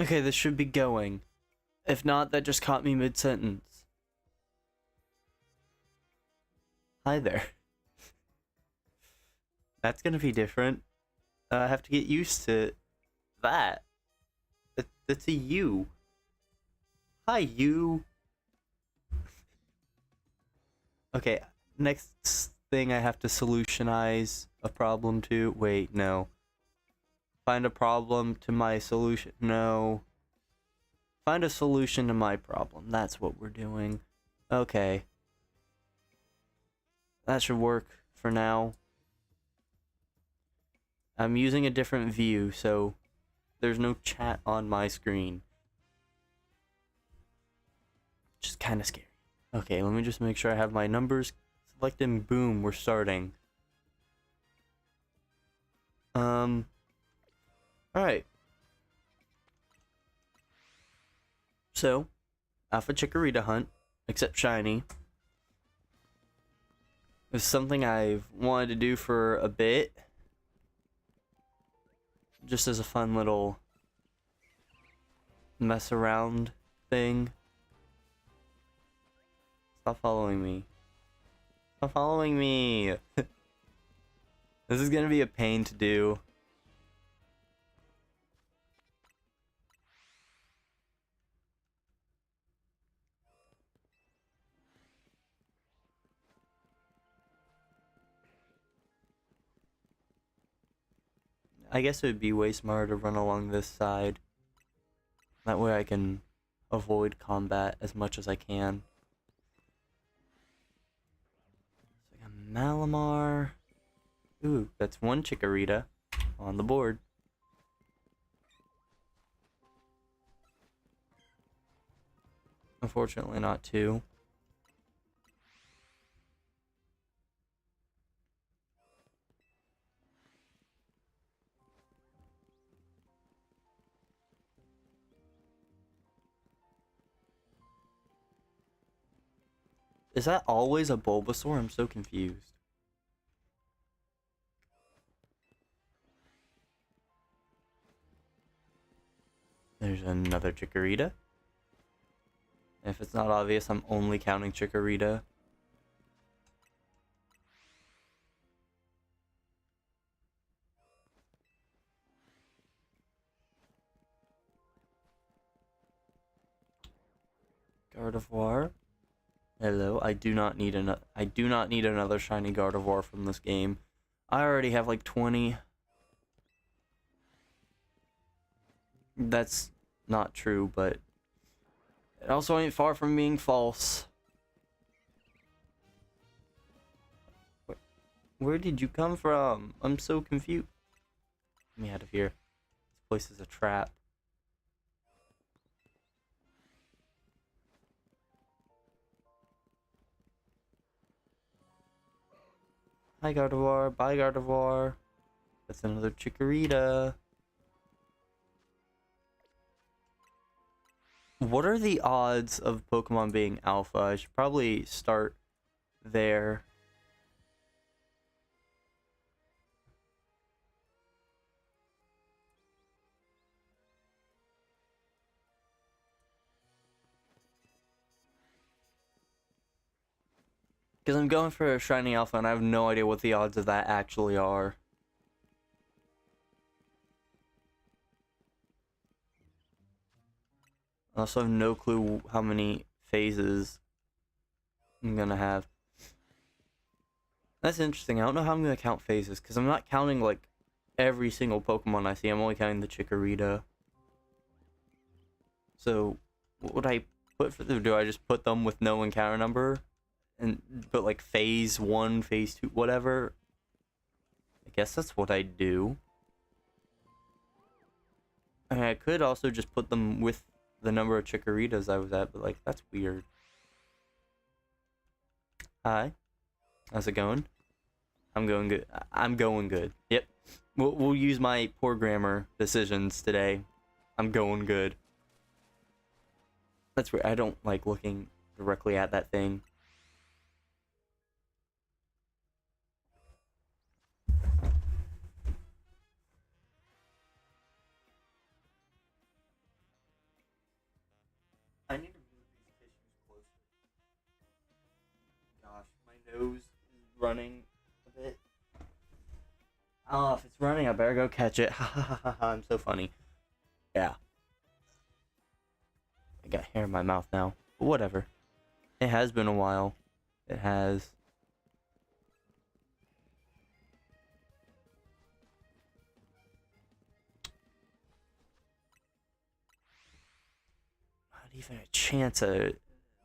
Okay, this should be going. If not, that just caught me mid-sentence. Hi there. That's gonna be different. I have to get used to that. That's a you. Hi, you. Okay, next thing I have to solutionize a problem to. Wait, no. Find a problem to my solution. No. Find a solution to my problem. That's what we're doing. Okay. That should work for now. I'm using a different view, so there's no chat on my screen. Which is kind of scary. Okay, let me just make sure I have my numbers selected, and boom, we're starting. Alright. So, Alpha Chikorita hunt, except shiny. It's something I've wanted to do for a bit. Just as a fun little mess around thing. Stop following me. Stop following me! This is gonna be a pain to do. I guess it would be way smarter to run along this side. That way I can avoid combat as much as I can. It's like a Malamar. Ooh, that's one Chikorita on the board. Unfortunately not two. Is that always a Bulbasaur? I'm so confused. There's another Chikorita. If it's not obvious, I'm only counting Chikorita. Gardevoir. Hello. I do not need another shiny Gardevoir from this game. I already have like 20. That's not true, but it also ain't far from being false. Where did you come from? I'm so confused. Get me out of here. This place is a trap. Hi Gardevoir, bye Gardevoir. That's another Chikorita. What are the odds of Pokemon being alpha? I should probably start there. Because I'm going for a shiny alpha and I have no idea what the odds of that actually are. I also have no clue how many phases I'm gonna have. That's interesting. I don't know how I'm gonna count phases because I'm not counting like every single Pokemon I see. I'm only counting the Chikorita. So, what would I put for them? Do I just put them with no encounter number? And put like phase 1, phase 2, whatever? I guess that's what I do. I mean, I could also just put them with the number of Chikoritas I was at, but like, that's weird. Hi. How's it going? I'm going good. I'm going good. Yep. We'll use my poor grammar decisions today. I'm going good. That's weird. I don't like looking directly at that thing. I need to move these tissues closer. Gosh, my nose is running a bit. Oh, if it's running, I better go catch it. Ha ha ha ha ha, I'm so funny. Yeah. I got hair in my mouth now. But whatever. It has been a while. It has. Not even a chance at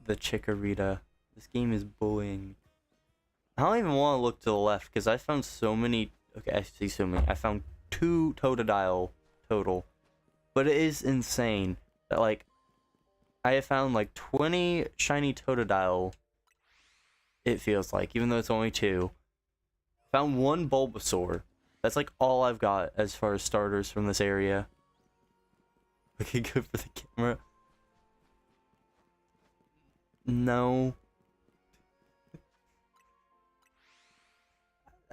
the Chikorita. This game is bullying. I don't even want to look to the left because I found so many. Okay, I see so many. I found 2 Totodile total. But it is insane that, like, I have found like 20 shiny Totodile. It feels like, even though it's only 2. Found 1 Bulbasaur. That's like all I've got as far as starters from this area. Okay, good for the camera. No.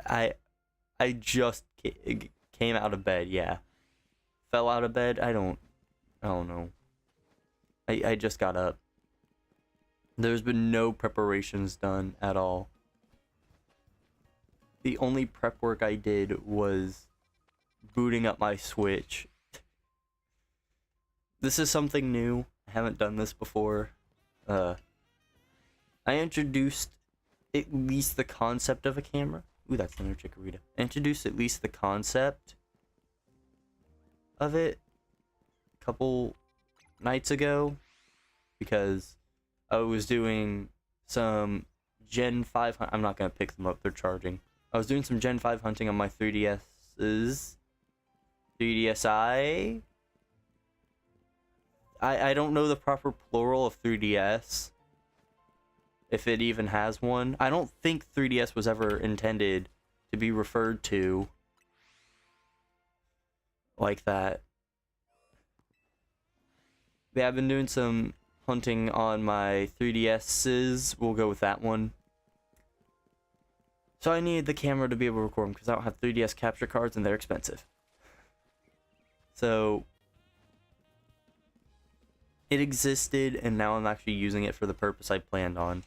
I just came out of bed, yeah. Fell out of bed, I don't know. I just got up. There's been no preparations done at all. The only prep work I did was booting up my Switch. This is something new. I haven't done this before. I introduced at least the concept of a camera. Ooh, that's another Chikorita. Introduced at least the concept of it a couple nights ago because I was doing some Gen 5 I'm not gonna pick them up, they're charging. I was doing some Gen 5 hunting on my 3DS's 3DSi. I don't know the proper plural of 3DS. If it even has one. I don't think 3DS was ever intended to be referred to like that. Yeah, I've been doing some hunting on my 3DS's. We'll go with that one. So I needed the camera to be able to record them because I don't have 3DS capture cards and they're expensive. So it existed and now I'm actually using it for the purpose I planned on.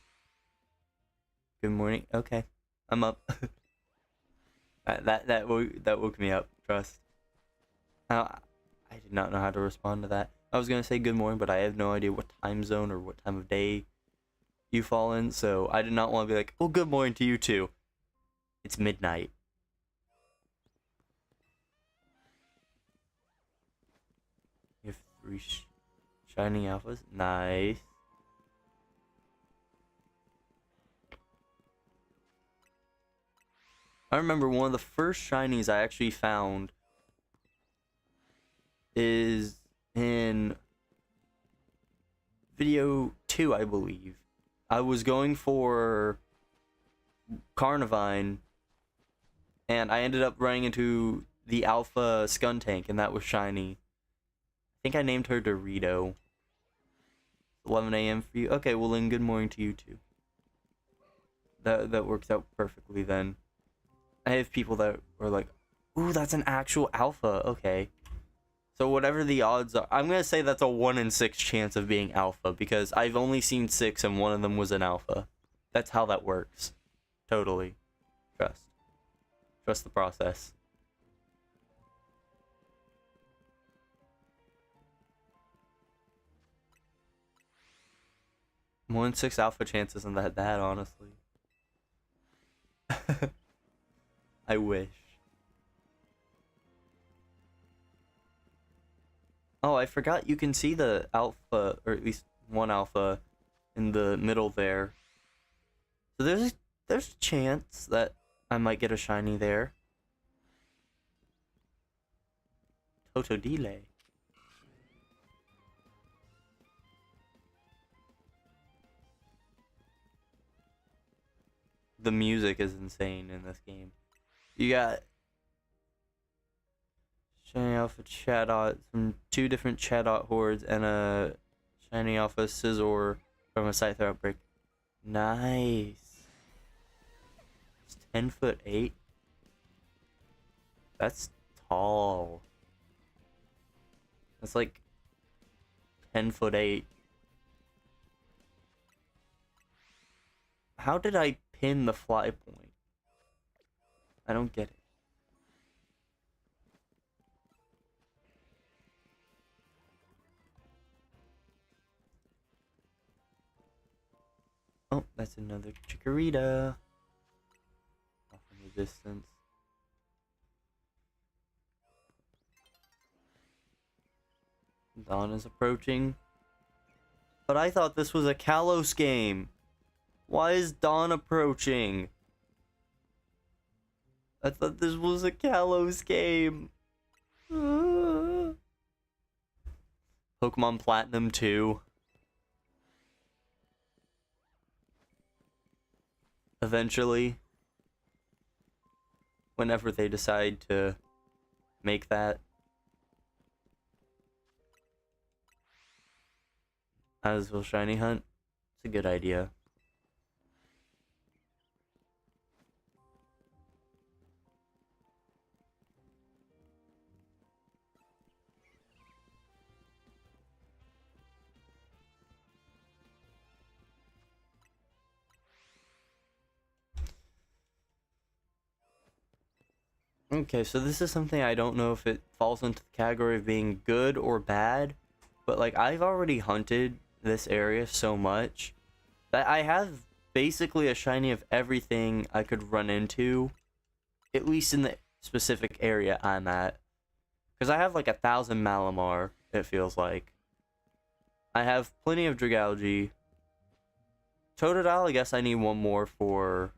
Good morning. Okay, I'm up. that woke me up. Trust. I did not know how to respond to that. I was gonna say good morning, but I have no idea what time zone or what time of day you fall in, so I did not want to be like, "Oh, good morning to you too." It's midnight. You have 3 shining alphas. Nice. I remember one of the first shinies I actually found is in video 2, I believe. I was going for Carnivine, and I ended up running into the Alpha Skuntank, and that was shiny. I think I named her Dorito. 11 a.m. for you? Okay, well then good morning to you too. That works out perfectly then. I have people that are like, ooh, that's an actual alpha. Okay. So whatever the odds are, I'm going to say that's a 1 in 6 chance of being alpha because I've only seen 6 and one of them was an alpha. That's how that works. Totally. Trust. Trust the process. One in 6 alpha chance isn't that bad, honestly. I wish. Oh, I forgot you can see the alpha, or at least one alpha, in the middle there. So there's a chance that I might get a shiny there. Totodile. The music is insane in this game. You got shiny alpha Chatot from 2 different Chatot hordes and a shiny alpha Scizor from a Scyther outbreak. Nice. It's 10'8". That's tall. That's like 10'8". How did I pin the fly point? I don't get it. Oh, that's another Chikorita. Off in the distance. Dawn is approaching. But I thought this was a Kalos game. Why is Dawn approaching? I thought this was a Kalos game. Pokemon Platinum 2. Eventually. Whenever they decide to make that. As will Shiny Hunt. It's a good idea. Okay, so this is something I don't know if it falls into the category of being good or bad, but like I've already hunted this area so much that I have basically a shiny of everything I could run into, at least in the specific area I'm at. Because I have like 1,000 Malamar, it feels like. I have plenty of Dragalge. Totodile, I guess I need one more for...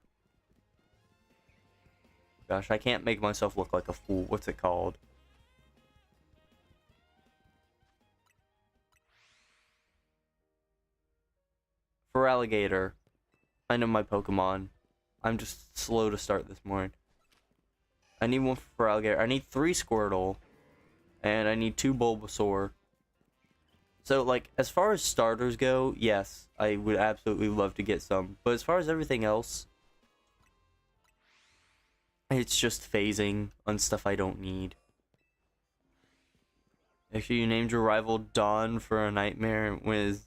Gosh, I can't make myself look like a fool. What's it called? For Alligator. I know my Pokemon. I'm just slow to start this morning. I need one for Alligator. I need 3 Squirtle. And I need 2 Bulbasaur. So, like, as far as starters go, yes, I would absolutely love to get some. But as far as everything else, it's just phasing on stuff I don't need. Actually, you named your rival Dawn for a nightmare with...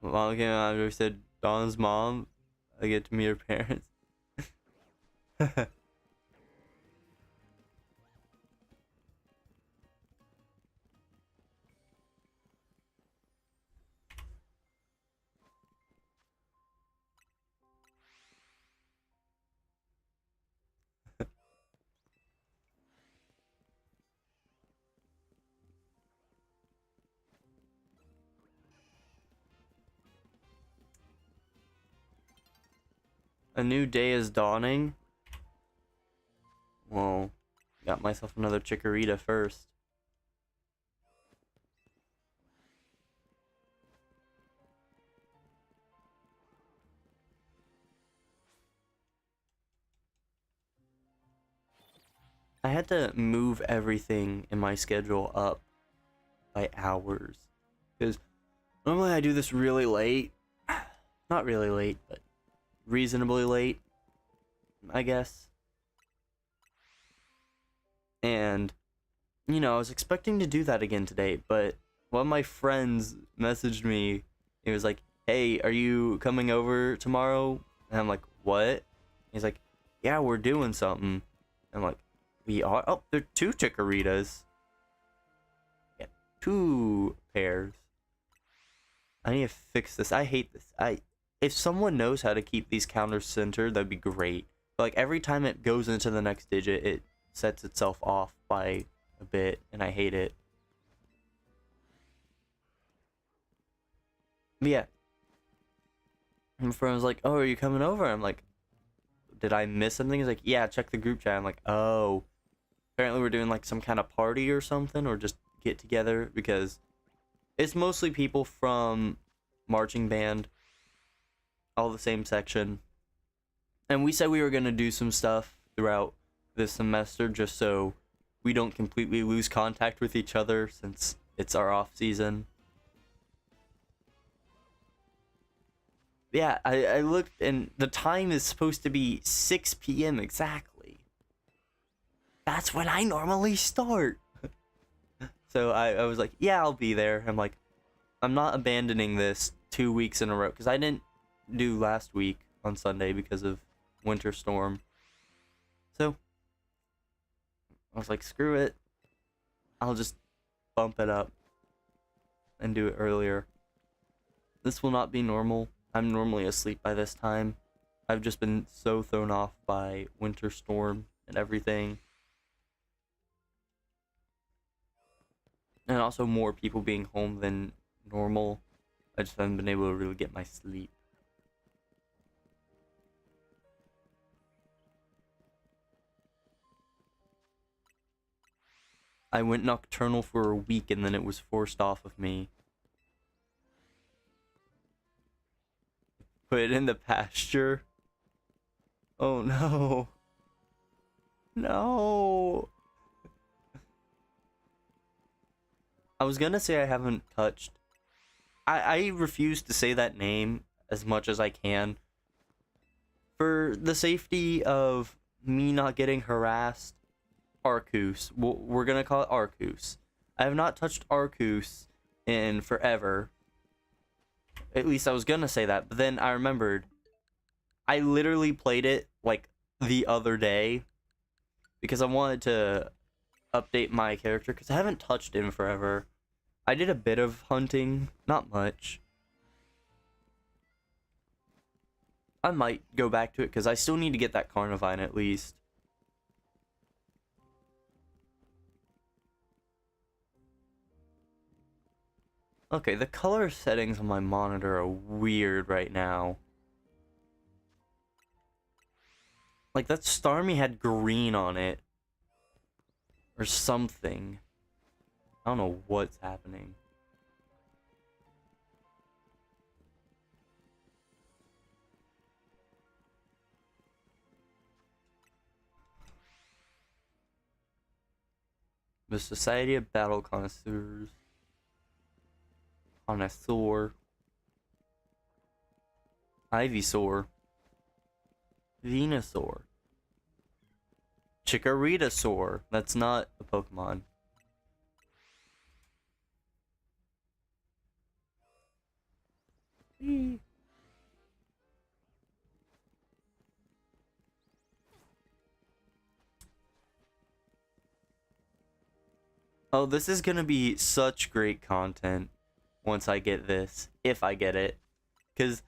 Well, okay, I said Dawn's mom. I get to meet her parents. A new day is dawning. Well, got myself another Chikorita first. I had to move everything in my schedule up by hours. Because normally I do this really late. Not really late, but reasonably late, I guess. And, you know, I was expecting to do that again today, but one of my friends messaged me. He was like, hey, are you coming over tomorrow? And I'm like, what? He's like, yeah, we're doing something. I'm like, we are? Oh, there are 2 Chikoritas. Yeah, 2 pairs. I need to fix this. I hate this. If someone knows how to keep these counters centered, that'd be great. But like every time it goes into the next digit, it sets itself off by a bit, and I hate it. But yeah. My friend was like, oh, are you coming over? I'm like, did I miss something? He's like, yeah, check the group chat. I'm like, oh. Apparently we're doing like some kind of party or something, or just get together, because it's mostly people from marching band. All the same section. And we said we were going to do some stuff throughout this semester just so we don't completely lose contact with each other since it's our off season. Yeah, I looked and the time is supposed to be 6 p.m. exactly. That's when I normally start. So I was like, yeah, I'll be there. I'm like, I'm not abandoning this 2 weeks in a row because I didn't do last week on Sunday because of Winter Storm. So I was like, screw it. I'll just bump it up and do it earlier. This will not be normal. I'm normally asleep by this time. I've just been so thrown off by Winter Storm and everything. And also more people being home than normal. I just haven't been able to really get my sleep. I went nocturnal for a week and then it was forced off of me. Put it in the pasture. Oh no. No. I was gonna say I haven't touched. I refuse to say that name as much as I can. For the safety of me not getting harassed. Arceus. We're gonna call it Arceus. I have not touched Arceus in forever. At least I was gonna say that, but then I remembered. I literally played it like the other day because I wanted to update my character because I haven't touched him forever. I did a bit of hunting, not much. I might go back to it because I still need to get that Carnivine at least. Okay, the color settings on my monitor are weird right now. Like, that Starmie had green on it. Or something. I don't know what's happening. The Society of Battle Connoisseurs. Connoisseur. Ivysaur. Venusaur. Chikorita. That's not a Pokemon. Oh, this is gonna be such great content once I get this. If I get it. Because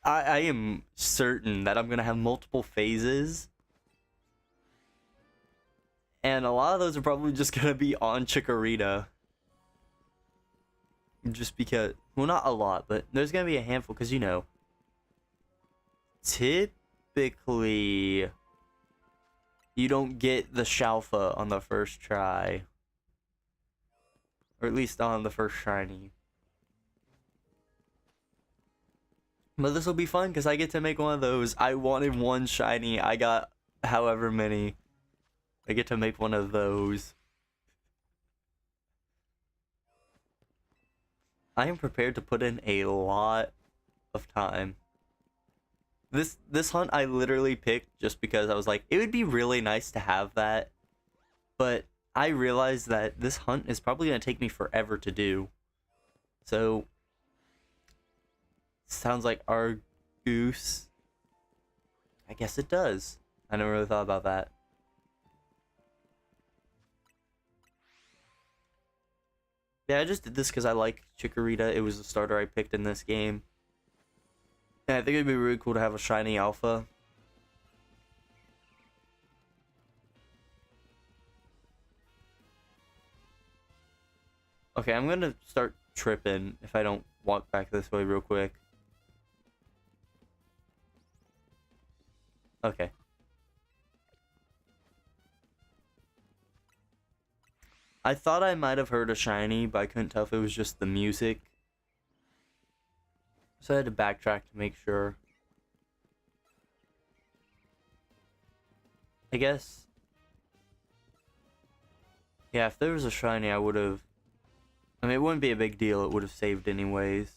I am certain that I'm gonna have multiple phases. And a lot of those are probably just gonna be on Chikorita. Just because, well, not a lot, but there's gonna be a handful, because, you know, typically, you don't get the Shalpha on the first try. Or at least on the first shiny. But this will be fun, because I get to make one of those. I wanted one shiny, I got however many. I get to make one of those. I am prepared to put in a lot of time. This hunt I literally picked just because I was like, it would be really nice to have that. But I realized that this hunt is probably going to take me forever to do. So, sounds like Arceus. I guess it does. I never really thought about that. Yeah, I just did this because I like Chikorita. It was the starter I picked in this game. And I think it'd be really cool to have a shiny alpha. Okay, I'm gonna start tripping if I don't walk back this way real quick. Okay. I thought I might have heard a shiny, but I couldn't tell if it was just the music. So I had to backtrack to make sure. I guess. Yeah, if there was a shiny, I would have. I mean, it wouldn't be a big deal. It would have saved anyways.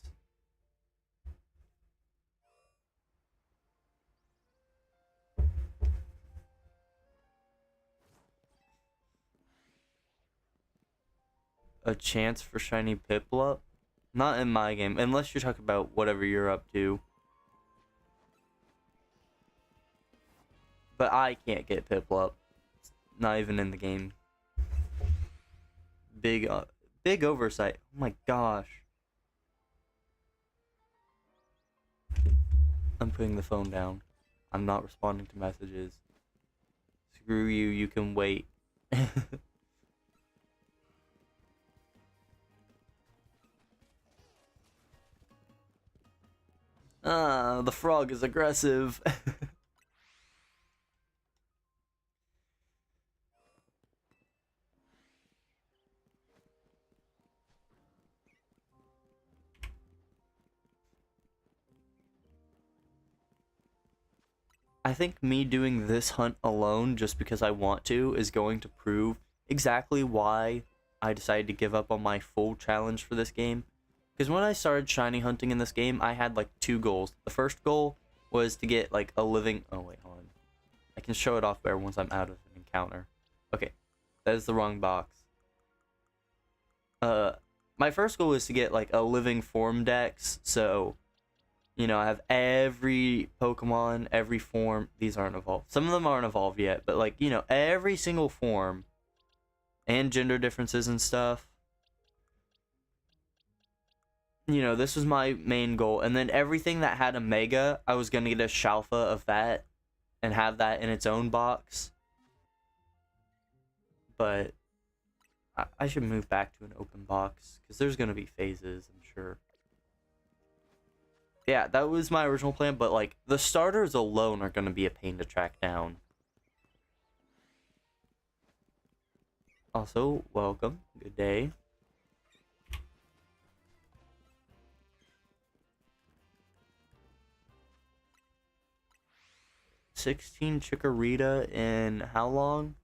A chance for shiny Piplup? Not in my game, unless you're talking about whatever you're up to. But I can't get Piplup. It's not even in the game. Big oversight. Oh my gosh. I'm putting the phone down. I'm not responding to messages. Screw you, you can wait. The frog is aggressive. I think me doing this hunt alone just because I want to is going to prove exactly why I decided to give up on my full challenge for this game. Because when I started shiny hunting in this game, I had like 2 goals. The first goal was to get like a living... Oh wait, hold on. I can show it off better once I'm out of an encounter. Okay, that is the wrong box. My first goal is to get like a living form dex, so... You know, I have every Pokemon, every form. These aren't evolved. Some of them aren't evolved yet, but like, you know, every single form and gender differences and stuff. You know, this was my main goal. And then everything that had a Mega, I was going to get a Shalpha of that and have that in its own box. But I should move back to an open box because there's going to be phases, I'm sure. Yeah, that was my original plan, but like the starters alone are going to be a pain to track down. Also, welcome. Good day. $16 Chikorita in how long?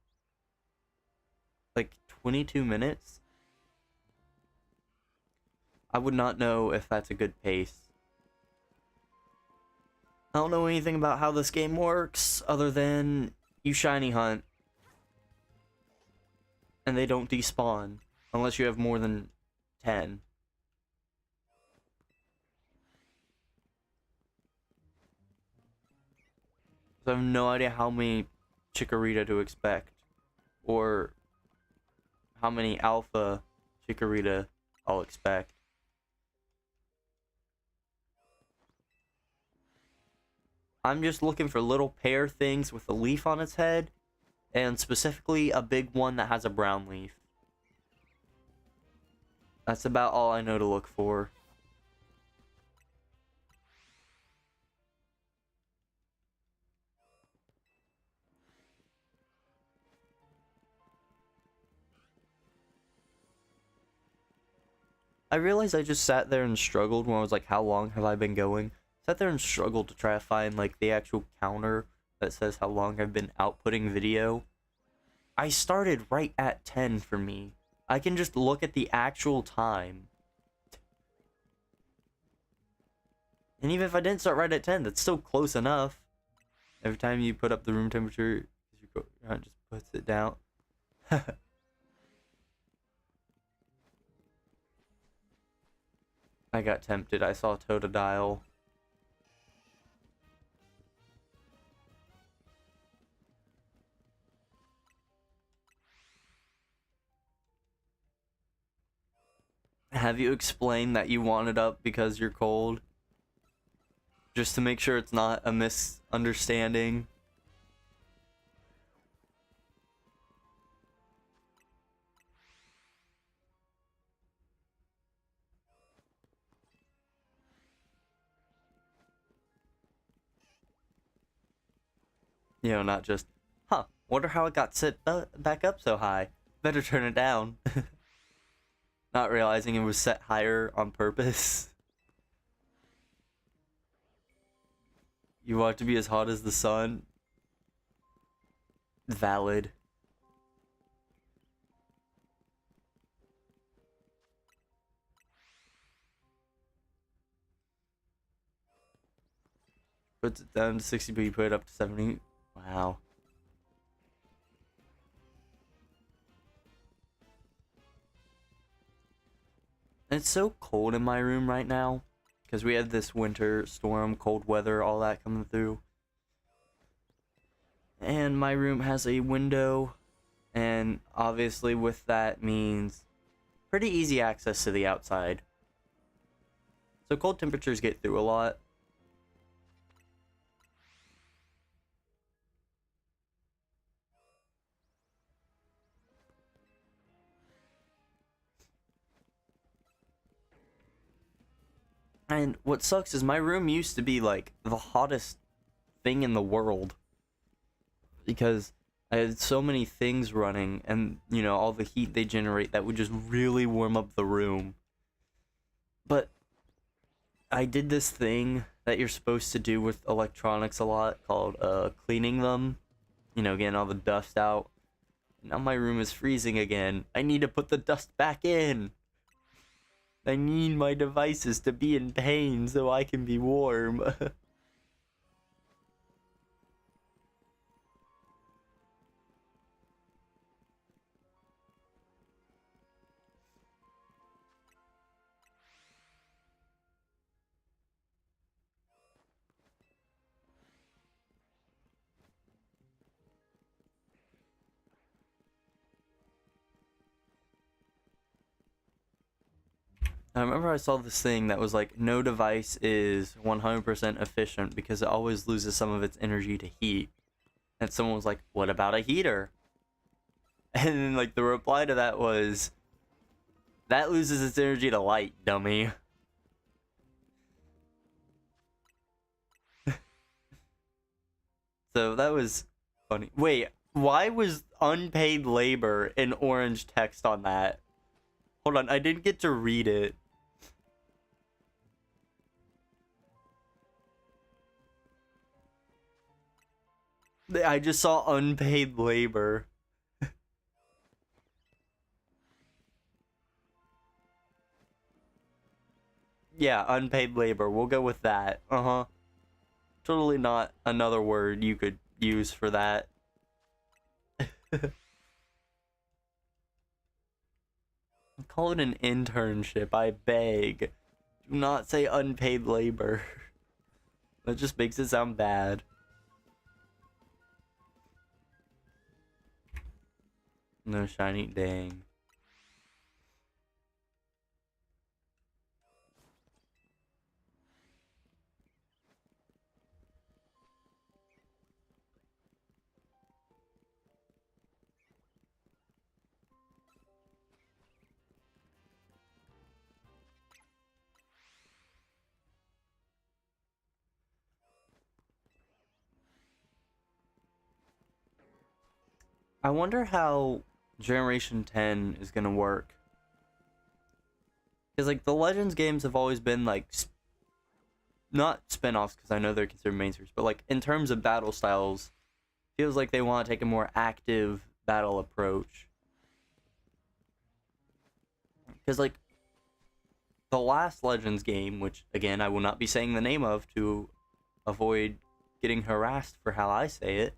Like 22 minutes? I would not know if that's a good pace. I don't know anything about how this game works other than you shiny hunt and they don't despawn unless you have more than 10. So I have no idea how many Chikorita to expect or how many alpha Chikorita I'll expect. I'm just looking for little pear things with a leaf on its head, and specifically a big one that has a brown leaf. That's about all I know to look for. I realized I just sat there and struggled when I was like, how long have I been going? Sat there and struggled to try to find like the actual counter that says how long I've been outputting video. I started right at 10 for me. I can just look at the actual time. And even if I didn't start right at 10, that's still close enough. Every time you put up the room temperature, it just puts it down. I got tempted. I saw Totodile. Have you explained that you want it up because you're cold? Just to make sure it's not a misunderstanding. You know, not just, huh, wonder how it got set back up so high. Better turn it down. Not realizing it was set higher on purpose. You want it to be as hot as the sun? Valid. Puts it down to 60, but you put it up to 70. Wow. It's so cold in my room right now because we had this winter storm, cold weather, all that coming through. And my room has a window, and obviously with that means pretty easy access to the outside. So cold temperatures get through a lot. And what sucks is my room used to be like the hottest thing in the world, because I had so many things running, and you know, all the heat they generate that would just really warm up the room. But I did this thing that you're supposed to do with electronics a lot called cleaning them, you know, getting all the dust out. Now my room is freezing again. I need to put the dust back in. I need my devices to be in pain so I can be warm. I remember I saw this thing that was like, no device is 100% efficient because it always loses some of its energy to heat. And someone was like, what about a heater? And then like the reply to that was, that loses its energy to light, dummy. So that was funny. Wait, why was unpaid labor in orange text on that? Hold on, I didn't get to read it. I just saw unpaid labor. Yeah, unpaid labor. We'll go with that. Uh-huh. Totally not another word you could use for that. Call it an internship, I beg. Do not say unpaid labor. That just makes it sound bad. No shiny, dang. I wonder how Generation 10 is gonna work. Because, like, the Legends games have always been, like, not spin-offs, because I know they're considered main series, but, like, in terms of battle styles, feels like they want to take a more active battle approach. Because, like, the last Legends game, which, again, I will not be saying the name of to avoid getting harassed for how I say it,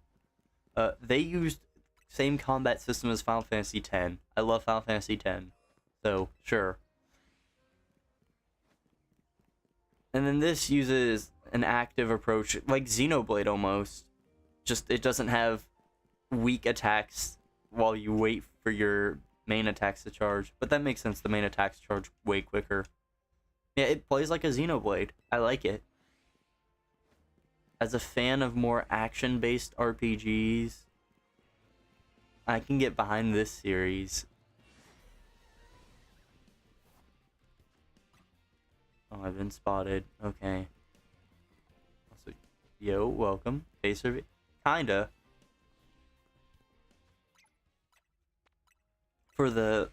they used same combat system as Final Fantasy X. I love Final Fantasy X, so sure. And then this uses an active approach, like Xenoblade almost. Just it doesn't have weak attacks while you wait for your main attacks to charge. But that makes sense, the main attacks charge way quicker. Yeah, it plays like a Xenoblade. I like it. As a fan of more action-based RPGs, I can get behind this series. Oh, I've been spotted. Okay. Also, yo, welcome. Face review. Kinda. For the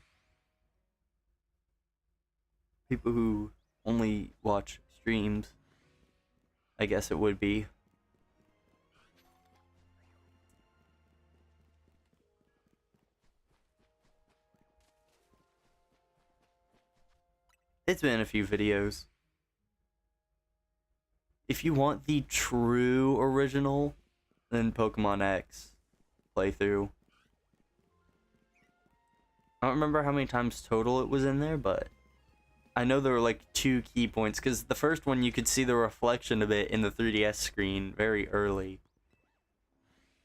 people who only watch streams, I guess it would be. It's been a few videos. If you want the true original, then Pokemon X playthrough. I don't remember how many times total it was in there, but I know there were like 2 key points, because the first one you could see the reflection of it in the 3DS screen very early.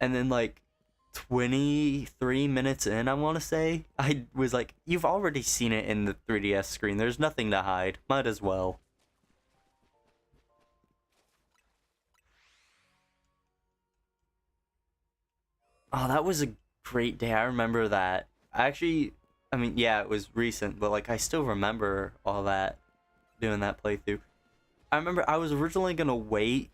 And then like 23 minutes in, I want to say, I was like, you've already seen it in the 3DS screen. There's nothing to hide. Might as well. Oh, that was a great day. I remember that. I mean, yeah, it was recent, but like I still remember all that, doing that playthrough. I remember I was originally gonna wait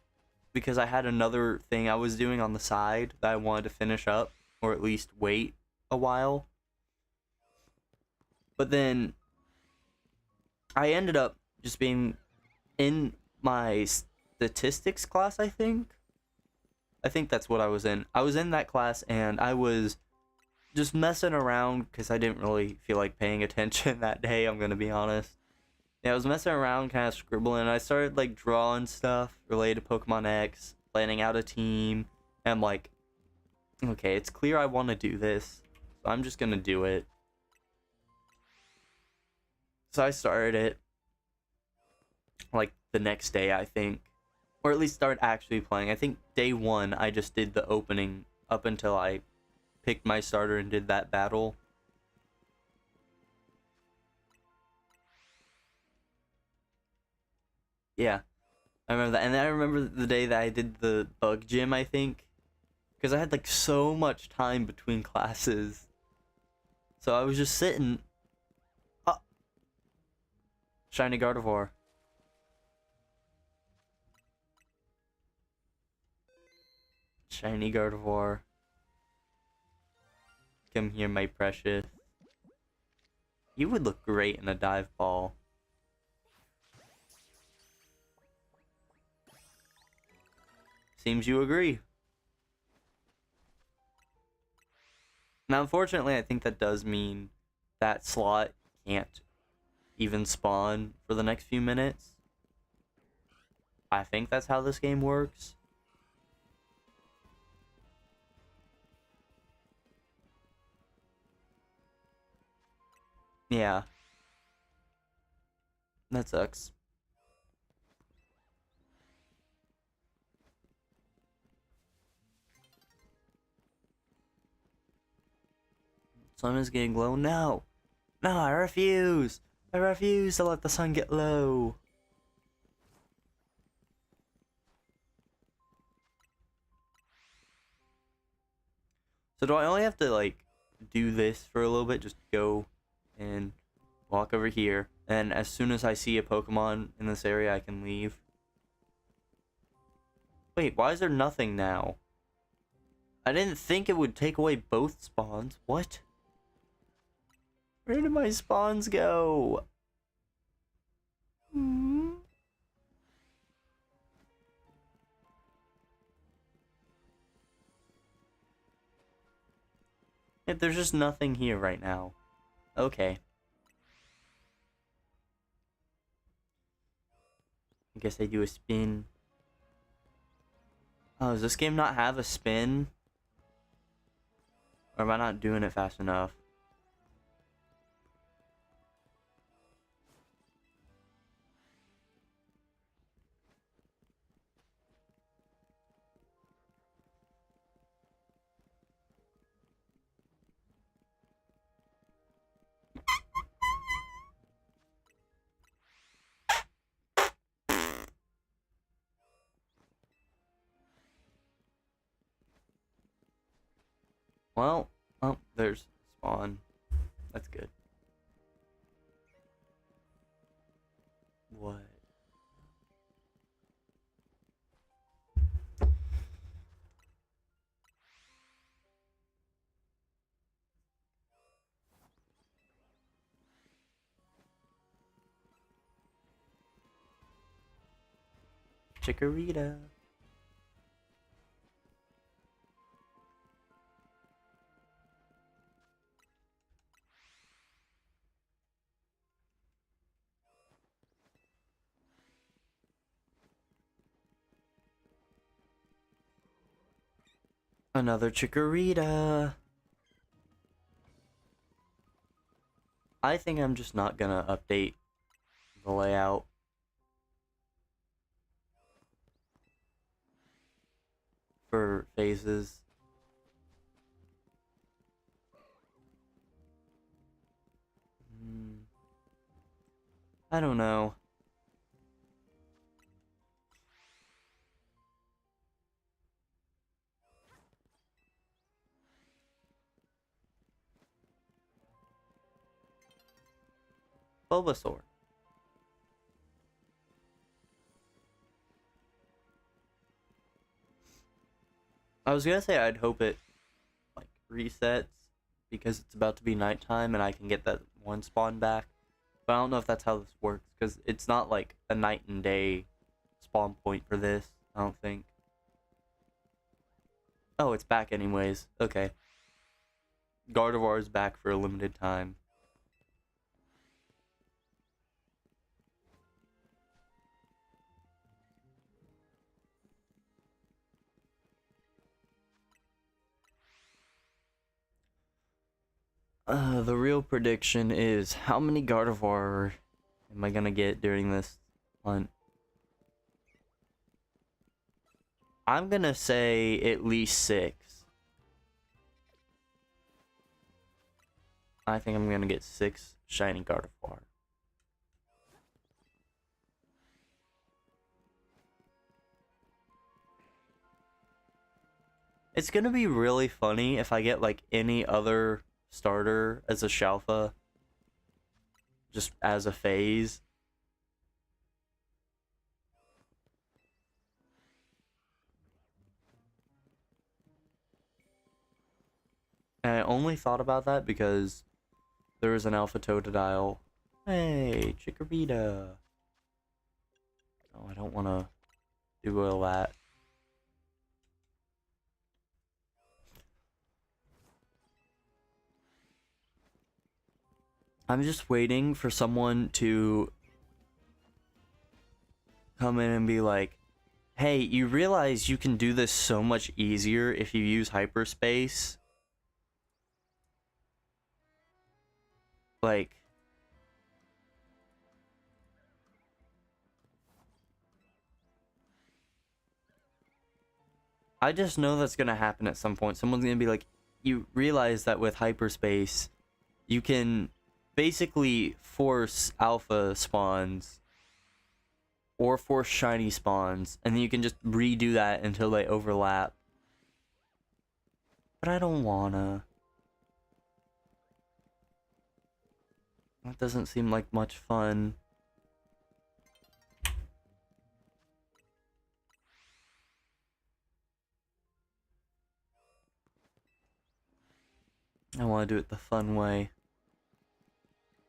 because I had another thing I was doing on the side that I wanted to finish up, or at least wait a while. But then I ended up just being in my statistics class, I think. I think that's what I was in. I was in that class and I was just messing around because I didn't really feel like paying attention that day, I'm gonna be honest. Yeah, I was messing around, kind of scribbling. I started like drawing stuff related to Pokemon X, planning out a team. And I'm like, okay, it's clear I want to do this, so I'm just gonna do it. So I started it like the next day, I think, or at least started actually playing. I think day one I just did the opening up until I picked my starter and did that battle. Yeah, I remember that. And then I remember the day that I did the bug gym, I think, because I had like so much time between classes. So I was just sitting. Oh, shiny Gardevoir. Shiny Gardevoir. Come here, my precious. You would look great in a dive ball. Seems you agree. Now, unfortunately, I think that does mean that slot can't even spawn for the next few minutes. I think that's how this game works. Yeah. That sucks. Sun is getting low. No! No, I refuse! I refuse to let the sun get low. So do I only have to, like, do this for a little bit? Just go and walk over here. And as soon as I see a Pokemon in this area, I can leave. Wait, why is there nothing now? I didn't think it would take away both spawns. What? Where did my spawns go? Hmm? If there's just nothing here right now. Okay. I guess I do a spin. Oh, does this game not have a spin? Or am I not doing it fast enough? Well, oh, there's spawn. That's good. What? Chikorita. Another Chikorita. I think I'm just not gonna update the layout. For phases. I don't know. Bulbasaur. I was gonna say I'd hope it like resets because it's about to be nighttime and I can get that one spawn back. But I don't know if that's how this works because it's not like a night and day spawn point for this, I don't think. Oh, it's back anyways. Okay. Gardevoir is back for a limited time. The real prediction is how many Gardevoir am I gonna get during this hunt? I'm gonna say at least 6. I think I'm gonna get 6 shiny Gardevoir. It's gonna be really funny if I get like any other starter as a Shalpha, just as a phase. And I only thought about that because there was an Alpha Totodile. Hey, Chikorita. Oh, I don't want to do all that. I'm just waiting for someone to come in and be like, hey, you realize you can do this so much easier if you use hyperspace? Like, I just know that's gonna happen at some point. Someone's gonna be like, you realize that with hyperspace, you can basically force alpha spawns or force shiny spawns, and then you can just redo that until they overlap. But I don't wanna. That doesn't seem like much fun. I want to do it the fun way.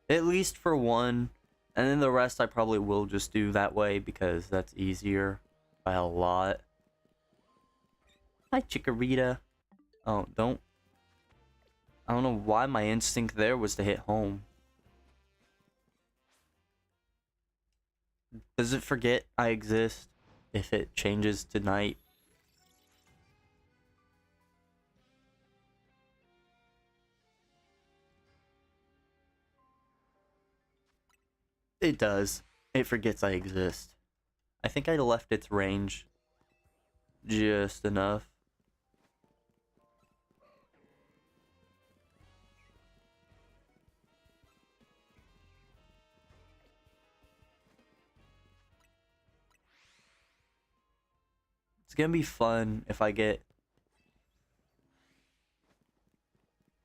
At least for one. And then the rest I probably will just do that way because that's easier by a lot. Hi, Chikorita. Oh, don't. I don't know why my instinct there was to hit home. Does it forget I exist if it changes to night? It does. It forgets I exist. I think I left its range just enough. It's gonna be fun if I get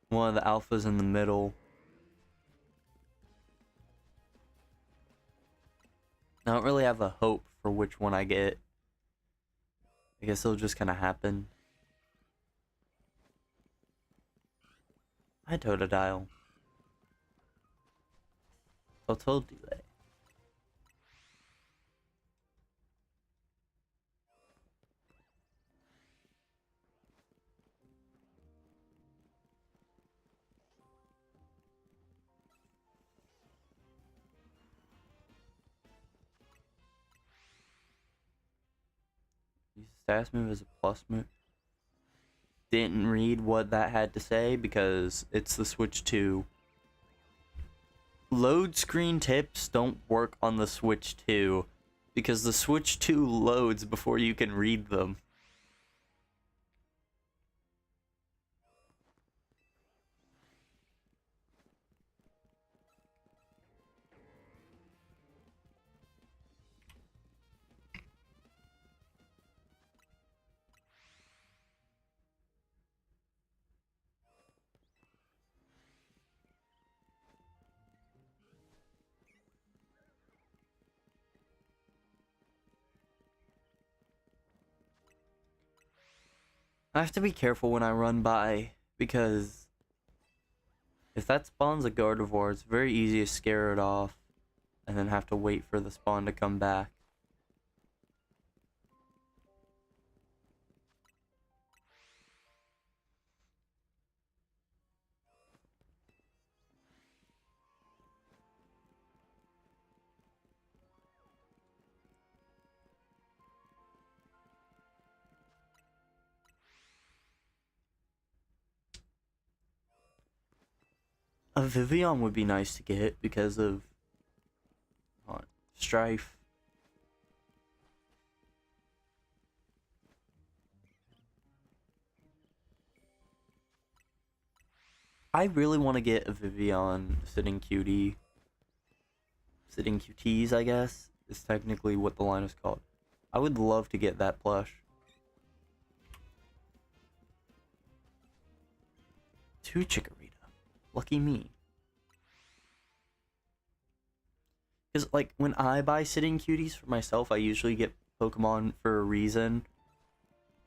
one of the alphas in the middle. I don't really have a hope for which one I get. I guess it'll just kind of happen. Hi, Totodile. I told you that. Use the status move as a plus move. Didn't read what that had to say because it's the Switch 2. Load screen tips don't work on the Switch 2 because the Switch 2 loads before you can read them. I have to be careful when I run by, because if that spawns a Gardevoir, it's very easy to scare it off and then have to wait for the spawn to come back. A Vivian would be nice to get because of Strife. I really want to get a Vivian Sitting Cutie. Sitting Cuties, I guess, is technically what the line is called. I would love to get that plush. 2 Chikorita. Lucky me. Because, like, when I buy Sitting Cuties for myself, I usually get Pokemon for a reason.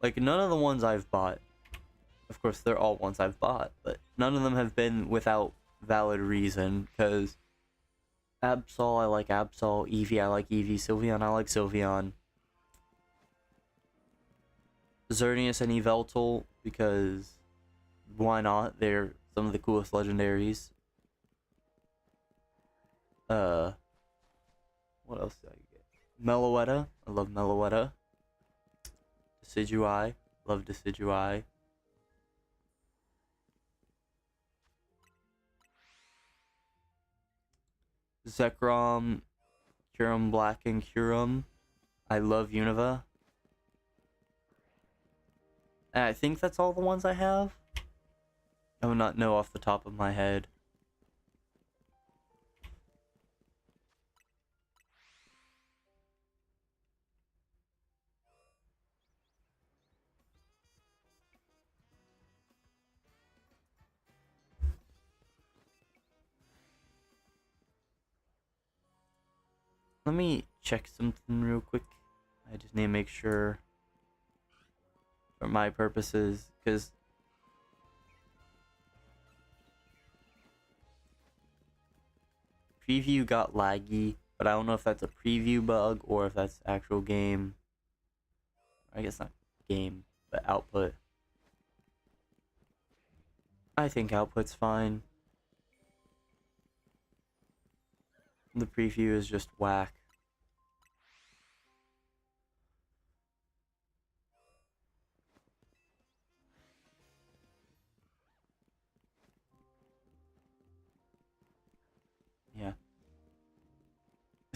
Like, none of the ones I've bought, of course, they're all ones I've bought, but none of them have been without valid reason, because Absol, I like Absol, Eevee, I like Eevee, Sylveon, I like Sylveon. Xerneas and Yveltal, because why not? They're some of the coolest legendaries. What else did I get? Meloetta, I love Meloetta. Decidueye, love Decidueye. Zekrom, Kyurem Black and Kyurem. I love Unova. And I think that's all the ones I have. I would not know off the top of my head. Let me check something real quick. I just need to make sure for my purposes, because preview got laggy, but I don't know if that's a preview bug or if that's actual game. I guess not game, but output. I think output's fine. The preview is just whack. Yeah.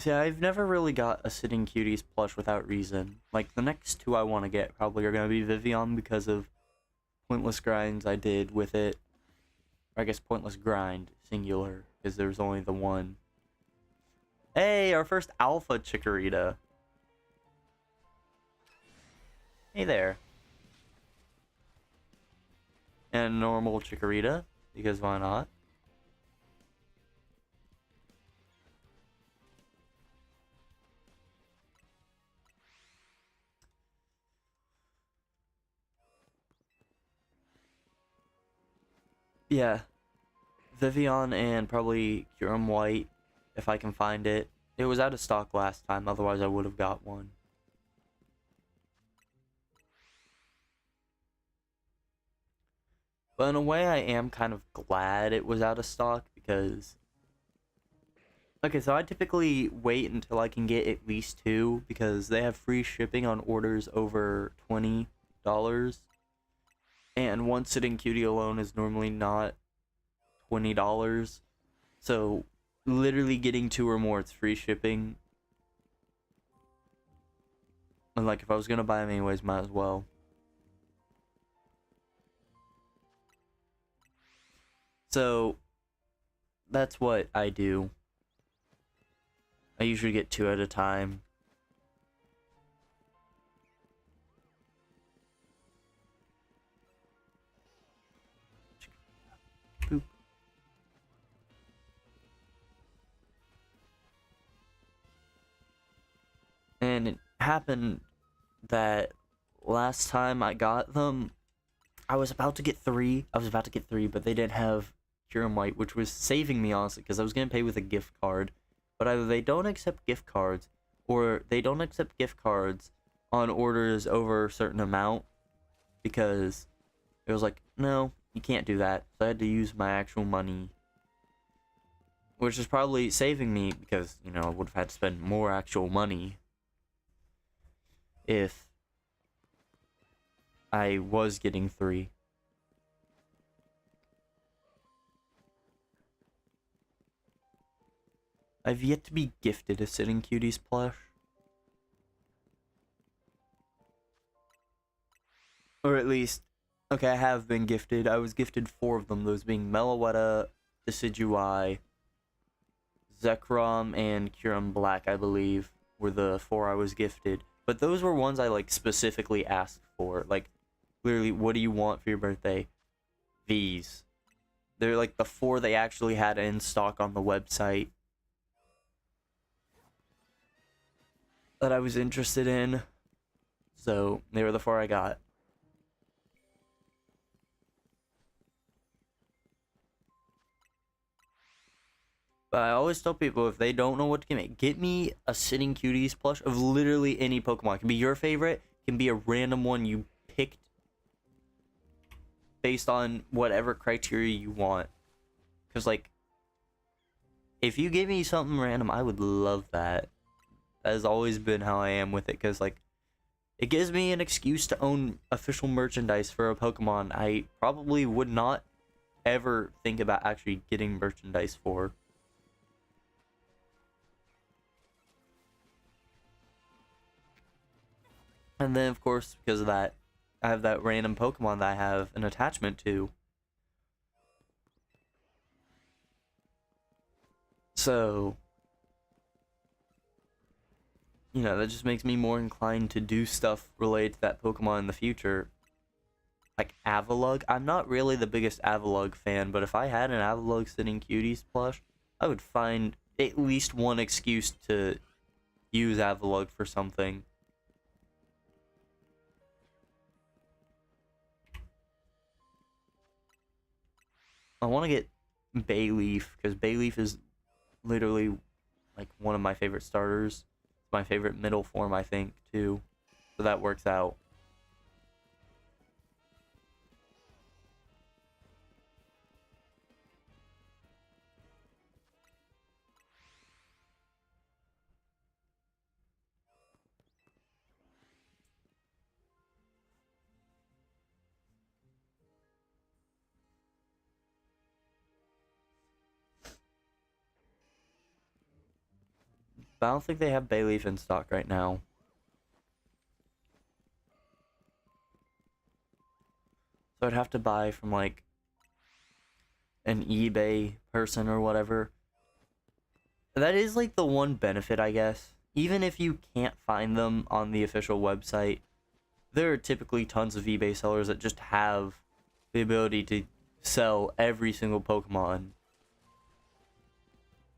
See, I've never really got a Sitting Cuties plush without reason. Like, the next 2 I want to get probably are going to be Vivian because of pointless grinds I did with it. Or I guess pointless grind, singular, because there's only the one. Hey, our first alpha Chikorita. Hey there. And normal Chikorita, because why not? Yeah. Vivian and probably Kyurem White, if I can find it. It was out of stock last time, otherwise I would have got one. But in a way, I am kind of glad it was out of stock, because... Okay, so I typically wait until I can get at least 2, because they have free shipping on orders over $20. And one Sitting Cutie alone is normally not $20. So, literally getting 2 or more, it's free shipping. And like, if I was gonna buy them anyways, might as well. So, that's what I do. I usually get 2 at a time. Boop. And it happened that last time I got them, I was about to get 3. I was about to get 3, but they didn't have Curum White, which was saving me, honestly, because I was going to pay with a gift card. But either they don't accept gift cards, or they don't accept gift cards on orders over a certain amount, because it was like, no, you can't do that. So I had to use my actual money, which is probably saving me, because, you know, I would have had to spend more actual money if I was getting 3. I've yet to be gifted a Sitting Cuties plush. Or at least, okay, I have been gifted. I was gifted 4 of them, those being Meloetta, Decidueye, Zekrom, and Curum Black, I believe, were the 4 I was gifted. But those were ones I, like, specifically asked for. Like, literally, what do you want for your birthday? These. They're, like, the 4 they actually had in stock on the website that I was interested in. So, they were the 4 I got. But I always tell people, if they don't know what to get me a Sitting Cuties plush of literally any Pokemon. It can be your favorite, it can be a random one you picked based on whatever criteria you want. Because, like, if you give me something random, I would love that. That has always been how I am with it, because, like, it gives me an excuse to own official merchandise for a Pokemon I probably would not ever think about actually getting merchandise for. And then, of course, because of that, I have that random Pokemon that I have an attachment to. So, you know, that just makes me more inclined to do stuff related to that Pokemon in the future. Like Avalugg. I'm not really the biggest Avalugg fan, but if I had an Avalugg Sitting Cuties plush, I would find at least one excuse to use Avalugg for something. I want to get Bayleaf, because Bayleaf is literally like one of my favorite starters. It's my favorite middle form, I think, too. So that works out. But I don't think they have Bayleaf in stock right now. So I'd have to buy from, like, an eBay person or whatever. That is, like, the one benefit, I guess. Even if you can't find them on the official website, there are typically tons of eBay sellers that just have the ability to sell every single Pokemon.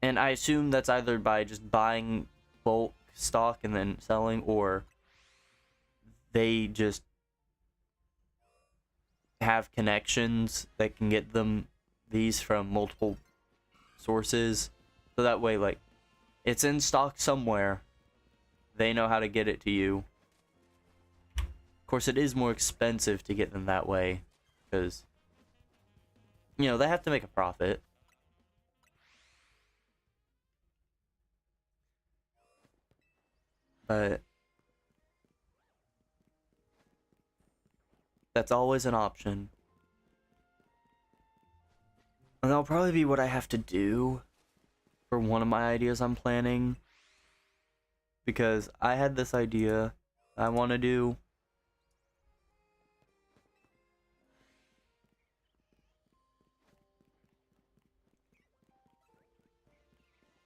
And I assume that's either by just buying bulk stock and then selling, or they just have connections that can get them these from multiple sources. So that way, like, it's in stock somewhere. They know how to get it to you. Of course, it is more expensive to get them that way, because, you know, they have to make a profit. But that's always an option. And that'll probably be what I have to do for one of my ideas I'm planning. Because I had this idea I want to do.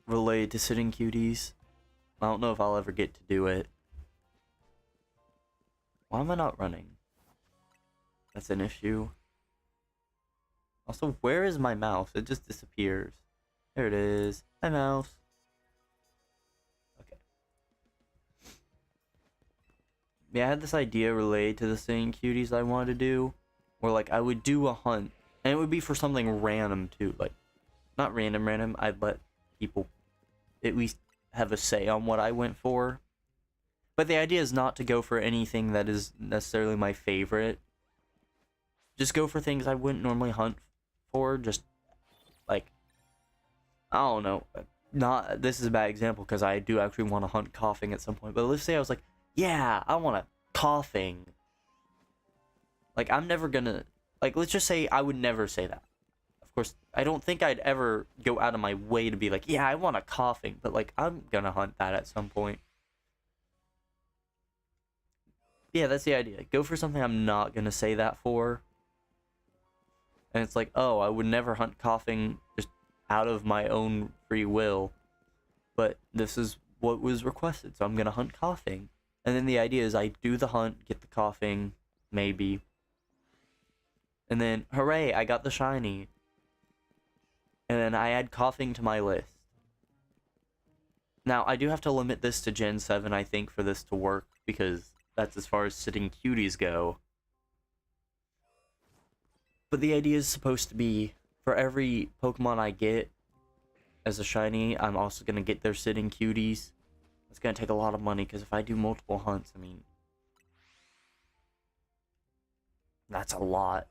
Related to Sitting Cuties. I don't know if I'll ever get to do it. Why am I not running? That's an issue. Also, where is my mouse? It just disappears. There it is. Hi, mouse. Okay. Yeah, I had this idea related to the Sitting Cuties I wanted to do. where like I would do a hunt, and it would be for something random too, like not random. I'd let people at least have a say on what I went for. But the idea is not to go for anything that is necessarily my favorite. Just go for things I wouldn't normally hunt for. Just like, I don't know. Not this is a bad example because I do actually want to hunt coughing at some point. But let's say I was like, yeah, I want a coughing. Like I'm never gonna like. Let's just say I would never say that. Of course, I don't think I'd ever go out of my way to be like, yeah, I want a coughing. But like, I'm gonna hunt that at some point. Yeah, that's the idea. Go for something I'm not gonna say that for. And it's like, oh, I would never hunt coughing just out of my own free will. But this is what was requested, so I'm gonna hunt coughing. And then the idea is I do the hunt, get the coughing, maybe. And then, hooray, I got the shiny. And then I add coughing to my list. Now, I do have to limit this to Gen 7, I think, for this to work, because that's as far as sitting cuties go. But the idea is supposed to be, for every Pokemon I get as a shiny, I'm also going to get their sitting cuties. It's going to take a lot of money, because if I do multiple hunts, I mean, that's a lot.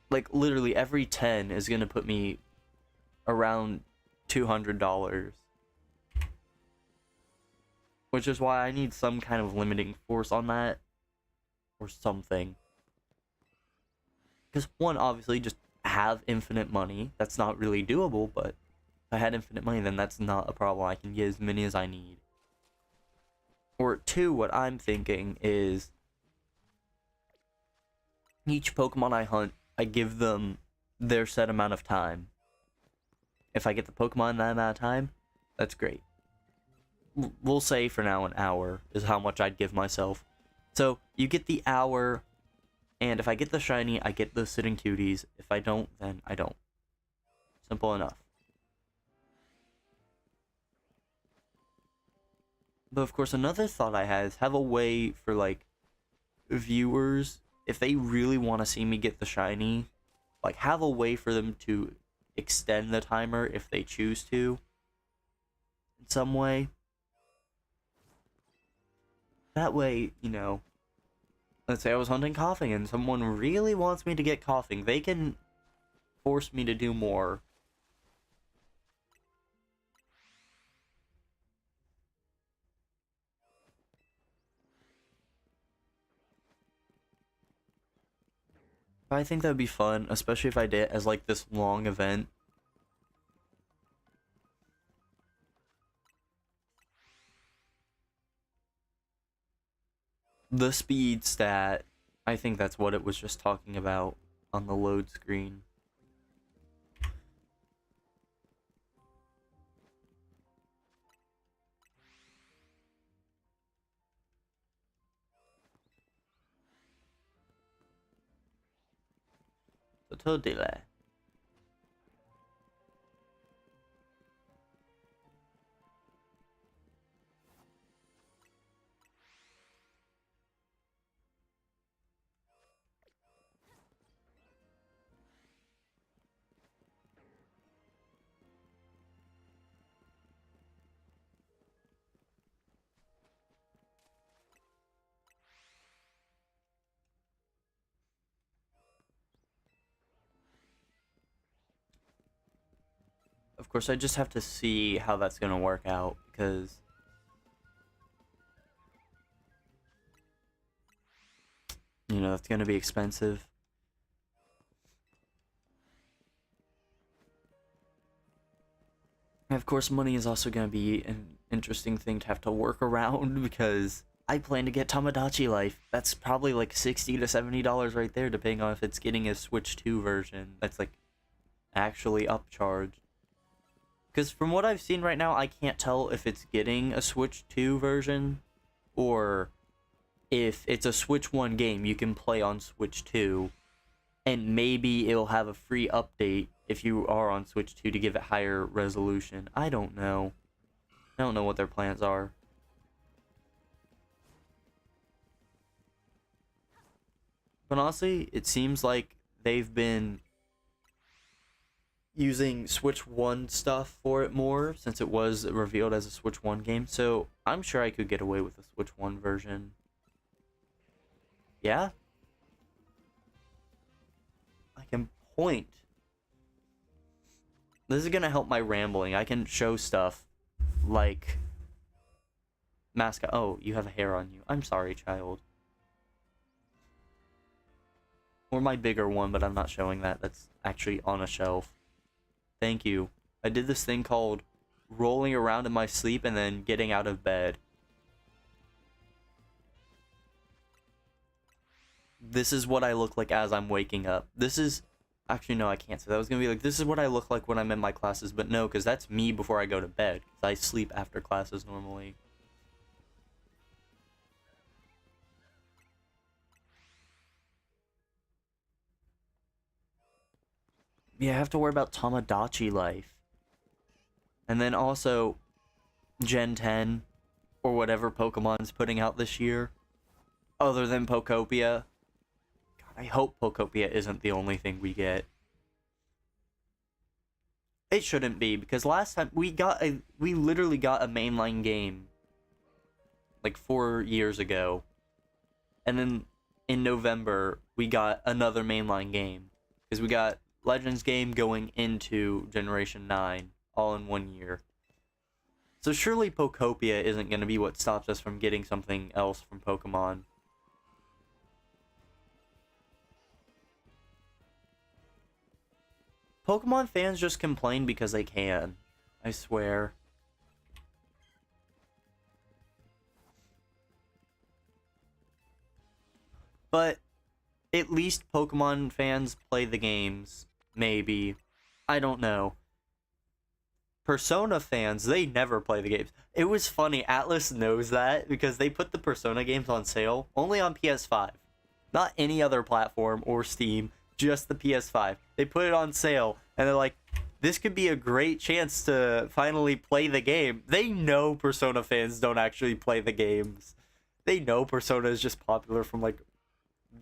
Like, literally, every 10 is going to put me around $200. Which is why I need some kind of limiting force on that. Or something. Because, one, obviously, just have infinite money. That's not really doable, but if I had infinite money, then that's not a problem. I can get as many as I need. Or, two, what I'm thinking is each Pokemon I hunt, I give them their set amount of time. If I get the Pokemon in that amount of time, that's great. We'll say for now an hour is how much I'd give myself. So you get the hour, and if I get the shiny, I get the sitting cuties. If I don't, then I don't. Simple enough. But of course, another thought I had is have a way for like viewers, if they really want to see me get the shiny, like have a way for them to extend the timer if they choose to in some way. That way, you know, let's say I was hunting coughing and someone really wants me to get coughing, they can force me to do more. But I think that would be fun, especially if I did it as like this long event. The speed stat, I think that's what it was just talking about on the load screen. So delay. Of course, I just have to see how that's gonna work out, because you know, that's gonna be expensive. And of course, money is also gonna be an interesting thing to have to work around, because I plan to get Tamagotchi Life. That's probably like $60 to $70 right there, depending on if it's getting a Switch 2 version. That's like actually upcharged. Because from what I've seen right now, I can't tell if it's getting a Switch 2 version, or if it's a Switch 1 game you can play on Switch 2, and maybe it'll have a free update if you are on Switch 2 to give it higher resolution. I don't know. I don't know what their plans are. But honestly, it seems like they've been using Switch 1 stuff for it more since it was revealed as a Switch 1 game. So I'm sure I could get away with a Switch 1 version. Yeah? I can point. This is gonna help my rambling. I can show stuff like mascot. Oh, you have a hair on you. I'm sorry, child. Or my bigger one, but I'm not showing that. That's actually on a shelf. Thank you. I did this thing called rolling around in my sleep and then getting out of bed. This is what I look like as I'm waking up. This is... Actually, no, I can't say that. I was going to be like, this is what I look like when I'm in my classes. But no, because that's me before I go to bed. Because I sleep after classes normally. Yeah, I have to worry about Tamagotchi life. And then also Gen 10 or whatever Pokemon's putting out this year. Other than Pokopia. God, I hope Pokopia isn't the only thing we get. It shouldn't be, because last time we literally got a mainline game like 4 years ago. And then in November we got another mainline game. Because we got Legends game going into Generation 9 all in 1 year. So surely Pokopia isn't going to be what stops us from getting something else from Pokemon. Pokemon fans just complain because they can. I swear. But at least Pokemon fans play the games. Maybe. I don't know. Persona fans, they never play the games. It was funny, Atlas knows that because they put the Persona games on sale only on PS5. Not any other platform or Steam, just the PS5. They put it on sale and they're like, this could be a great chance to finally play the game. They know Persona fans don't actually play the games. They know Persona is just popular from like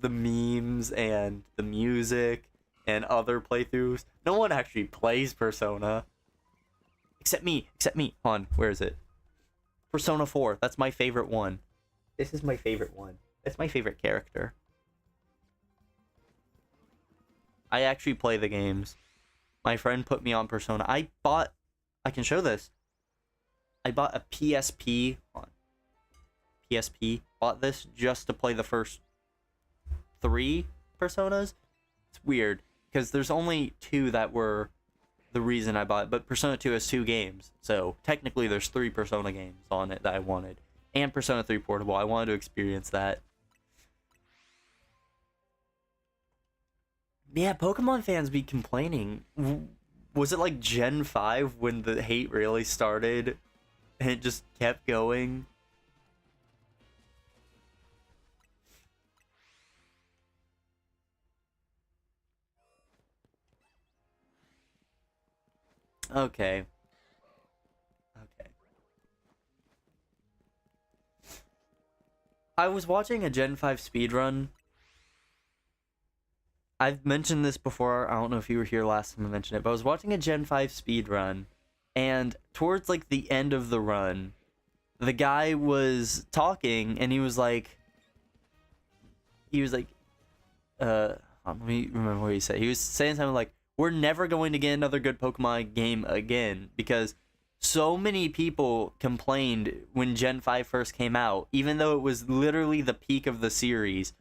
the memes and the music and other playthroughs. No one actually plays Persona. Except me. Hold on, where is it? Persona 4. That's my favorite one. This is my favorite one. That's my favorite character. I actually play the games. My friend put me on Persona. I can show this. I bought a PSP. Hold on. PSP. Bought this just to play the first 3 Personas. It's weird, because there's only 2 that were the reason I bought it, but Persona 2 has 2 games, so technically there's 3 Persona games on it that I wanted, and Persona 3 Portable. I wanted to experience that. Yeah, Pokemon fans be complaining. Was it like Gen 5 when the hate really started and it just kept going? Okay. I was watching a Gen 5 speedrun. I've mentioned this before. I don't know if you were here last time I mentioned it, but I was watching a Gen 5 speedrun, and towards like the end of the run, the guy was talking, and he was like, let me remember what he said. He was saying something like, we're never going to get another good Pokemon game again, because so many people complained when Gen 5 first came out, even though it was literally the peak of the series.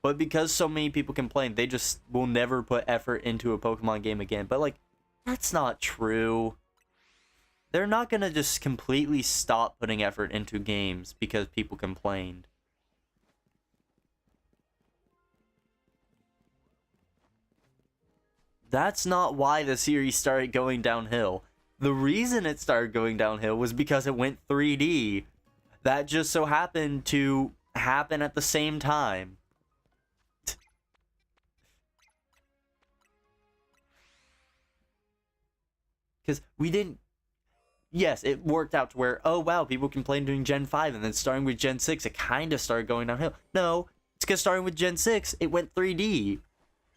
But because so many people complained, they just will never put effort into a Pokemon game again. But, like, that's not true. They're not gonna just completely stop putting effort into games because people complained. That's not why the series started going downhill. The reason it started going downhill was because it went 3D. That just so happened to happen at the same time. Because we didn't... Yes, it worked out to where, oh wow, people complained during Gen 5, and then starting with Gen 6, it kind of started going downhill. No, It's because starting with Gen 6, it went 3D.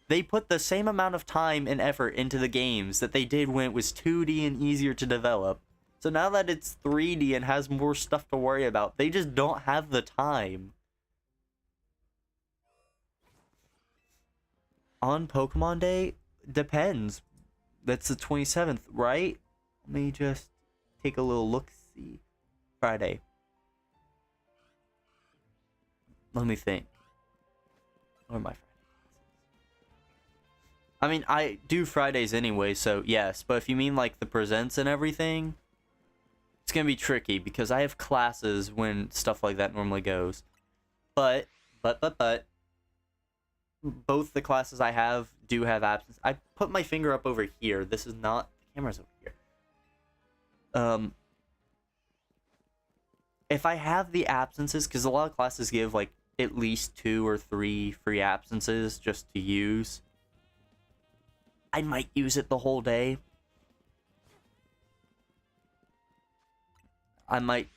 They put the same amount of time and effort into the games that they did when it was 2D and easier to develop. So now that it's 3D and has more stuff to worry about, they just don't have the time. On Pokemon Day? Depends. That's the 27th, right? Let me just take a little look-see. Friday. Let me think. Or my Friday. I mean, I do Fridays anyway, so yes. But if you mean like the presents and everything, it's gonna be tricky because I have classes when stuff like that normally goes. But, both the classes I have do have absence. I put my finger up over here. This is not, the camera's over here. If I have the absences, because a lot of classes give like at least 2 or 3 free absences just to use, I might use it the whole day. I might.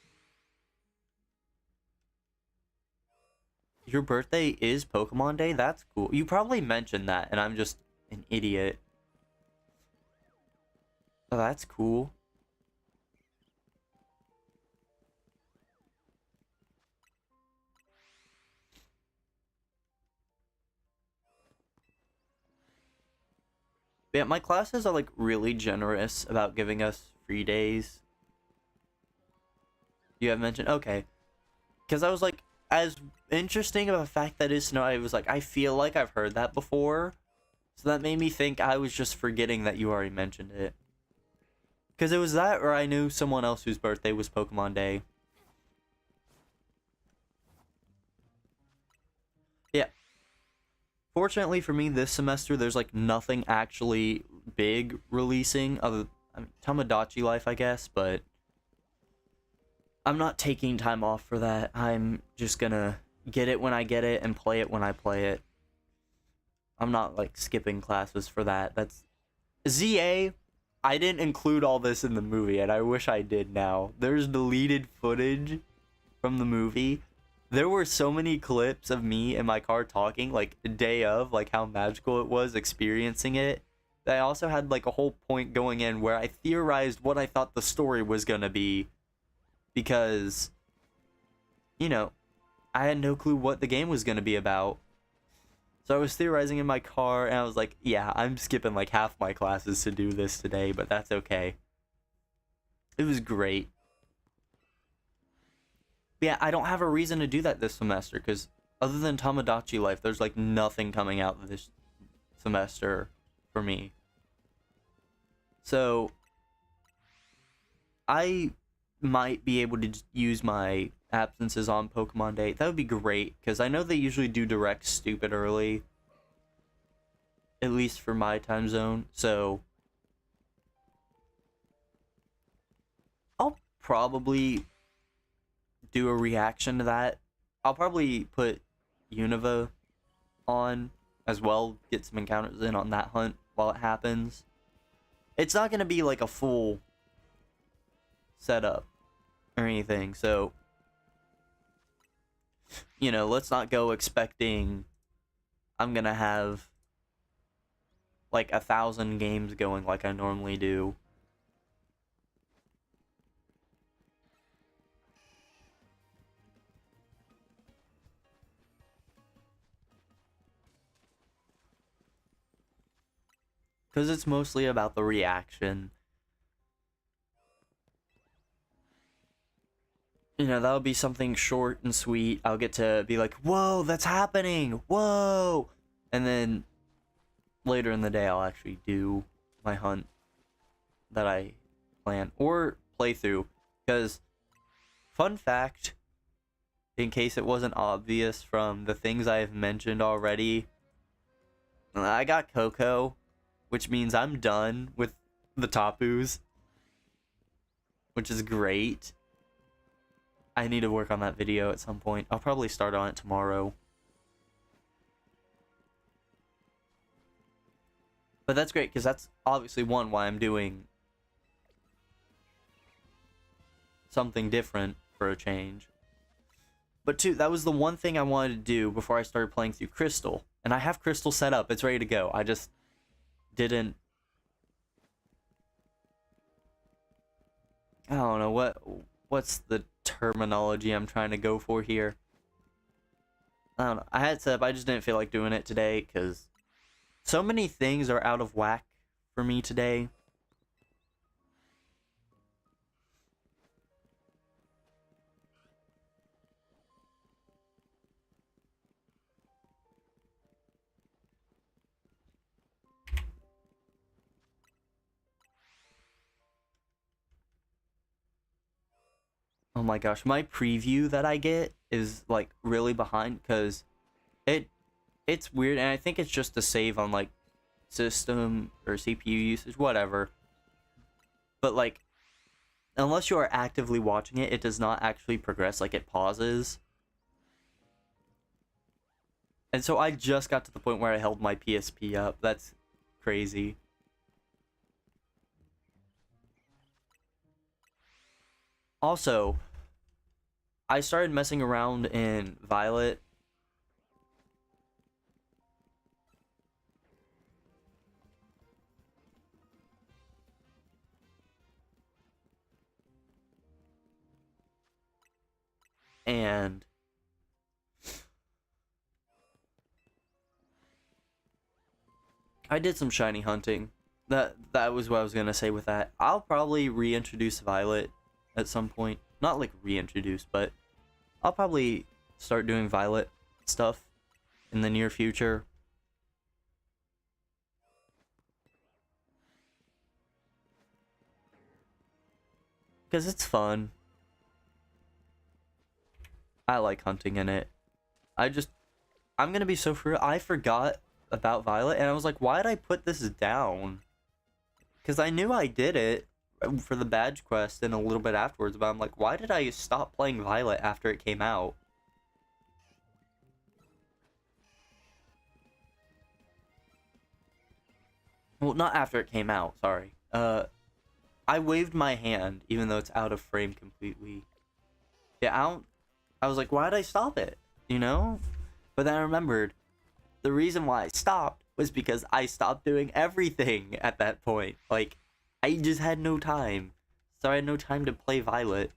Your birthday is Pokemon Day? That's cool. You probably mentioned that, and I'm just an idiot. Oh, that's cool. Yeah, my classes are like really generous about giving us free days. You have mentioned, okay. Because I was like, as interesting of a fact that is to know, I was like, I feel like I've heard that before. So that made me think I was just forgetting that you already mentioned it. Because it was that, or I knew someone else whose birthday was Pokemon Day. Yeah. Fortunately for me, this semester, there's like nothing actually big releasing. Other, I mean, Tamagotchi Life, I guess, but I'm not taking time off for that. I'm just gonna get it when I get it and play it when I play it. I'm not like skipping classes for that. That's ZA. I didn't include all this in the movie, and I wish I did now. There's deleted footage from the movie. There were so many clips of me in my car talking, like, the day of, like, how magical it was experiencing it. I also had, like, a whole point going in where I theorized what I thought the story was gonna be. Because, you know, I had no clue what the game was gonna be about. So I was theorizing in my car, and I was like, yeah, I'm skipping, like, half my classes to do this today, but that's okay. It was great. Yeah, I don't have a reason to do that this semester, because other than Tamagotchi Life, there's like nothing coming out this semester for me. So I might be able to use my absences on Pokemon Day. That would be great, because I know they usually do direct stupid early, at least for my time zone. So I'll probably do a reaction to that. I'll probably put Unova on as well, get some encounters in on that hunt while it happens. It's not going to be like a full setup or anything, so, you know, let's not go expecting I'm going to have like 1,000 games going like I normally do. Because it's mostly about the reaction. You know, that'll be something short and sweet. I'll get to be like, whoa, that's happening! Whoa! And then later in the day, I'll actually do my hunt that I plan. Or playthrough. Because, fun fact, in case it wasn't obvious from the things I've mentioned already, I got Coco, which means I'm done with the Tapus, which is great. I need to work on that video at some point. I'll probably start on it tomorrow. But that's great, because that's obviously one why I'm doing something different for a change. But two, that was the one thing I wanted to do before I started playing through Crystal. And I have Crystal set up. It's ready to go. I just didn't... I don't know, what's the terminology I'm trying to go for here? I don't know. I had it set up. I just didn't feel like doing it today because so many things are out of whack for me today. Oh my gosh, my preview that I get is like really behind because it it's weird, and I think it's just to save on like system or CPU usage, whatever. But like, unless you are actively watching it, it does not actually progress. Like, it pauses. And so I just got to the point where I held my PSP up. That's crazy. Also, I started messing around in Violet. And I did some shiny hunting. That was what I was gonna say with that. I'll probably reintroduce Violet at some point. Not like reintroduce, but I'll probably start doing Violet stuff in the near future. Because it's fun. I like hunting in it. I'm gonna be so free. I forgot about Violet, and I was like, why did I put this down? Because I knew I did it for the badge quest and a little bit afterwards, but I'm like, why did I stop playing Violet after it came out? Well, not after it came out, sorry. I waved my hand, even though it's out of frame completely. Yeah, I was like, why did I stop it? You know? But then I remembered, the reason why I stopped was because I stopped doing everything at that point. Like, I just had no time. So I had no time to play Violet.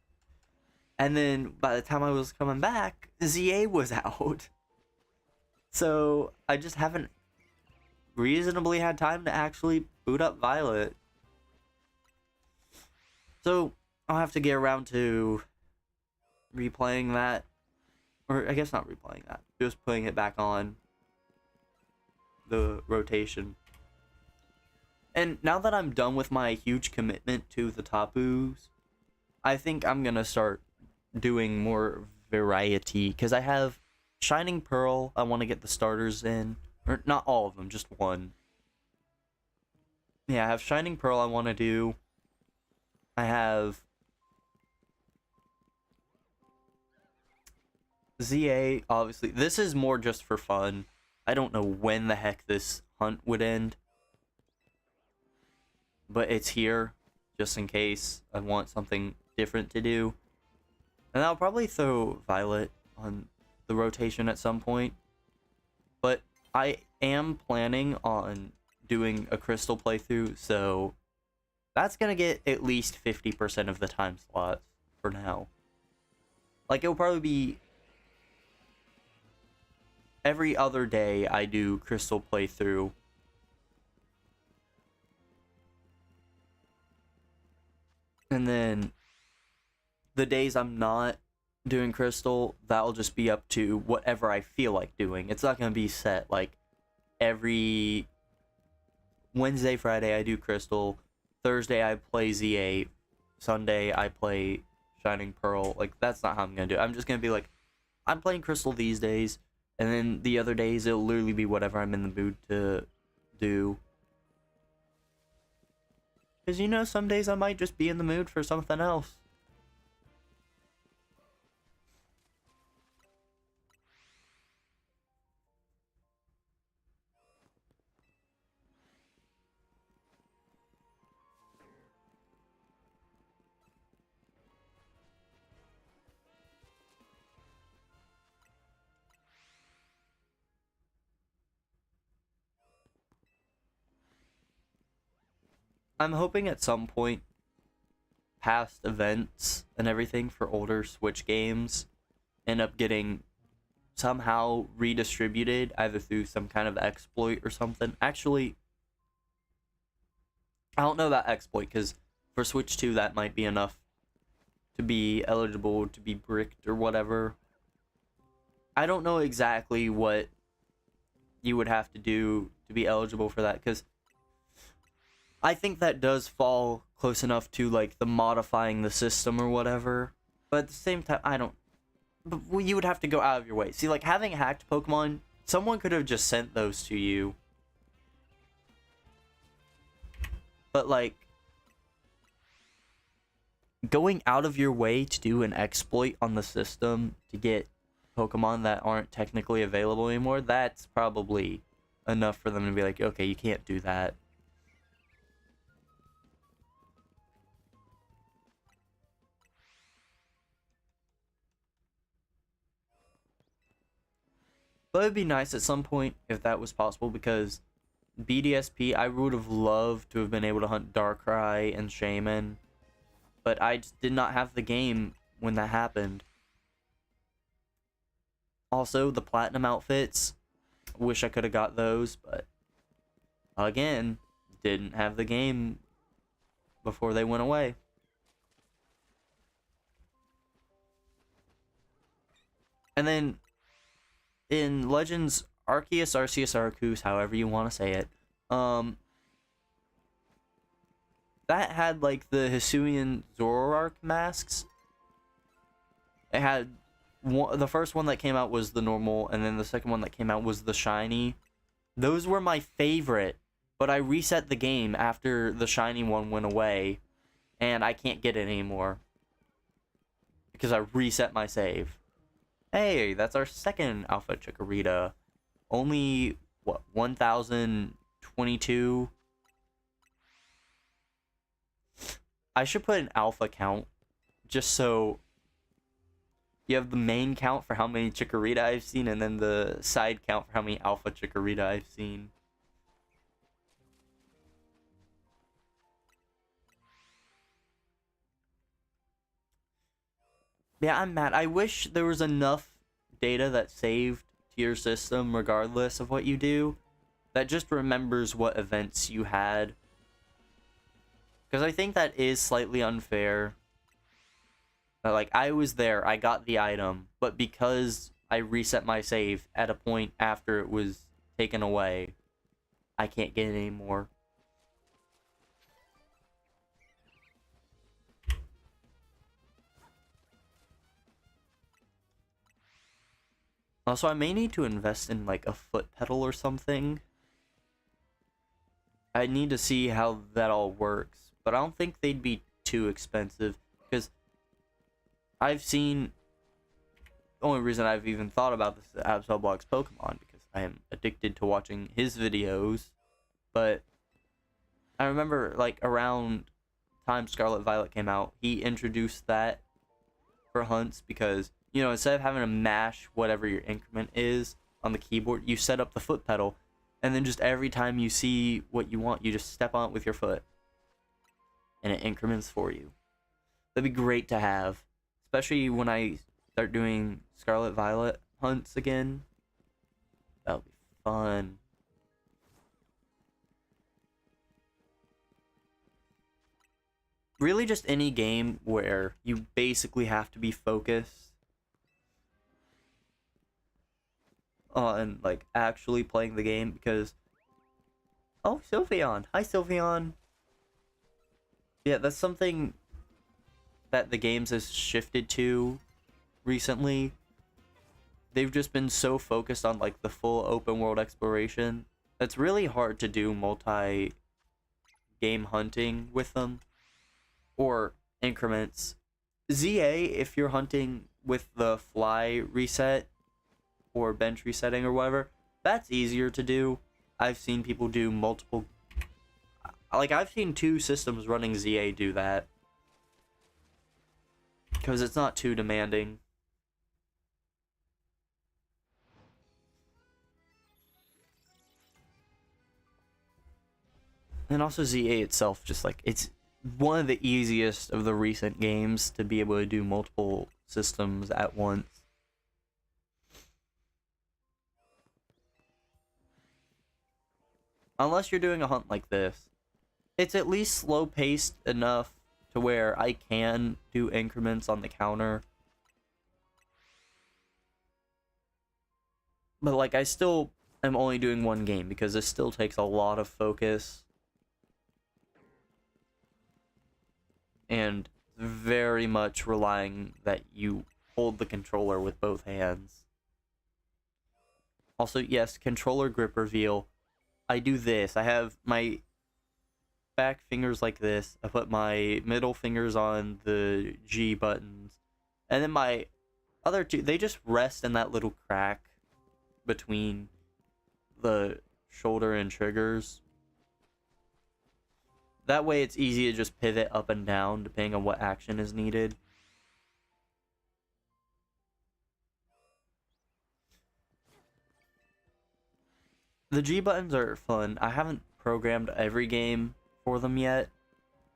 And then, by the time I was coming back, ZA was out. So, I just haven't reasonably had time to actually boot up Violet. So, I'll have to get around to replaying that. Or, I guess not replaying that. Just putting it back on the rotation. And now that I'm done with my huge commitment to the Tapus, I think I'm gonna start doing more variety. Because I have Shining Pearl, I want to get the starters in. Or not all of them, just one. Yeah, I have Shining Pearl I want to do. I have ZA, obviously. This is more just for fun. I don't know when the heck this hunt would end. But it's here, just in case I want something different to do. And I'll probably throw Violet on the rotation at some point. But I am planning on doing a Crystal playthrough, so that's gonna get at least 50% of the time slots for now. Like, it'll probably be every other day I do Crystal playthrough. And then the days I'm not doing Crystal, that'll just be up to whatever I feel like doing. It's not gonna be set. Like, every Wednesday, Friday I do Crystal, Thursday I play ZA, Sunday I play Shining Pearl. Like, that's not how I'm gonna do it. I'm just gonna be like, I'm playing Crystal these days, and then the other days it'll literally be whatever I'm in the mood to do. Because, you know, some days I might just be in the mood for something else. I'm hoping at some point past events and everything for older Switch games end up getting somehow redistributed either through some kind of exploit or something. Actually, I don't know about exploit because for Switch 2 that might be enough to be eligible to be bricked or whatever. I don't know exactly what you would have to do to be eligible for that because I think that does fall close enough to like the modifying the system or whatever. But at the same time, I don't. But you would have to go out of your way. See, like having hacked Pokemon, someone could have just sent those to you. But like going out of your way to do an exploit on the system to get Pokemon that aren't technically available anymore, that's probably enough for them to be like, okay, you can't do that. But it'd be nice at some point if that was possible because BDSP, I would have loved to have been able to hunt Darkrai and Shaman, but I just did not have the game when that happened. Also, the Platinum outfits, wish I could have got those, but again, didn't have the game before they went away. And then in Legends Arceus, Arceus, Arceus, however you want to say it, that had like the Hisuian Zoroark masks. It had the first one that came out was the normal, and then the second one that came out was the shiny. Those were my favorite, but I reset the game after the shiny one went away, and I can't get it anymore because I reset my save. Hey, that's our second Alpha Chikorita. Only, what, 1,022? I should put an alpha count, just so you have the main count for how many Chikorita I've seen, and then the side count for how many Alpha Chikorita I've seen. Yeah, I'm mad. I wish there was enough data that saved to your system, regardless of what you do, that just remembers what events you had. Because I think that is slightly unfair. Like, I was there, I got the item, but because I reset my save at a point after it was taken away, I can't get it anymore. Also, I may need to invest in, like, a foot pedal or something. I need to see how that all works, but I don't think they'd be too expensive, because I've seen... The only reason I've even thought about this is Absolblock's Pokemon, because I am addicted to watching his videos, but I remember, like, around time Scarlet Violet came out, he introduced that for hunts, because, you know, instead of having to mash whatever your increment is on the keyboard, you set up the foot pedal, and then just every time you see what you want, you just step on it with your foot, and it increments for you. That'd be great to have, especially when I start doing Scarlet Violet hunts again. That'll be fun. Really just any game where you basically have to be focused on, like, actually playing the game, because... Oh, Sylveon! Hi, Sylveon! Yeah, that's something that the games has shifted to recently. They've just been so focused on, like, the full open world exploration. That's really hard to do multi-game hunting with them. Or increments. ZA, if you're hunting with the fly reset or bench resetting or whatever, that's easier to do. I've seen people do multiple... Like, I've seen 2 systems running ZA do that. Because it's not too demanding. And also ZA itself, just like, it's one of the easiest of the recent games to be able to do multiple systems at once. Unless you're doing a hunt like this. It's at least slow-paced enough to where I can do increments on the counter. But like, I still am only doing one game because this still takes a lot of focus. And very much relying that you hold the controller with both hands. Also, yes, controller grip reveal. I do this. I have my back fingers like this. I put my middle fingers on the G buttons. And then my other two, they just rest in that little crack between the shoulder and triggers. That way it's easy to just pivot up and down depending on what action is needed. The G buttons are fun. I haven't programmed every game for them yet,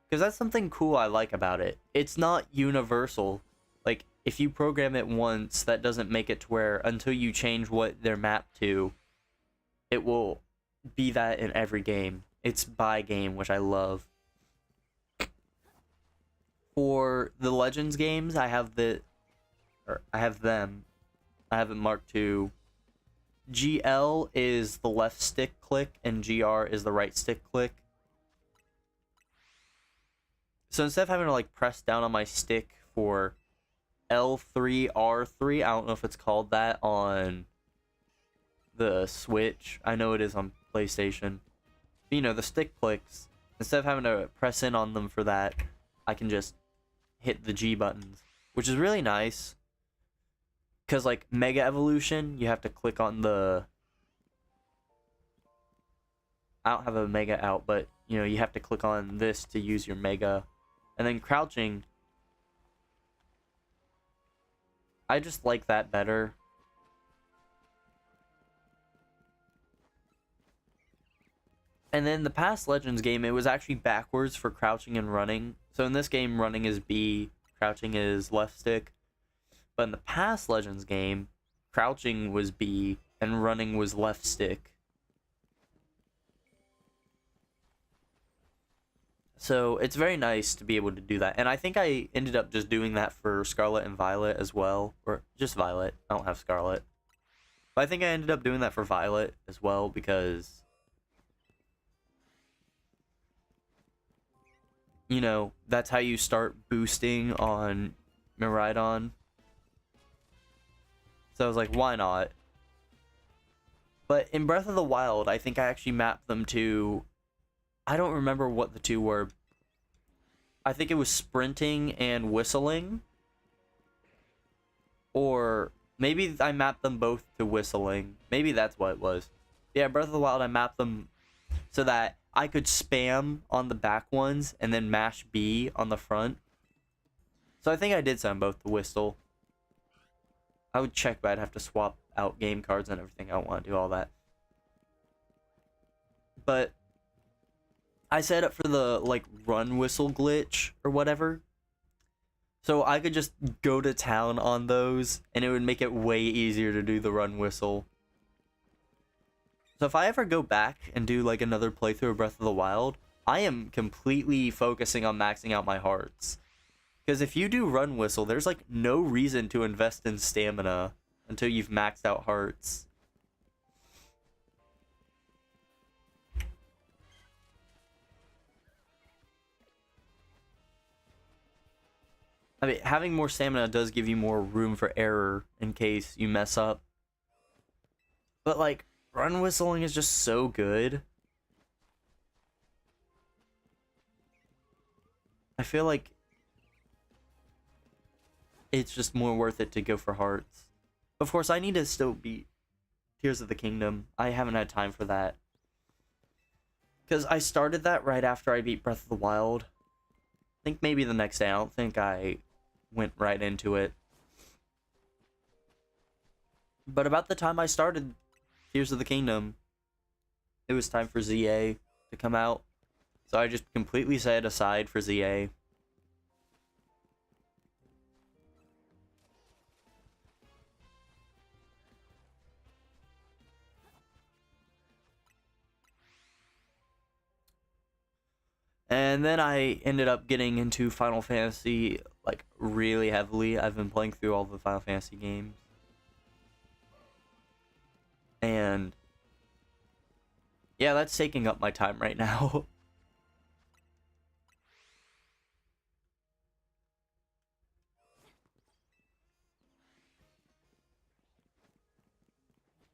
because that's something cool I like about it. It's not universal. Like, if you program it once, that doesn't make it to where until you change what they're mapped to, it will be that in every game. It's by game, which I love. For the Legends games, I have them. I have it marked to GL is the left stick click and GR is the right stick click. So instead of having to like press down on my stick for L3, R3, I don't know if it's called that on the Switch. I know it is on PlayStation. But, you know, the stick clicks, instead of having to press in on them for that, I can just hit the G buttons, which is really nice. Because, like, Mega Evolution, you have to click on the... I don't have a Mega out, but, you know, you have to click on this to use your Mega. And then crouching, I just like that better. And then the past Legends game, it was actually backwards for crouching and running. So in this game, running is B, crouching is left stick. But in the past Legends game, crouching was B and running was left stick. So it's very nice to be able to do that. And I think I ended up just doing that for Scarlet and Violet as well. Or just Violet. I don't have Scarlet. But I think I ended up doing that for Violet as well because, you know, that's how you start boosting on Miraidon. So I was like, why not? But in Breath of the Wild, I think I actually mapped them to... I don't remember what the two were. I think it was sprinting and whistling. Or maybe I mapped them both to whistling. Maybe that's what it was. Yeah, Breath of the Wild, I mapped them so that I could spam on the back ones and then mash B on the front. So I think I did some both to whistle. I would check, but I'd have to swap out game cards and everything. I don't want to do all that. But I set up for the, like, run whistle glitch or whatever. So I could just go to town on those, and it would make it way easier to do the run whistle. So if I ever go back and do, like, another playthrough of Breath of the Wild, I am completely focusing on maxing out my hearts. Because if you do run whistle, there's, like, no reason to invest in stamina until you've maxed out hearts. I mean, having more stamina does give you more room for error in case you mess up. But, like, run whistling is just so good. I feel like it's just more worth it to go for hearts. Of course, I need to still beat Tears of the Kingdom. I haven't had time for that. Because I started that right after I beat Breath of the Wild. I think maybe the next day. I don't think I went right into it. But about the time I started Tears of the Kingdom, it was time for ZA to come out. So I just completely set it aside for ZA. And then I ended up getting into Final Fantasy, like, really heavily. I've been playing through all the Final Fantasy games. And yeah, that's taking up my time right now.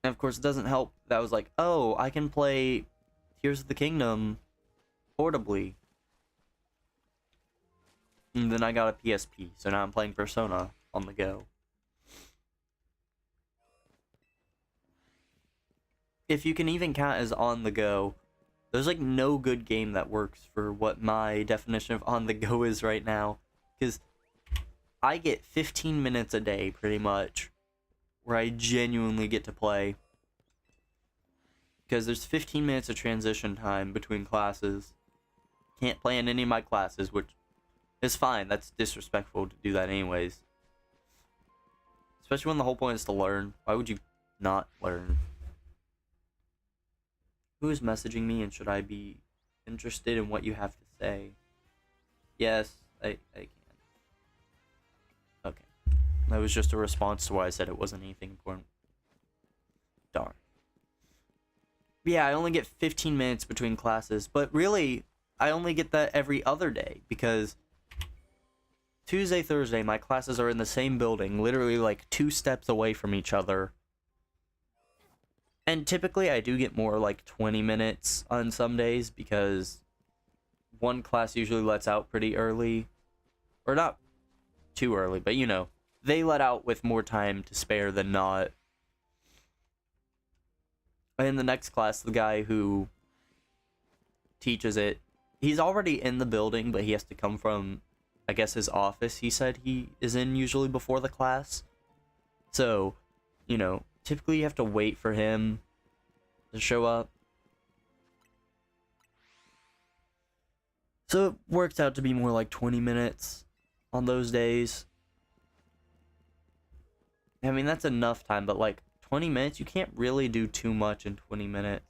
And of course, it doesn't help that I was like, oh, I can play Tears of the Kingdom portably. And then I got a PSP, so now I'm playing Persona on the go. If you can even count as on the go, there's like no good game that works for what my definition of on the go is right now. Because I get 15 minutes a day, pretty much, where I genuinely get to play. Because there's 15 minutes of transition time between classes. Can't play in any of my classes, which is fine. That's disrespectful to do that anyways. Especially when the whole point is to learn. Why would you not learn? Who is messaging me, and should I be interested in what you have to say? Yes, I can. Okay. That was just a response to why I said it wasn't anything important. Darn. Yeah, I only get 15 minutes between classes, but really, I only get that every other day, because Tuesday, Thursday, my classes are in the same building, literally like 2 steps away from each other. And typically I do get more like 20 minutes on some days, because one class usually lets out pretty early. Or not too early, but you know, they let out with more time to spare than not. And in the next class, the guy who teaches it, he's already in the building, but he has to come from, I guess, his office he said he is in usually before the class. So, you know, typically you have to wait for him to show up. So it works out to be more like 20 minutes on those days. I mean, that's enough time, but like 20 minutes, you can't really do too much in 20 minutes.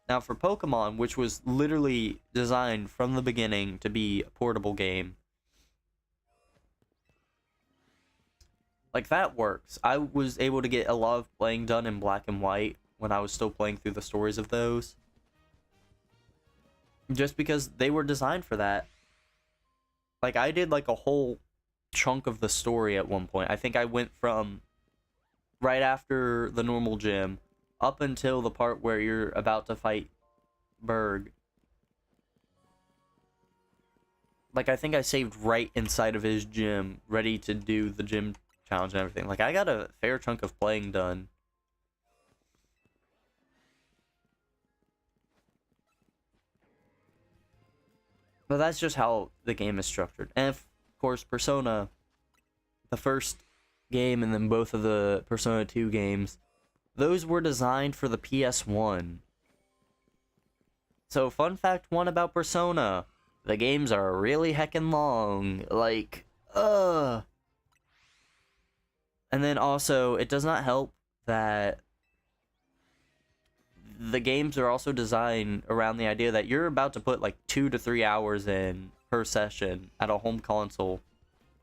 Now for Pokemon, which was literally designed from the beginning to be a portable game, like, that works. I was able to get a lot of playing done in black and white when I was still playing through the stories of those. Just because they were designed for that. Like, I did like a whole chunk of the story at one point. I think I went from right after the normal gym up until the part where you're about to fight Berg. Like, I think I saved right inside of his gym, ready to do the gym challenge and everything. Like, I got a fair chunk of playing done. But that's just how the game is structured. And of course, Persona, the first game and then both of the Persona 2 games, those were designed for the PS1. So, fun fact 1 about Persona, the games are really heckin' long. Like, And then also, it does not help that the games are also designed around the idea that you're about to put like 2 to 3 hours in per session at a home console.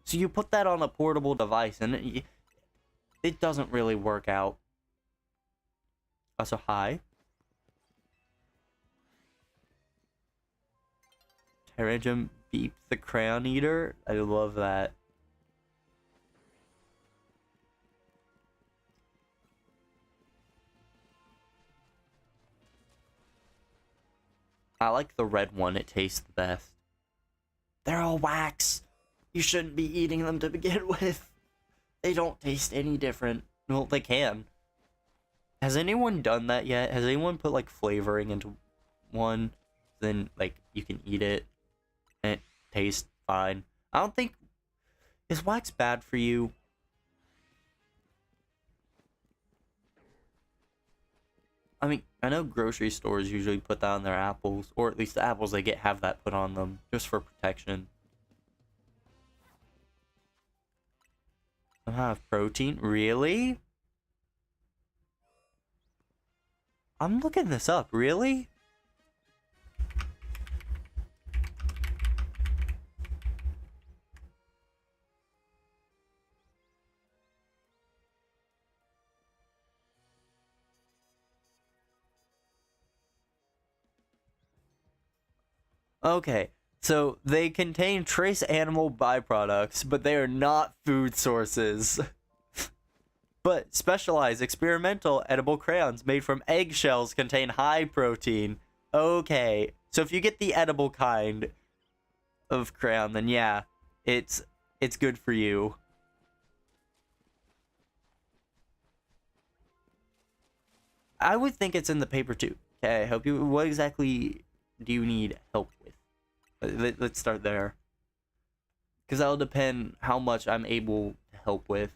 So you put that on a portable device, and it doesn't really work out. Also, hi. Terrajum Beep the Crayon Eater. I love that. I like the red one. It tastes the best. They're all wax. You shouldn't be eating them to begin with. They don't taste any different. Well, they can. Has anyone done that yet? Has anyone put like flavoring into one? Then like you can eat it and it tastes fine. I don't think... Is wax bad for you? I mean, I know grocery stores usually put that on their apples, or at least the apples they get have that put on them, just for protection. I have protein? Really? I'm looking this up, really? Okay, so they contain trace animal byproducts, but they are not food sources. But specialized experimental edible crayons made from eggshells contain high protein. Okay, so if you get the edible kind of crayon, then yeah, it's good for you. I would think it's in the paper too. Okay, I hope you. What exactly do you need help with? Let's start there, because that'll depend how much I'm able to help with.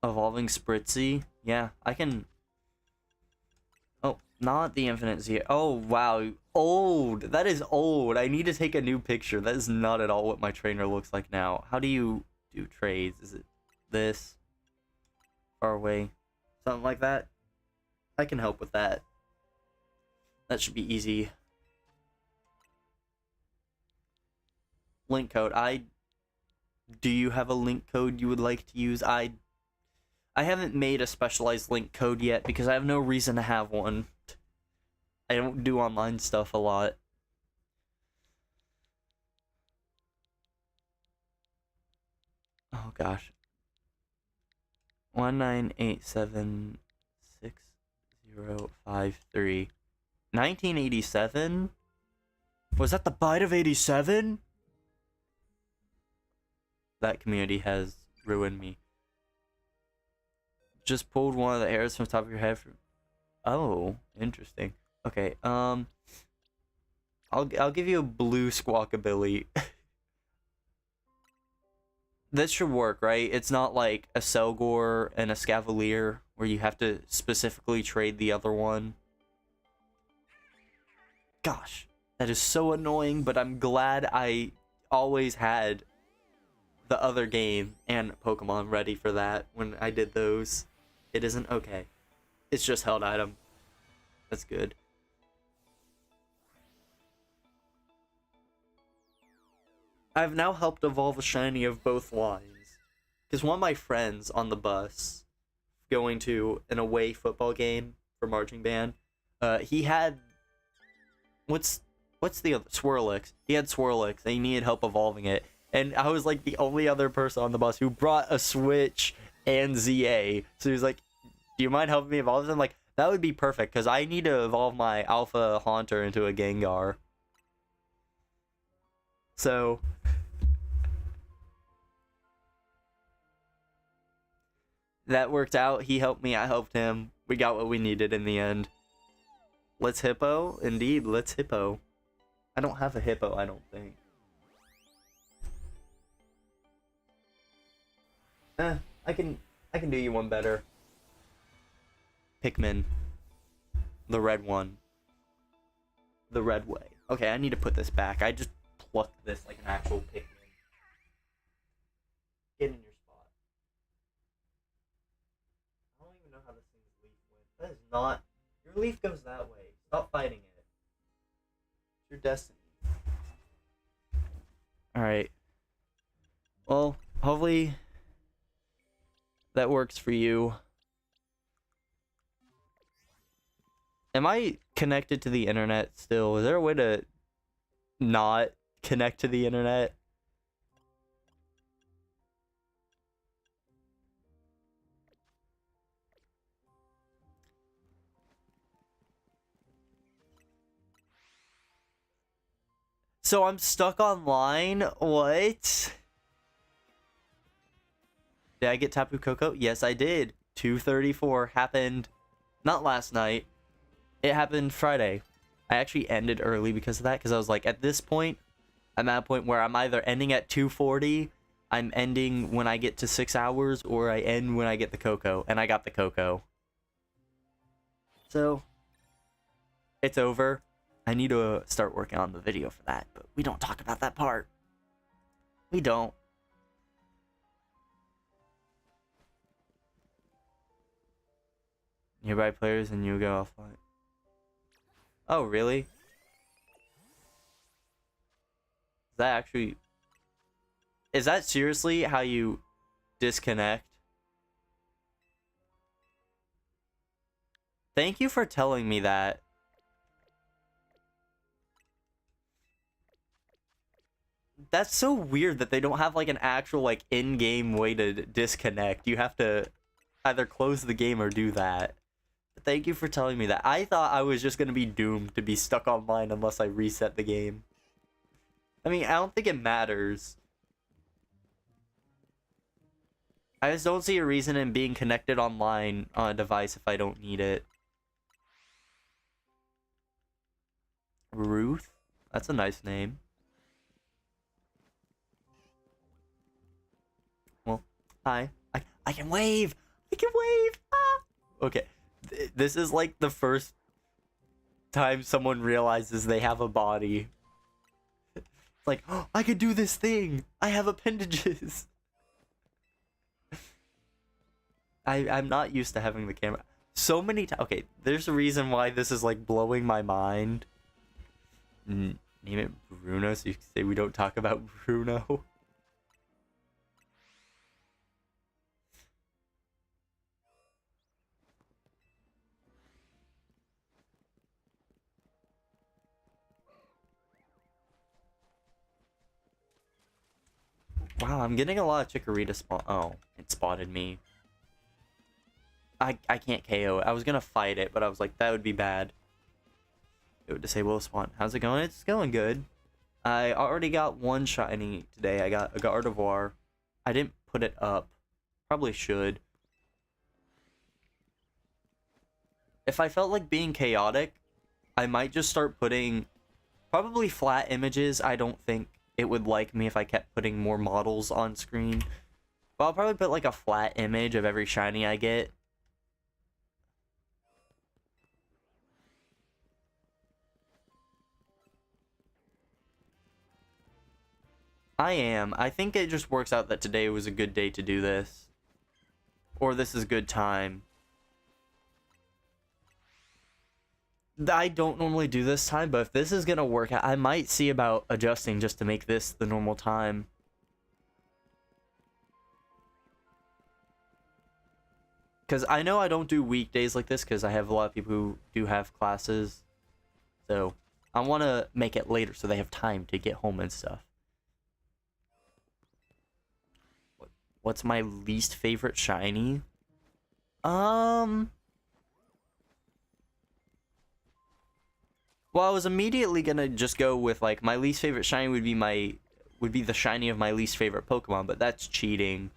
Evolving Spritzy? Yeah, I can... Oh, not the Infinite Z. Oh, wow. Old! That is old. I need to take a new picture. That is not at all what my trainer looks like now. How do you do trades? Is it this? Far away? Something like that? I can help with that. That should be easy. Link code. Do you have a link code you would like to use? I haven't made a specialized link code yet because I have no reason to have one. I don't do online stuff a lot. Oh gosh. 1987605 1987? Was that the bite of 87? That community has ruined me. Just pulled one of the hairs from the top of your head. Oh, interesting. Okay, I'll give you a blue Squawkabilly. This should work, right? It's not like a Selgor and a Scavalier where you have to specifically trade the other one. Gosh, that is so annoying, but I'm glad I always had the other game and Pokemon ready for that when I did those. It isn't okay. It's just held item. That's good. I've now helped evolve a shiny of both lines. Because one of my friends on the bus going to an away football game for marching band, he had what's the other Swirlix? He had Swirlix and he needed help evolving it. And I was like the only other person on the bus who brought a Switch and ZA. So he was like, do you mind helping me evolve them? Like, that would be perfect, because I need to evolve my Alpha Haunter into a Gengar. So... that worked out. He helped me, I helped him. We got what we needed in the end. Let's Hippo? Indeed, let's Hippo. I don't have a Hippo, I don't think. I can do you one better. Pikmin. The red one. The red way. Okay, I need to put this back. I just plucked this like an actual Pikmin. Get in your spot. I don't even know how this thing's leaf went. That is not... Your leaf goes that way. Stop fighting it. It's your destiny. Alright. Well, hopefully... that works for you. Am I connected to the internet still? Is there a way to not connect to the internet? So I'm stuck online? What? Did I get Tapu Koko? Yes, I did. 2:34 happened not last night. It happened Friday. I actually ended early because of that, because I was like, at this point, I'm at a point where I'm either ending at 240, I'm ending when I get to 6 hours, or I end when I get the cocoa, and I got the cocoa. So, it's over. I need to start working on the video for that, but we don't talk about that part. We don't. Nearby players and you go offline. Oh, really? Is that actually... Is that seriously how you disconnect? Thank you for telling me that. That's so weird that they don't have like an actual like in-game way to disconnect. You have to either close the game or do that. Thank you for telling me that. I thought I was just gonna be doomed to be stuck online unless I reset the game. I mean, I don't think it matters. I just don't see a reason in being connected online on a device if I don't need it. Ruth? That's a nice name. Well, hi. I can wave! I can wave! Ah! Okay. This is like the first time someone realizes they have a body. It's like, oh, I can do this thing! I have appendages! I'm not used to having the camera. So many times. Okay, there's a reason why this is like blowing my mind. Name it Bruno so you can say we don't talk about Bruno. Wow, I'm getting a lot of Chikorita spawn. Oh, it spotted me. I can't KO it. I was gonna fight it, but I was like, that would be bad. It would disable the spawn. How's it going? It's going good. I already got one shiny today. I got a Gardevoir. I didn't put it up. Probably should. If I felt like being chaotic, I might just start putting probably flat images. I don't think it would like me if I kept putting more models on screen. But I'll probably put like a flat image of every shiny I get. I am. I think it just works out that today was a good day to do this. Or this is a good time. I don't normally do this time, but if this is gonna work out, I might see about adjusting just to make this the normal time. Because I know I don't do weekdays like this because I have a lot of people who do have classes. So I want to make it later so they have time to get home and stuff. What's my least favorite shiny? Well, I was immediately gonna just go with like my least favorite shiny would be the shiny of my least favorite Pokemon, but that's cheating.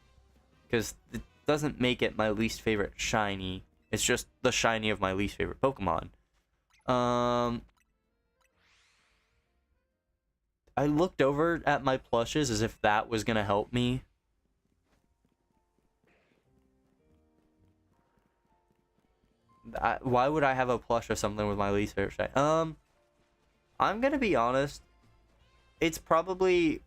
Because it doesn't make it my least favorite shiny. It's just the shiny of my least favorite Pokemon. I looked over at my plushes as if that was gonna help me. Why would I have a plush or something with my least favorite shiny? I'm gonna be honest. It's probably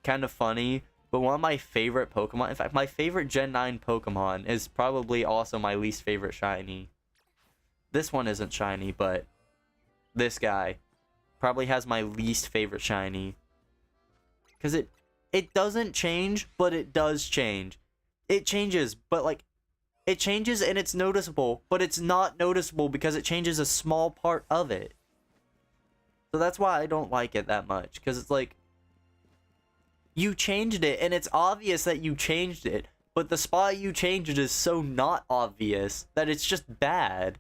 kind of funny, but one of my favorite Pokemon, in fact, my favorite Gen 9 Pokemon is probably also my least favorite shiny. This one isn't shiny, but this guy probably has my least favorite shiny. Because it doesn't change, but it does change. It changes, but like, it changes and it's noticeable, but it's not noticeable because it changes a small part of it. So that's why I don't like it that much, because it's like, you changed it, and it's obvious that you changed it, but the spot you changed it is so not obvious that it's just bad.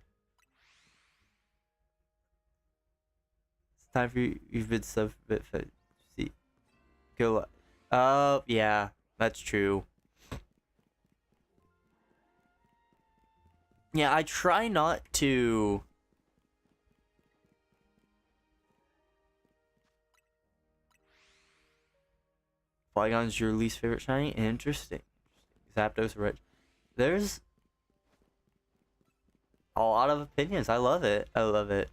It's time for you. You've been so bit fit. See, go. Yeah, that's true. Yeah, I try not to. Flygon's your least favorite shiny? Interesting. Zapdos Rich. There's a lot of opinions. I love it. I love it.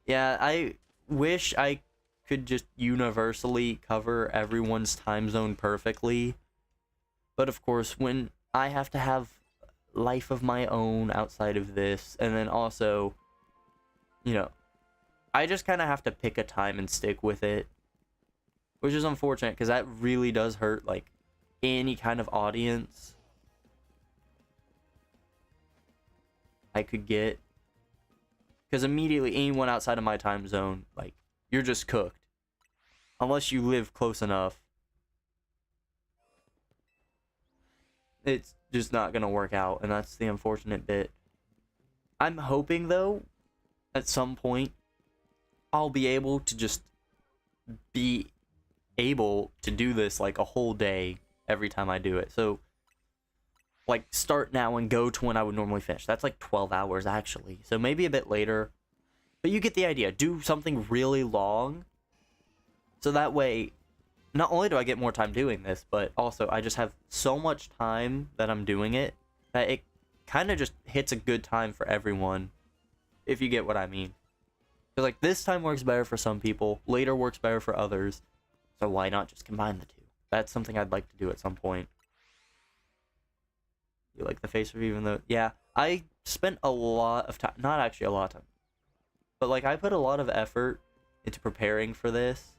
Yeah, I wish I could just universally cover everyone's time zone perfectly. But of course, when I have to have life of my own outside of this, and then also, you know, I just kind of have to pick a time and stick with it, which is unfortunate because that really does hurt like any kind of audience I could get, because immediately anyone outside of my time zone, like, you're just cooked unless you live close enough. It's just not gonna work out, and that's the unfortunate bit. I'm hoping though at some point I'll be able to just be able to do this like a whole day every time I do it. So like start now and go to when I would normally finish. That's like 12 hours actually. So maybe a bit later. But you get the idea. Do something really long. So that way, not only do I get more time doing this, but also I just have so much time that I'm doing it that it kind of just hits a good time for everyone, if you get what I mean. Because like this time works better for some people, later works better for others. So why not just combine the two? That's something I'd like to do at some point. You like the face review, even though, yeah, I spent a lot of time, not actually a lot of time, but like I put a lot of effort into preparing for this,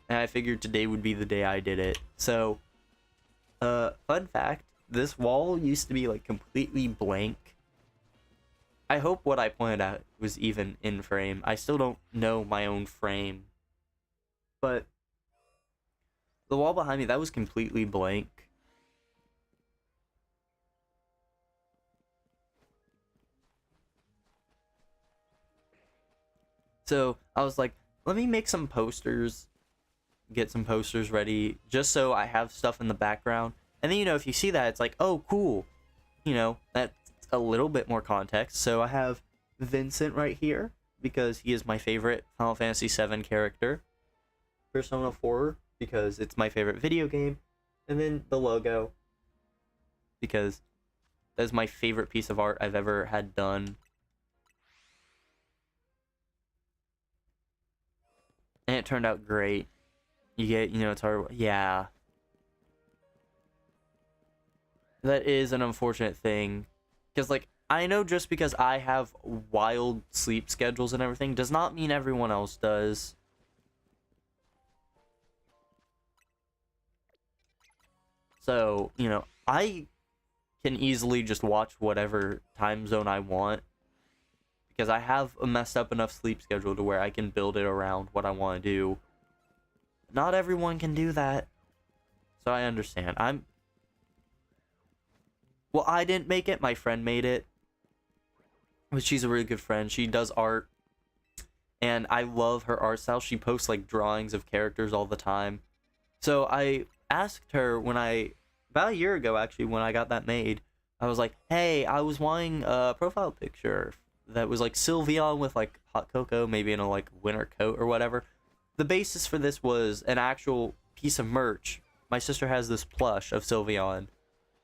and I figured today would be the day I did it. So, fun fact, this wall used to be like completely blank. I hope what I pointed out was even in frame. I still don't know my own frame, but the wall behind me, that was completely blank. So I was like, let me make some posters, get some posters ready, just so I have stuff in the background. And then, you know, if you see that, it's like, oh, cool. You know, that's a little bit more context. So I have Vincent right here, because he is my favorite Final Fantasy VII character. Persona 4, because it's my favorite video game. And then the logo, because that's my favorite piece of art I've ever had done. And it turned out great. You get, you know, it's hard. Yeah. That is an unfortunate thing. Because, like, I know just because I have wild sleep schedules and everything does not mean everyone else does. So, you know, I can easily just watch whatever time zone I want, because I have a messed up enough sleep schedule to where I can build it around what I want to do. Not everyone can do that, so I understand. Well, I didn't make it. My friend made it. But she's a really good friend. She does art, and I love her art style. She posts, like, drawings of characters all the time. So I asked her about a year ago, actually, when I got that made, I was like, hey, I was wanting a profile picture that was like Sylveon with like hot cocoa, maybe in a like winter coat or whatever. The basis for this was an actual piece of merch. My sister has this plush of Sylveon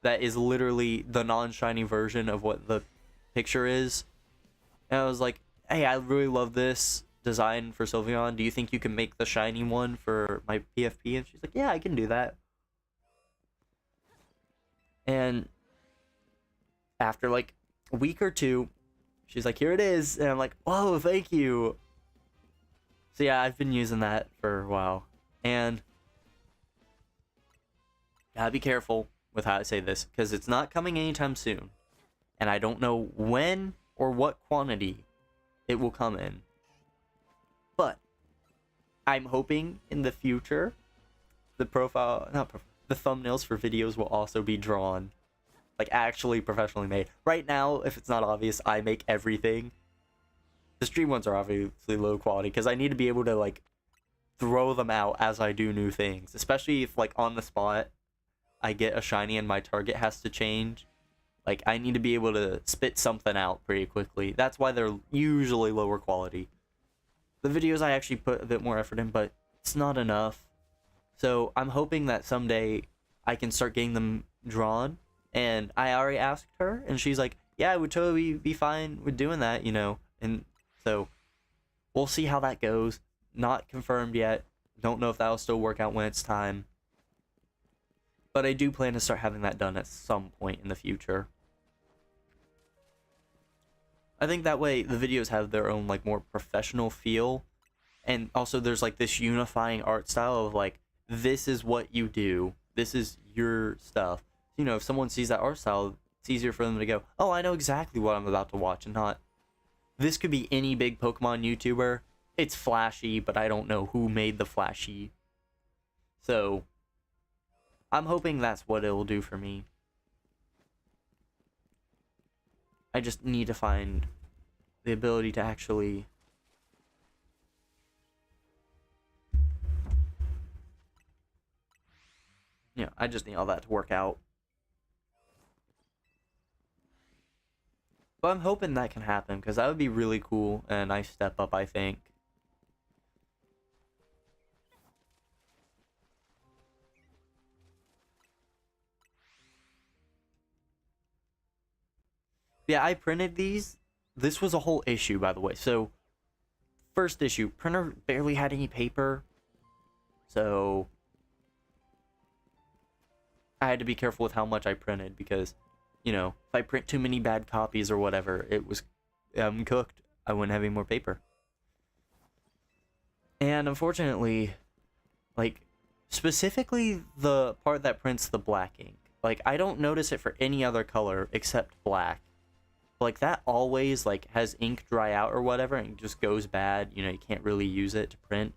that is literally the non-shiny version of what the picture is. And I was like, hey, I really love this design for Sylveon. Do you think you can make the shiny one for my PFP? And she's like, yeah, I can do that. And after like a week or two, she's like, here it is. And I'm like, whoa, thank you. So yeah, I've been using that for a while. And gotta be careful with how I say this, because it's not coming anytime soon. And I don't know when or what quantity it will come in. But I'm hoping in the future the the thumbnails for videos will also be drawn, like actually professionally made. Right now, if it's not obvious, I make everything. The stream ones are obviously low quality because I need to be able to like throw them out as I do new things, especially if like on the spot I get a shiny and my target has to change. Like, I need to be able to spit something out pretty quickly. That's why they're usually lower quality. The videos I actually put a bit more effort in, but it's not enough. So I'm hoping that someday I can start getting them drawn. And I already asked her, and she's like, yeah, I would totally be fine with doing that, you know. And so we'll see how that goes. Not confirmed yet. Don't know if that'll still work out when it's time. But I do plan to start having that done at some point in the future. I think that way the videos have their own like more professional feel. And also there's like this unifying art style of like, this is what you do. This is your stuff. You know, if someone sees that art style, it's easier for them to go, oh, I know exactly what I'm about to watch, and not, this could be any big Pokemon YouTuber. It's flashy, but I don't know who made the flashy. So, I'm hoping that's what it'll do for me. I just need to find the ability to actually... Yeah, I just need all that to work out. But I'm hoping that can happen, because that would be really cool and a nice step up, I think. Yeah, I printed these. This was a whole issue, by the way. So, first issue, printer barely had any paper. So, I had to be careful with how much I printed, because, you know, if I print too many bad copies or whatever, it was cooked. I wouldn't have any more paper. And unfortunately, like, specifically the part that prints the black ink, like, I don't notice it for any other color except black. Like, that always, like, has ink dry out or whatever, and it just goes bad. You know, you can't really use it to print.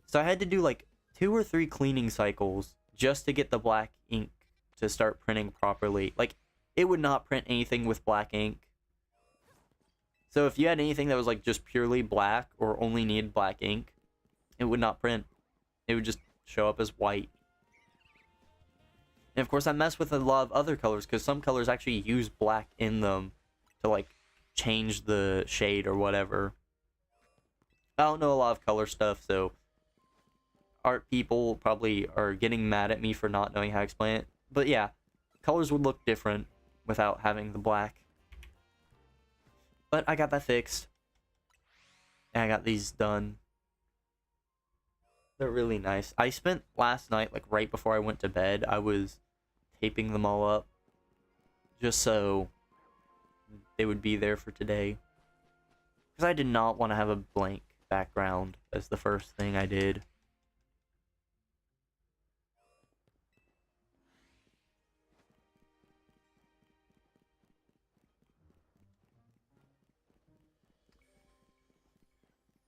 So I had to do, like, 2 or 3 cleaning cycles just to get the black ink to start printing properly. Like, it would not print anything with black ink. So if you had anything that was, like, just purely black or only needed black ink, it would not print. It would just show up as white. And of course, I mess with a lot of other colors, because some colors actually use black in them to, like, change the shade or whatever. I don't know a lot of color stuff, so art people probably are getting mad at me for not knowing how to explain it. But yeah, colors would look different without having the black. But I got that fixed. And I got these done. They're really nice. I spent last night, like right before I went to bed, I was taping them all up just so they would be there for today. Because I did not want to have a blank background as the first thing I did.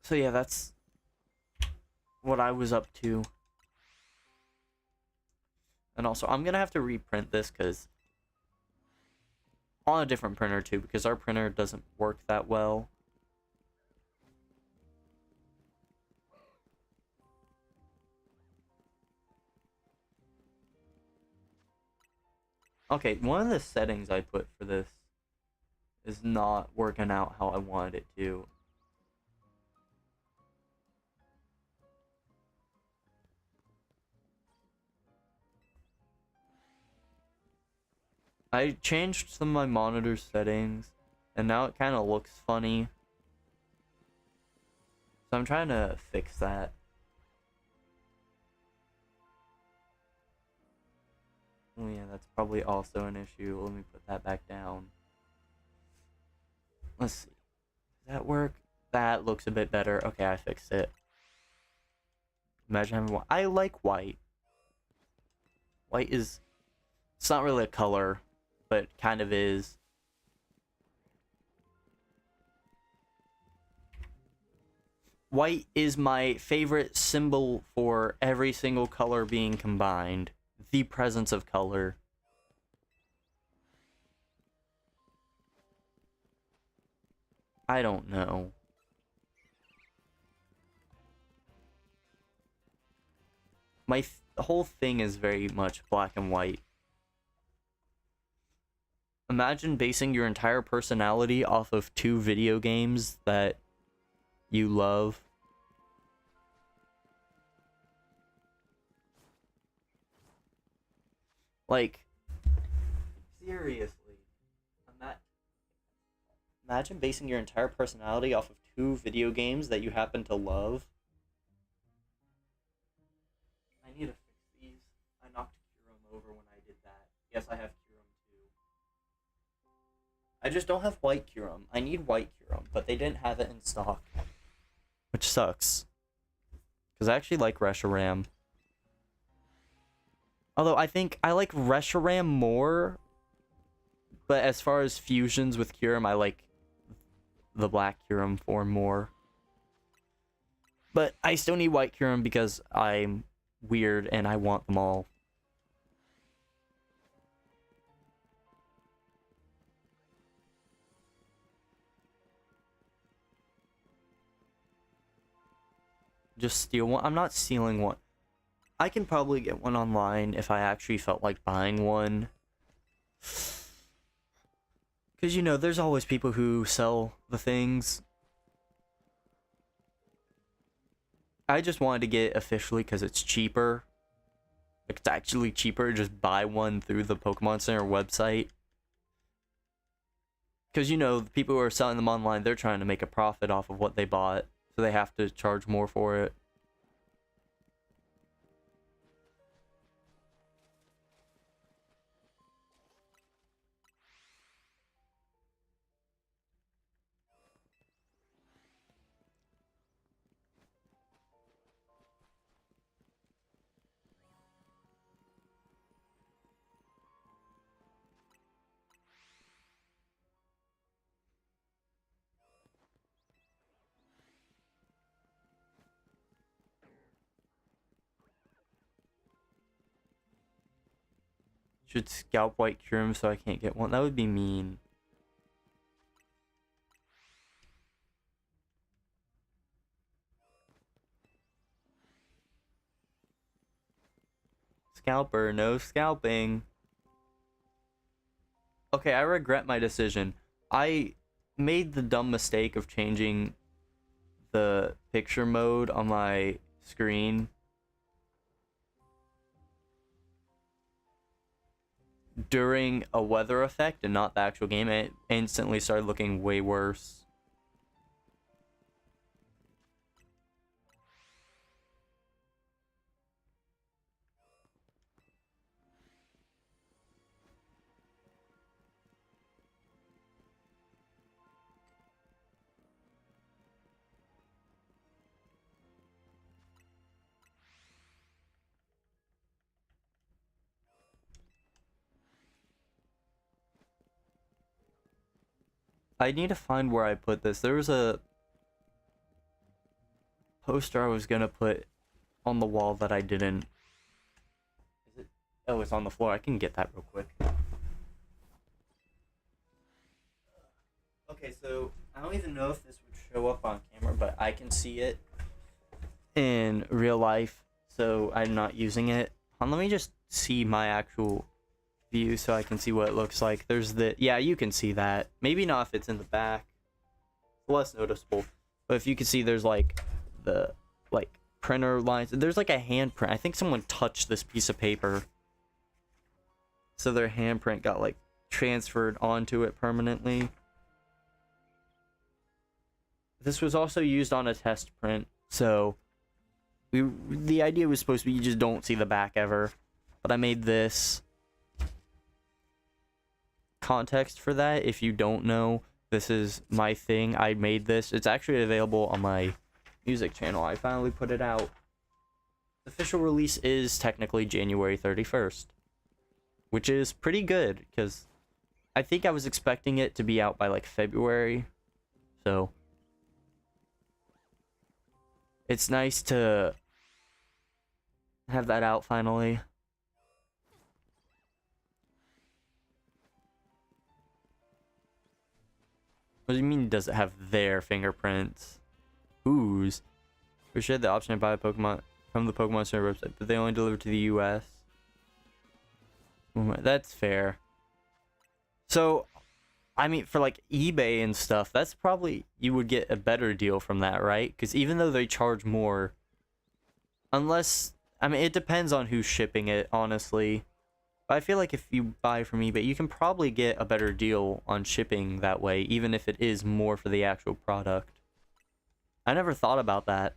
So yeah, that's what I was up to. And also, I'm gonna have to reprint this because on a different printer too, because our printer doesn't work that well. Okay, one of the settings I put for this is not working out how I wanted it to. I changed some of my monitor settings, and now it kind of looks funny. So I'm trying to fix that. Oh yeah, that's probably also an issue. Let me put that back down. Let's see. Does that work? That looks a bit better. Okay, I fixed it. Imagine having white. I like white. White is... It's not really a color, but kind of is. White is my favorite symbol for every single color being combined. The presence of color. I don't know. My whole thing is very much black and white. Imagine basing your entire personality off of 2 video games that you love. Like, seriously. Imagine basing your entire personality off of 2 video games that you happen to love. I need to fix these. I knocked Kyurem over when I did that. Yes, I have Kyurem too. I just don't have white Kyurem. I need white Kyurem, but they didn't have it in stock. Which sucks. Because I actually like Reshiram. Although I think I like Reshiram more. But as far as fusions with Kyurem, I like the black Kyurem form more. But I still need white Kyurem because I'm weird and I want them all. Just steal one. I'm not stealing one. I can probably get one online if I actually felt like buying one. Because, you know, there's always people who sell the things. I just wanted to get it officially because it's cheaper. Like, it's actually cheaper to just buy one through the Pokemon Center website. Because, you know, the people who are selling them online, they're trying to make a profit off of what they bought. So they have to charge more for it. Should scalp white Kyurem so I can't get one. That would be mean. Scalper, no scalping. Okay, I regret my decision. I made the dumb mistake of changing the picture mode on my screen during a weather effect and not the actual game. It instantly started looking way worse. I need to find where I put this. There was a poster I was gonna put on the wall that I didn't. Is it? Oh, it's on the floor. I can get that real quick. Okay, so I don't even know if this would show up on camera, but I can see it in real life, so I'm not using it. Let me just see my actual view so I can see what it looks like. There's the, yeah, you can see that. Maybe not if it's in the back. It's less noticeable. But if you can see, there's like the printer lines. There's like a handprint. I think someone touched this piece of paper, so their handprint got like transferred onto it permanently. This was also used on a test print, so the idea was supposed to be you just don't see the back ever. But I made this context for that. If you don't know, this is my thing. I made this. It's actually available on my music channel. I finally put it out. The official release is technically January 31st, which is pretty good because I think I was expecting it to be out by like February. So it's nice to have that out finally. What do you mean, does it have their fingerprints? Whose? We should have the option to buy a Pokemon from the Pokemon Center website, but they only deliver to the US. That's fair. So, I mean, for like eBay and stuff, that's probably, you would get a better deal from that, right? Because even though they charge more, unless, I mean, it depends on who's shipping it, honestly. But I feel like if you buy from eBay, you can probably get a better deal on shipping that way, even if it is more for the actual product. I never thought about that.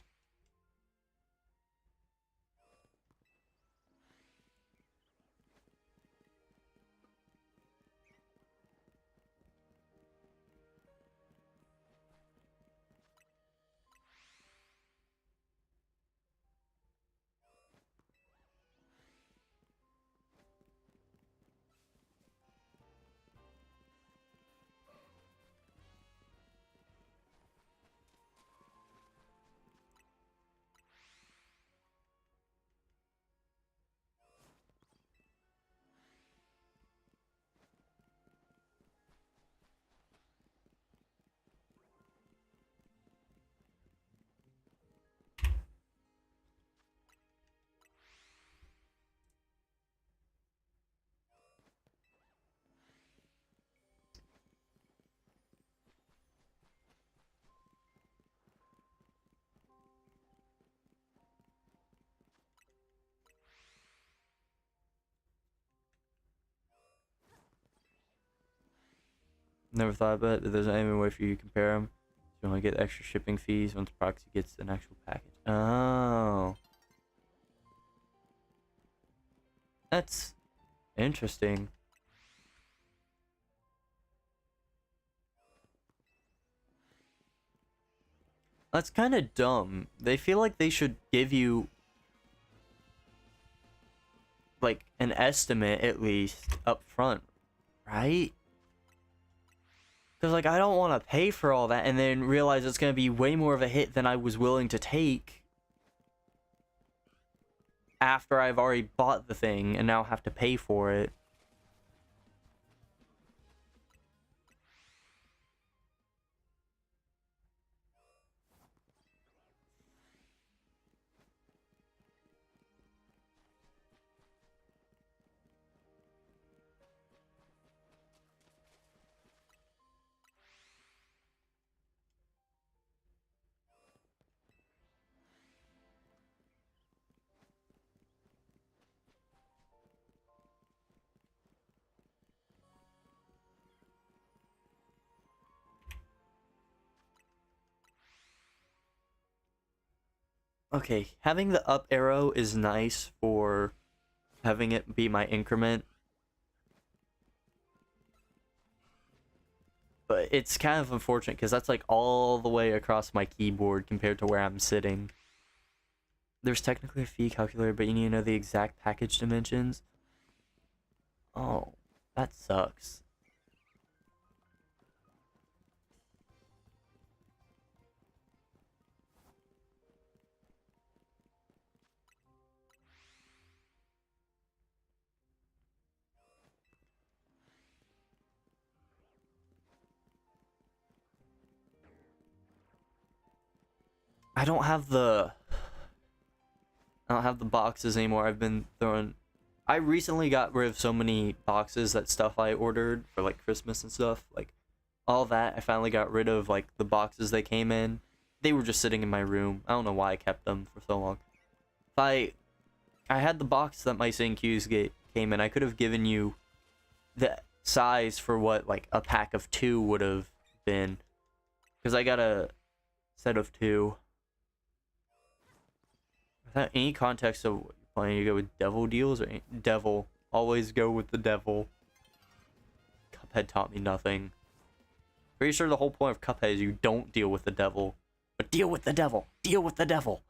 Never thought about it, but there's not even a way for you to compare them. You only get extra shipping fees once proxy gets an actual package. Oh. That's interesting. That's kind of dumb. They feel like they should give you like an estimate at least up front, right? Because like I don't want to pay for all that and then realize it's going to be way more of a hit than I was willing to take after I've already bought the thing and now have to pay for it. Okay, having the up arrow is nice for having it be my increment. But it's kind of unfortunate because that's like all the way across my keyboard compared to where I'm sitting. There's technically a fee calculator, but you need to know the exact package dimensions. Oh, that sucks. I don't have the boxes anymore. I've been throwing. I recently got rid of so many boxes that stuff I ordered for like Christmas and stuff. Like all that, I finally got rid of like the boxes they came in. They were just sitting in my room. I don't know why I kept them for so long. If I had the box that my Q's came in, I could have given you the size for what like a pack of 2 would have been. Because I got a set of 2. Without any context of what you're planning to go with devil deals or devil. Always go with the devil. Cuphead taught me nothing. Pretty sure the whole point of Cuphead is you don't deal with the devil. But deal with the devil! Deal with the devil!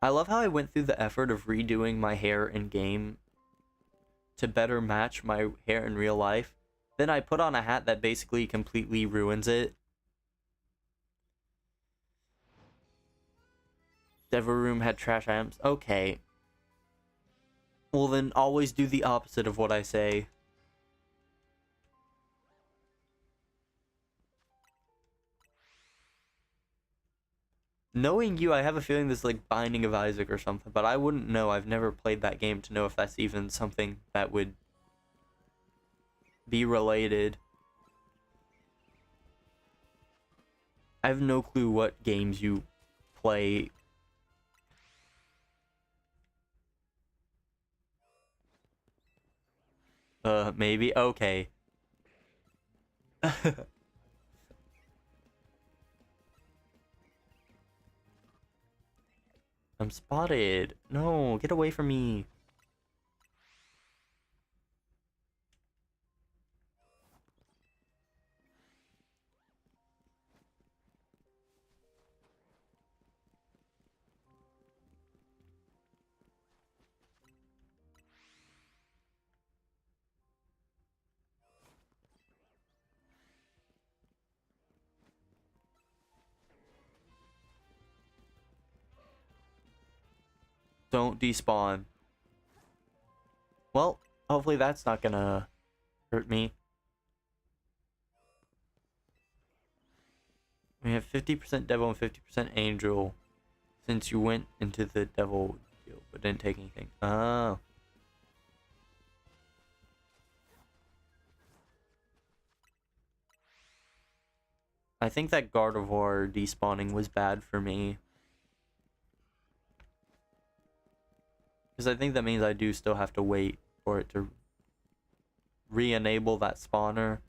I love how I went through the effort of redoing my hair in game to better match my hair in real life. Then I put on a hat that basically completely ruins it. Devil room had trash items. Okay. Well then always do the opposite of what I say. Knowing you, I have a feeling this is like Binding of Isaac or something, but I wouldn't know. I've never played that game to know if that's even something that would be related. I have no clue what games you play. Maybe? Okay. I'm spotted. No, get away from me. Don't despawn. Well, hopefully that's not gonna hurt me. We have 50% devil and 50% angel. Since you went into the devil deal but didn't take anything. Oh. I think that Gardevoir despawning was bad for me. Because I think that means I do still have to wait for it to re-enable that spawner.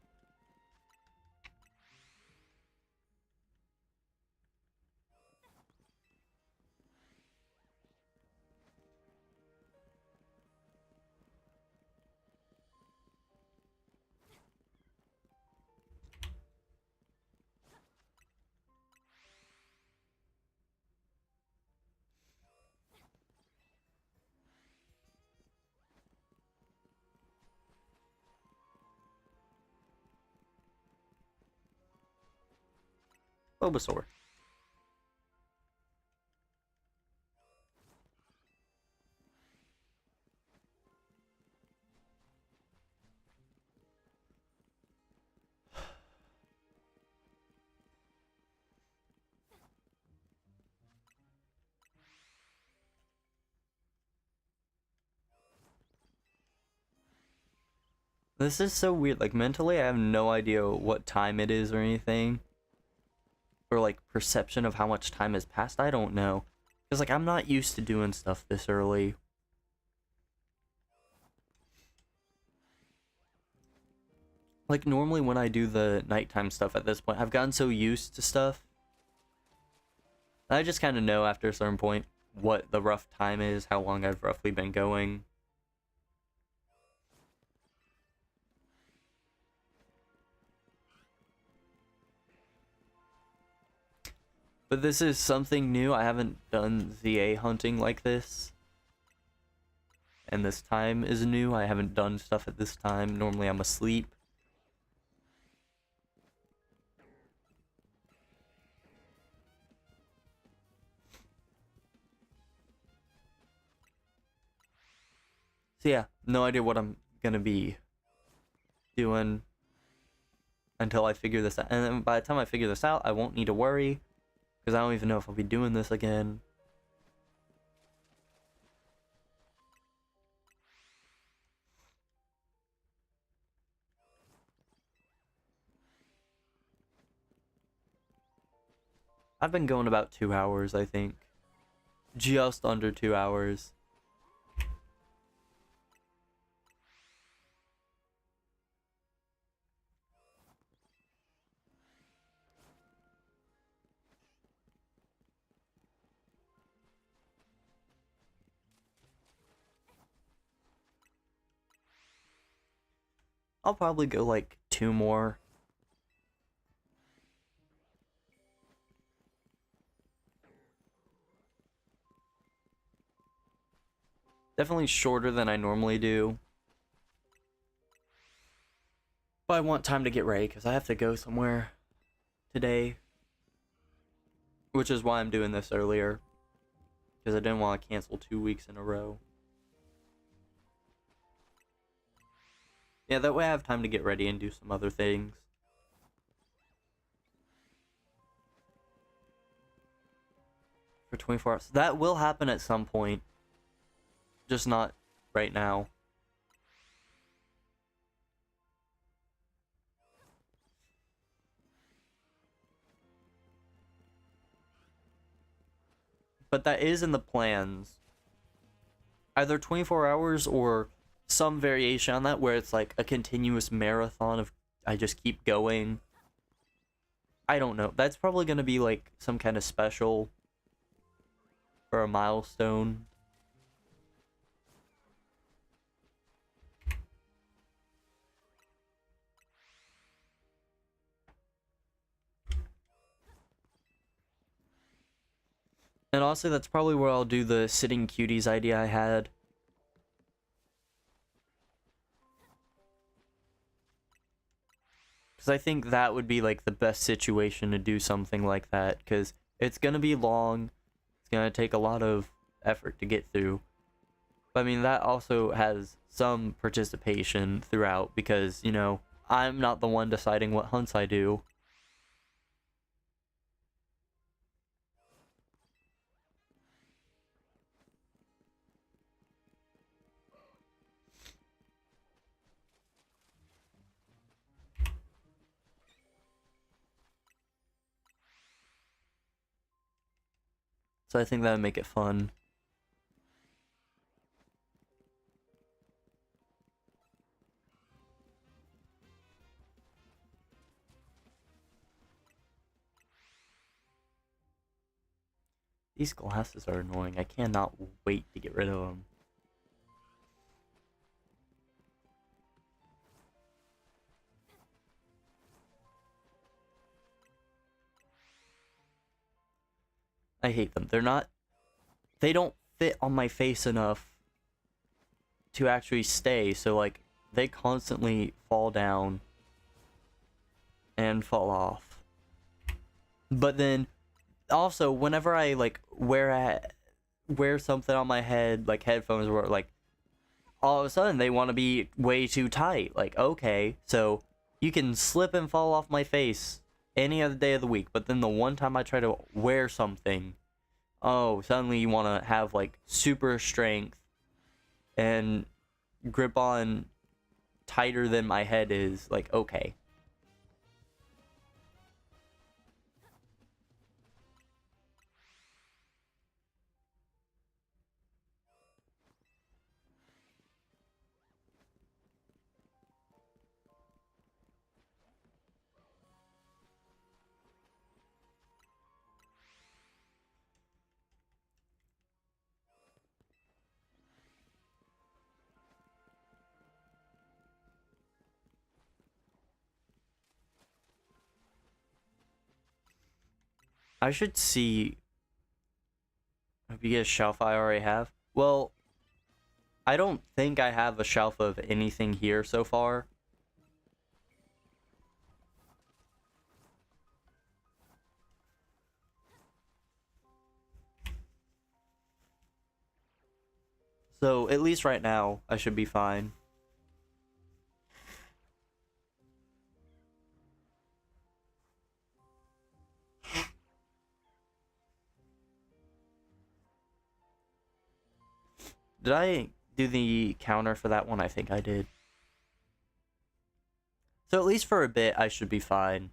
Bulbasaur. This is so weird. Like, mentally, I have no idea what time it is or anything. Or, like, perception of how much time has passed. I don't know. Because, like, I'm not used to doing stuff this early. Like, normally when I do the nighttime stuff at this point, I've gotten so used to stuff. I just kind of know after a certain point what the rough time is, how long I've roughly been going. But this is something new. I haven't done ZA hunting like this. And this time is new. I haven't done stuff at this time. Normally I'm asleep. So yeah, no idea what I'm gonna be doing until I figure this out. And then by the time I figure this out, I won't need to worry. Because I don't even know if I'll be doing this again. I've been going about 2 hours, I think. Just under 2 hours. I'll probably go like 2 more. Definitely shorter than I normally do. But I want time to get ready because I have to go somewhere today. Which is why I'm doing this earlier. Because I didn't want to cancel 2 weeks in a row. Yeah, that way I have time to get ready and do some other things. For 24 hours. That will happen at some point. Just not right now. but that is in the plans. Either 24 hours or some variation on that where it's like a continuous marathon of I just keep going. I don't know. That's probably going to be like some kind of special or a milestone. And also, that's probably where I'll do the sitting cuties idea I had. Because I think that would be like the best situation to do something like that. Because it's going to be long. It's going to take a lot of effort to get through. But I mean, that also has some participation throughout. Because, you know, I'm not the one deciding what hunts I do. So I think that would make it fun. These glasses are annoying. I cannot wait to get rid of them. I hate them. They don't fit on my face enough to actually stay, so like they constantly fall down and fall off. But then also whenever I like wear something on my head, like headphones, or like all of a sudden they want to be way too tight. Like, okay, so you can slip and fall off my face any other day of the week, but then the one time I try to wear something, oh, suddenly you want to have like super strength and grip on tighter than my head is. Like, okay. I should see. Hope you get a Shalpha I already have. Well, I don't think I have a Shalpha of anything here so far. So, at least right now, I should be fine. Did I do the counter for that one? I think I did. So at least for a bit, I should be fine.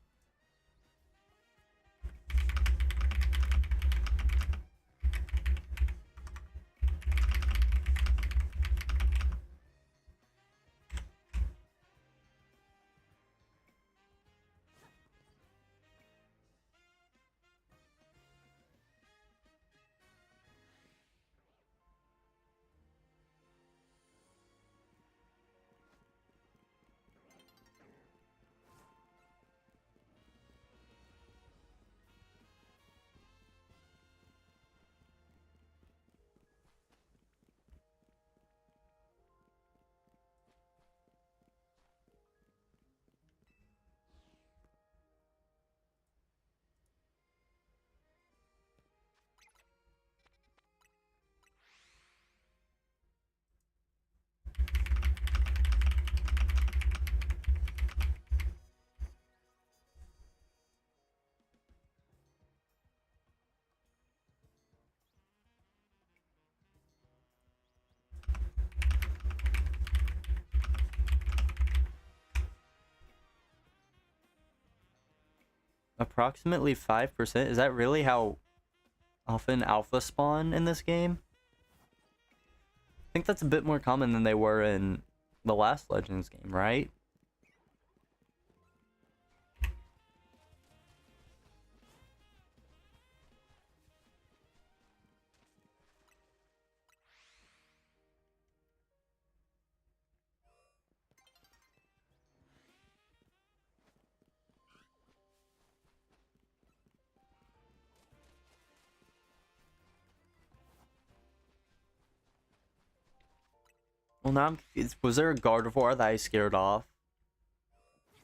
Approximately 5%? Is that really how often alpha spawn in this game. I think that's a bit more common than they were in the last Legends game, right? Well, now I'm confused. Was there a Gardevoir that I scared off?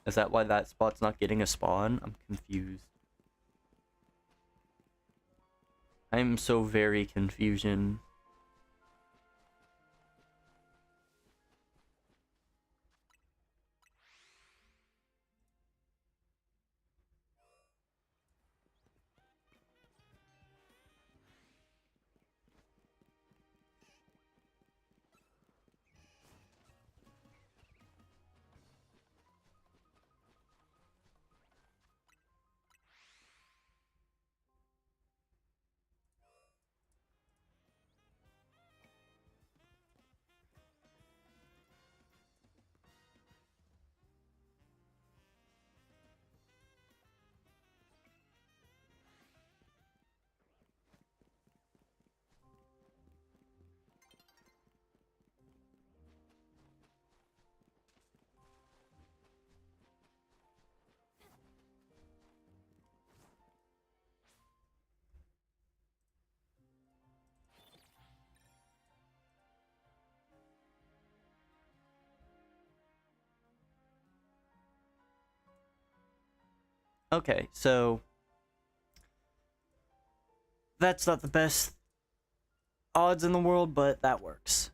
Is that why that spot's not getting a spawn? I'm confused. I'm so very confusion. Okay, so that's not the best odds in the world, but that works.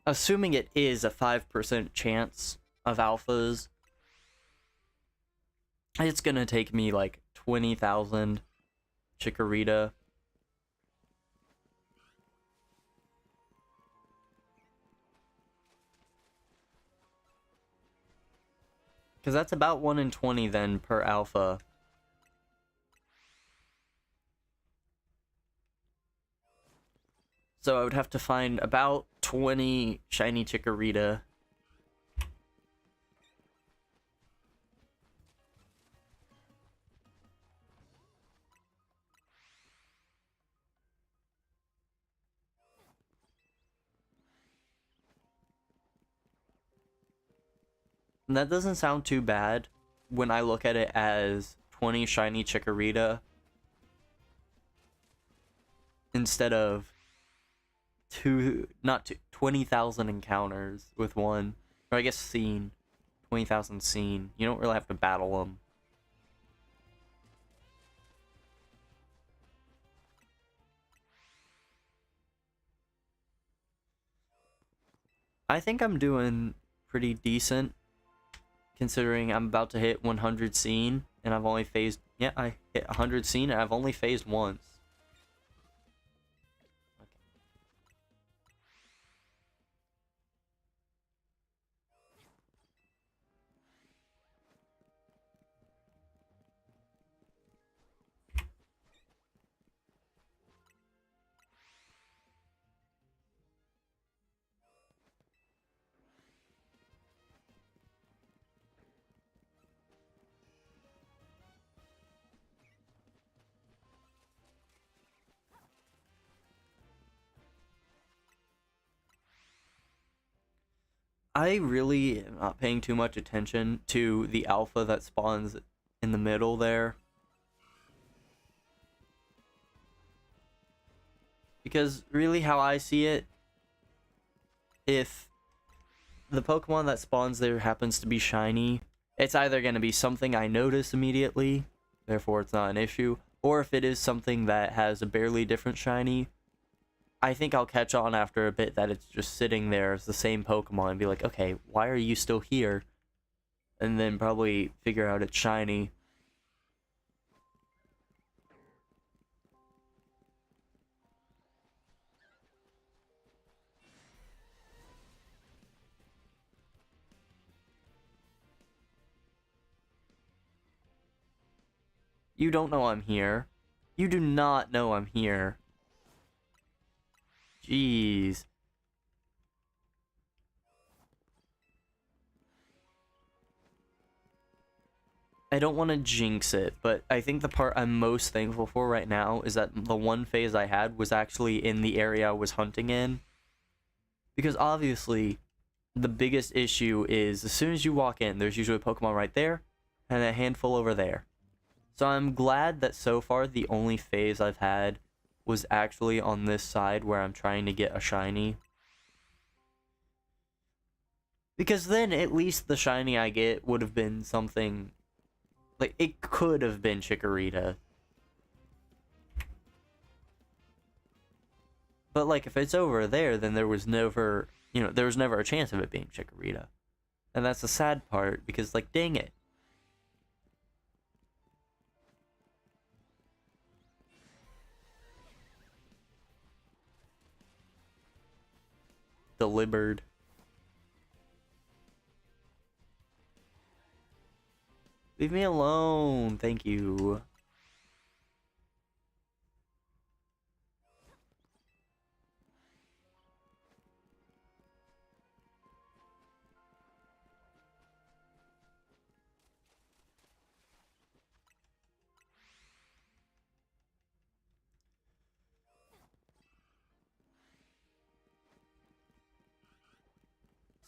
Assuming it is a 5% chance of alphas, it's gonna take me like 20,000 Chikorita. Because that's about 1 in 20 then per alpha. So I would have to find about 20 shiny Chikorita. And that doesn't sound too bad when I look at it as 20 shiny Chikorita instead of 20,000 encounters with one. Or I guess seen. 20,000 seen. You don't really have to battle them. I think I'm doing pretty decent considering I'm about to hit 100 seen and I've only phased. Yeah, I hit 100 seen and I've only phased once. I really am not paying too much attention to the alpha that spawns in the middle there. Because really how I see it, if the Pokemon that spawns there happens to be shiny, it's either going to be something I notice immediately, therefore it's not an issue, or if it is something that has a barely different shiny, I think I'll catch on after a bit that it's just sitting there as the same Pokemon and be like, okay, why are you still here? And then probably figure out it's shiny. You don't know I'm here. You do not know I'm here. Jeez. I don't want to jinx it, but I think the part I'm most thankful for right now is that the one phase I had was actually in the area I was hunting in. Because obviously, the biggest issue is as soon as you walk in, there's usually a Pokemon right there, and a handful over there. So I'm glad that so far the only phase I've had was actually on this side where I'm trying to get a shiny. Because then at least the shiny I get would have been something... Like, it could have been Chikorita. But, like, if it's over there, then there was never, there was never a chance of it being Chikorita. And that's the sad part, because, like, dang it. Delivered. Leave me alone, thank you.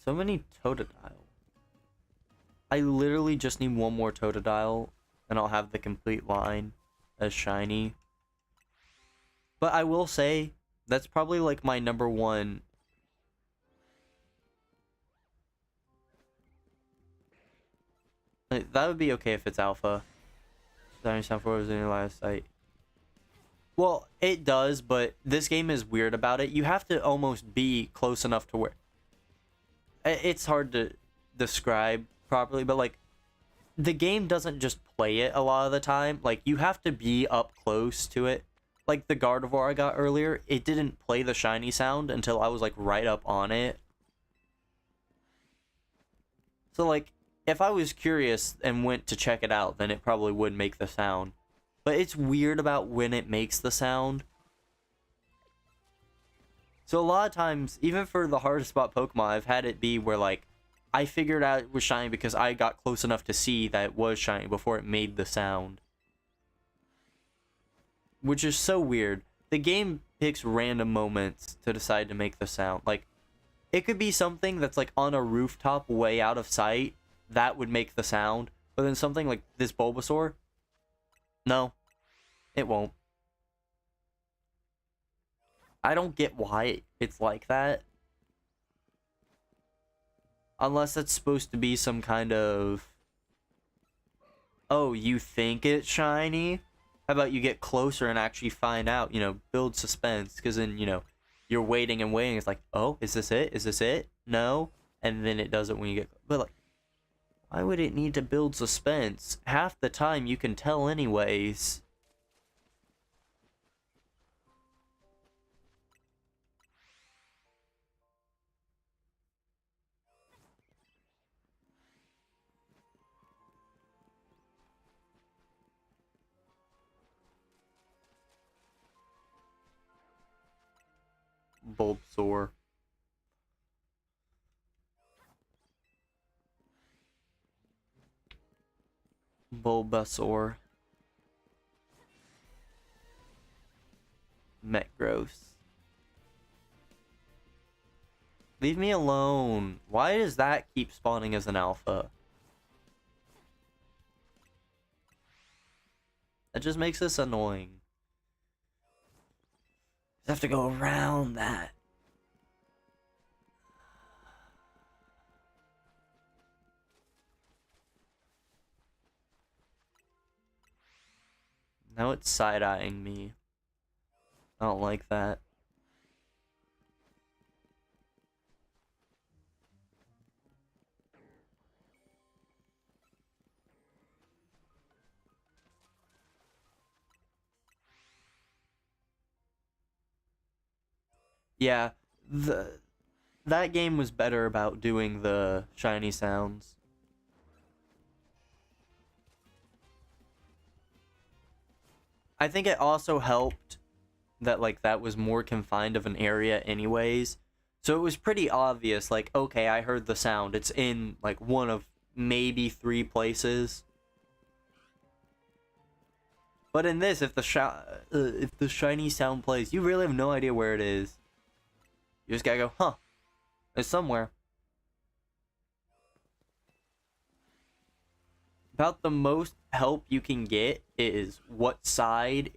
So many Totodile. I literally just need one more Totodile, and I'll have the complete line as shiny. But I will say, that's probably like my number one. That would be okay if it's alpha. Sound for was in your last sight. Well, it does, but this game is weird about it. You have to almost be close enough to where... It's hard to describe properly, but like the game doesn't just play it a lot of the time. Like you have to be up close to it. Like the Gardevoir I got earlier, it didn't play the shiny sound until I was like right up on it. So like if I was curious and went to check it out, then it probably would make the sound. But it's weird about when it makes the sound. So a lot of times, even for the hardest spot Pokemon, I've had it be where like I figured out it was shiny because I got close enough to see that it was shiny before it made the sound. Which is so weird. The game picks random moments to decide to make the sound. Like, it could be something that's like on a rooftop way out of sight. That would make the sound. But then something like this Bulbasaur? No. It won't. I don't get why it's like that. Unless it's supposed to be some kind of... Oh, you think it's shiny? How about you get closer and actually find out, build suspense. Because then, you're waiting and waiting. It's like, oh, is this it? Is this it? No. And then it does it when you get... But like, why would it need to build suspense? Half the time you can tell anyways. Bulbasaur. Bulbasaur. Metgross. Leave me alone. Why does that keep spawning as an alpha? That just makes this annoying. I have to go around that. Now it's side-eyeing me. I don't like that. Yeah, that game was better about doing the shiny sounds. I think it also helped that like that was more confined of an area anyways. So it was pretty obvious, like, okay, I heard the sound. It's in like one of maybe 3 places. But in this, if the shiny sound plays, you really have no idea where it is. You just gotta go, huh? It's somewhere. About the most help you can get is what side.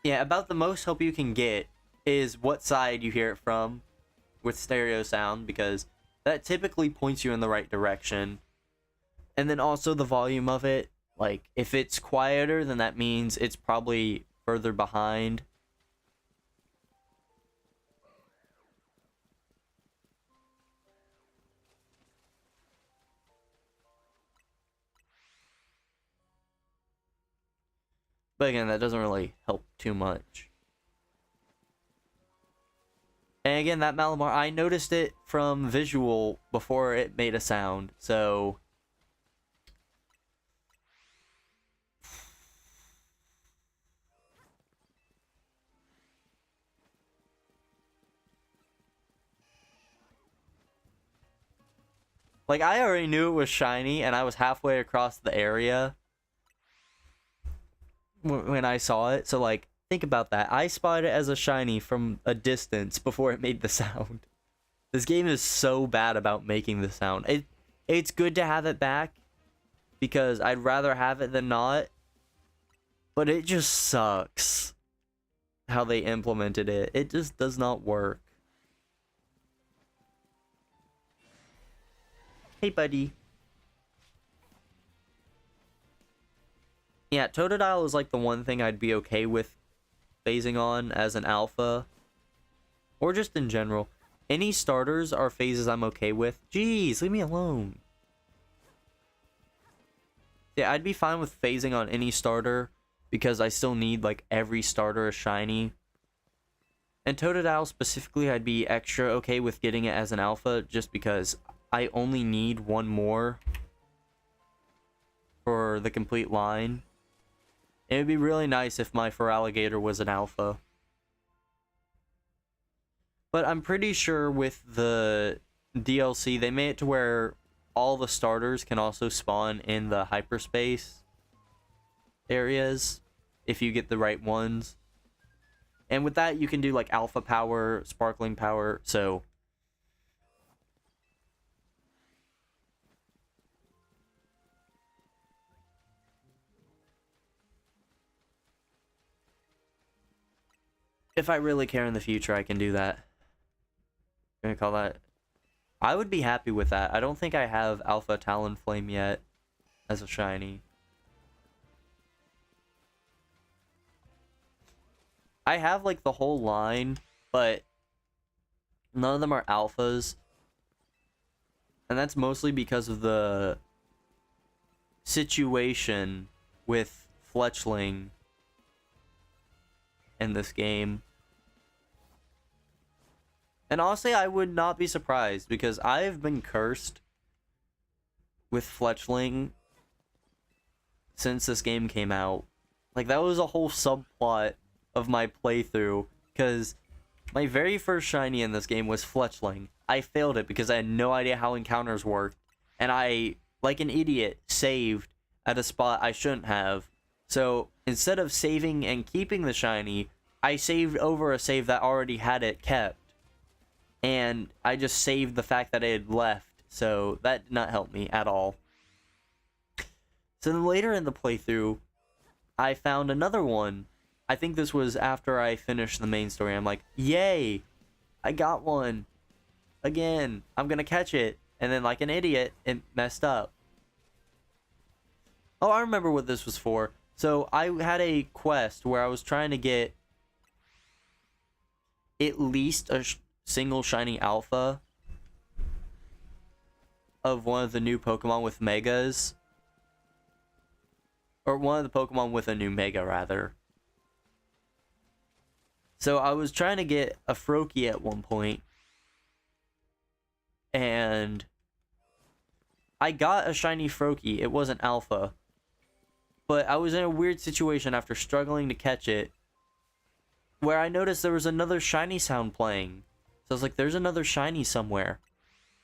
Yeah, about the most help you can get is what side you hear it from with stereo sound, because that typically points you in the right direction. And then also the volume of it. Like, if it's quieter, then that means it's probably further behind. But again, that doesn't really help too much. And again, that Malamar, I noticed it from visual before it made a sound, so... Like, I already knew it was shiny, and I was halfway across the area when I saw it. So, like, think about that. I spotted it as a shiny from a distance before it made the sound. This game is so bad about making the sound. It's good to have it back, because I'd rather have it than not. But it just sucks how they implemented it. It just does not work. Hey, buddy. Yeah, Totodile is like the one thing I'd be okay with phasing on as an alpha. Or just in general. Any starters are phases I'm okay with. Jeez, leave me alone. Yeah, I'd be fine with phasing on any starter, because I still need like every starter a shiny. And Totodile specifically, I'd be extra okay with getting it as an alpha, just because I only need one more for the complete line. It would be really nice if my Feraligatr was an alpha. But I'm pretty sure with the DLC, they made it to where all the starters can also spawn in the hyperspace areas if you get the right ones. And with that, you can do like alpha power, sparkling power, so... If I really care in the future, I can do that. I'm gonna call that... I would be happy with that. I don't think I have Alpha Talonflame yet as a shiny. I have like the whole line, but none of them are alphas. And that's mostly because of the situation with Fletchling in this game. And honestly, I would not be surprised, because I've been cursed with Fletchling since this game came out. Like, that was a whole subplot of my playthrough, because my very first shiny in this game was Fletchling. I failed it because I had no idea how encounters worked, and I, like an idiot, saved at a spot I shouldn't have. So, instead of saving and keeping the shiny, I saved over a save that already had it kept. And I just saved the fact that it had left, so that did not help me at all. So then later in the playthrough, I found another one. I think this was after I finished the main story. I'm like, yay! I got one! Again! I'm gonna catch it! And then, like an idiot, it messed up. Oh, I remember what this was for. So, I had a quest where I was trying to get at least a single shiny alpha of one of the new Pokemon with megas. Or one of the Pokemon with a new mega, rather. So I was trying to get a Froakie at one point, and I got a shiny Froakie. It wasn't alpha, but I was in a weird situation after struggling to catch it, where I noticed there was another shiny sound playing. So I was like, there's another shiny somewhere.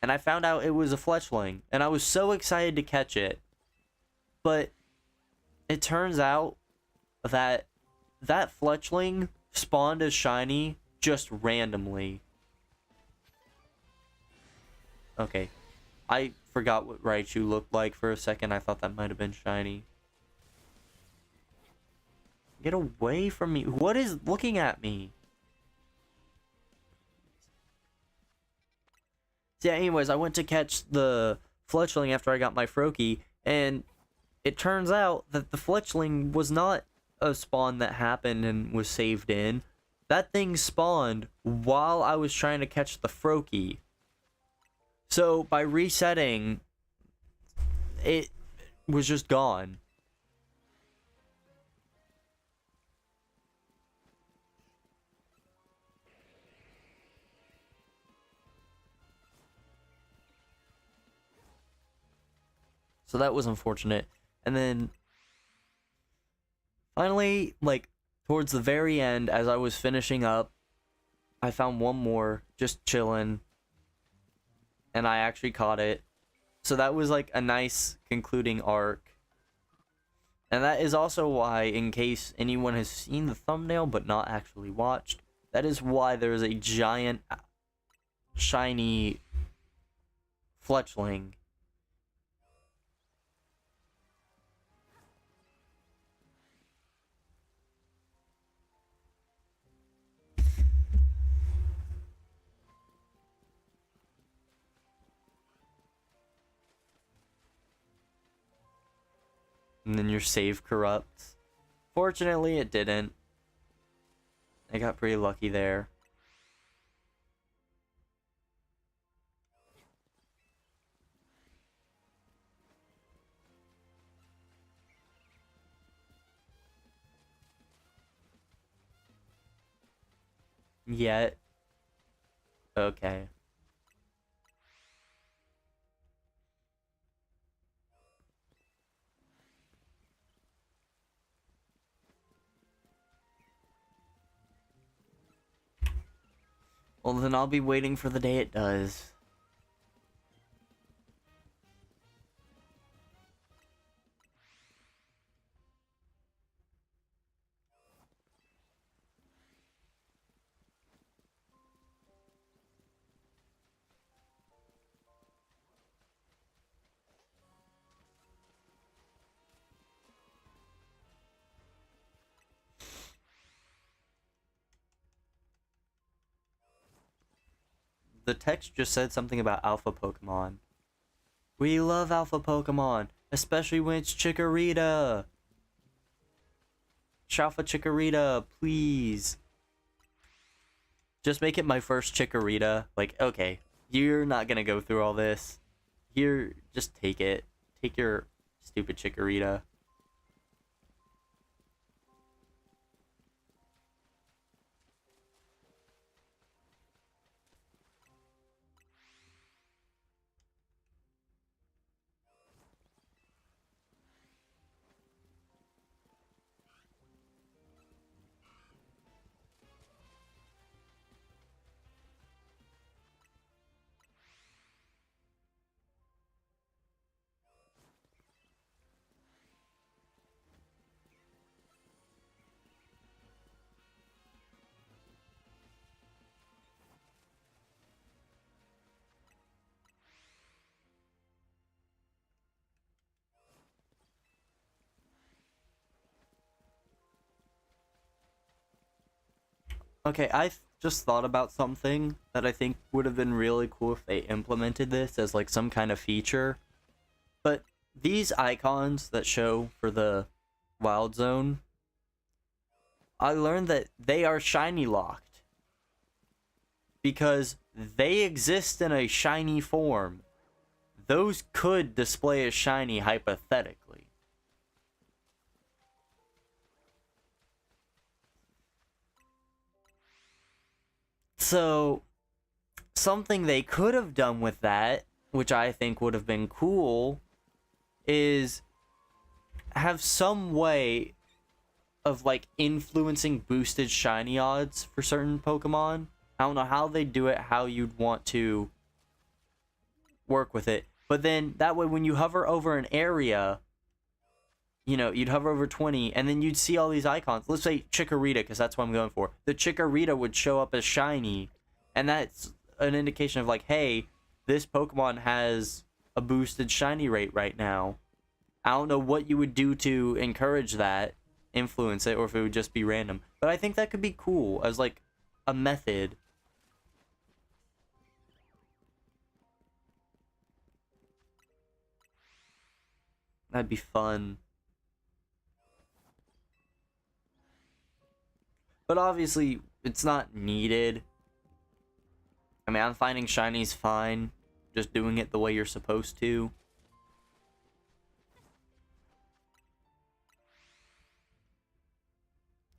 And I found out it was a Fletchling, and I was so excited to catch it. But it turns out that that Fletchling spawned as shiny just randomly. Okay. I forgot what Raichu looked like for a second. I thought that might have been shiny. Get away from me. What is looking at me? So yeah, anyways, I went to catch the Fletchling after I got my Froakie, and it turns out that the Fletchling was not a spawn that happened and was saved in. That thing spawned while I was trying to catch the Froakie. So by resetting, it was just gone. So that was unfortunate. And then finally, like towards the very end, as I was finishing up, I found one more just chilling, and I actually caught it. So that was like a nice concluding arc. And that is also why, in case anyone has seen the thumbnail but not actually watched, that is why there is a giant shiny Fletchling. And then your save corrupts. Fortunately, it didn't. I got pretty lucky there. Yet. Okay. Well, then I'll be waiting for the day it does. The text just said something about alpha Pokemon. We love alpha Pokemon, especially when it's Chikorita. Shalpha Chikorita, please. Just make it my first Chikorita. Like, okay, you're not gonna go through all this. Here, just take it. Take your stupid Chikorita. Okay, just thought about something that I think would have been really cool if they implemented this as like some kind of feature. But these icons that show for the Wild Zone, I learned that they are shiny locked because they exist in a shiny form. Those could display as shiny hypothetically. So, something they could have done with that, which I think would have been cool, is have some way of like influencing boosted shiny odds for certain Pokemon. I don't know how they do it, how you'd want to work with it. But then that way when you hover over an area, you know, you'd hover over 20 and then you'd see all these icons. Let's say Chikorita, because that's what I'm going for. The Chikorita would show up as shiny, and that's an indication of like, hey, this Pokemon has a boosted shiny rate right now. I don't know what you would do to encourage that, influence it, or if it would just be random. But I think that could be cool as like a method. That'd be fun. But obviously, it's not needed. I mean, I'm finding shinies fine. Just doing it the way you're supposed to.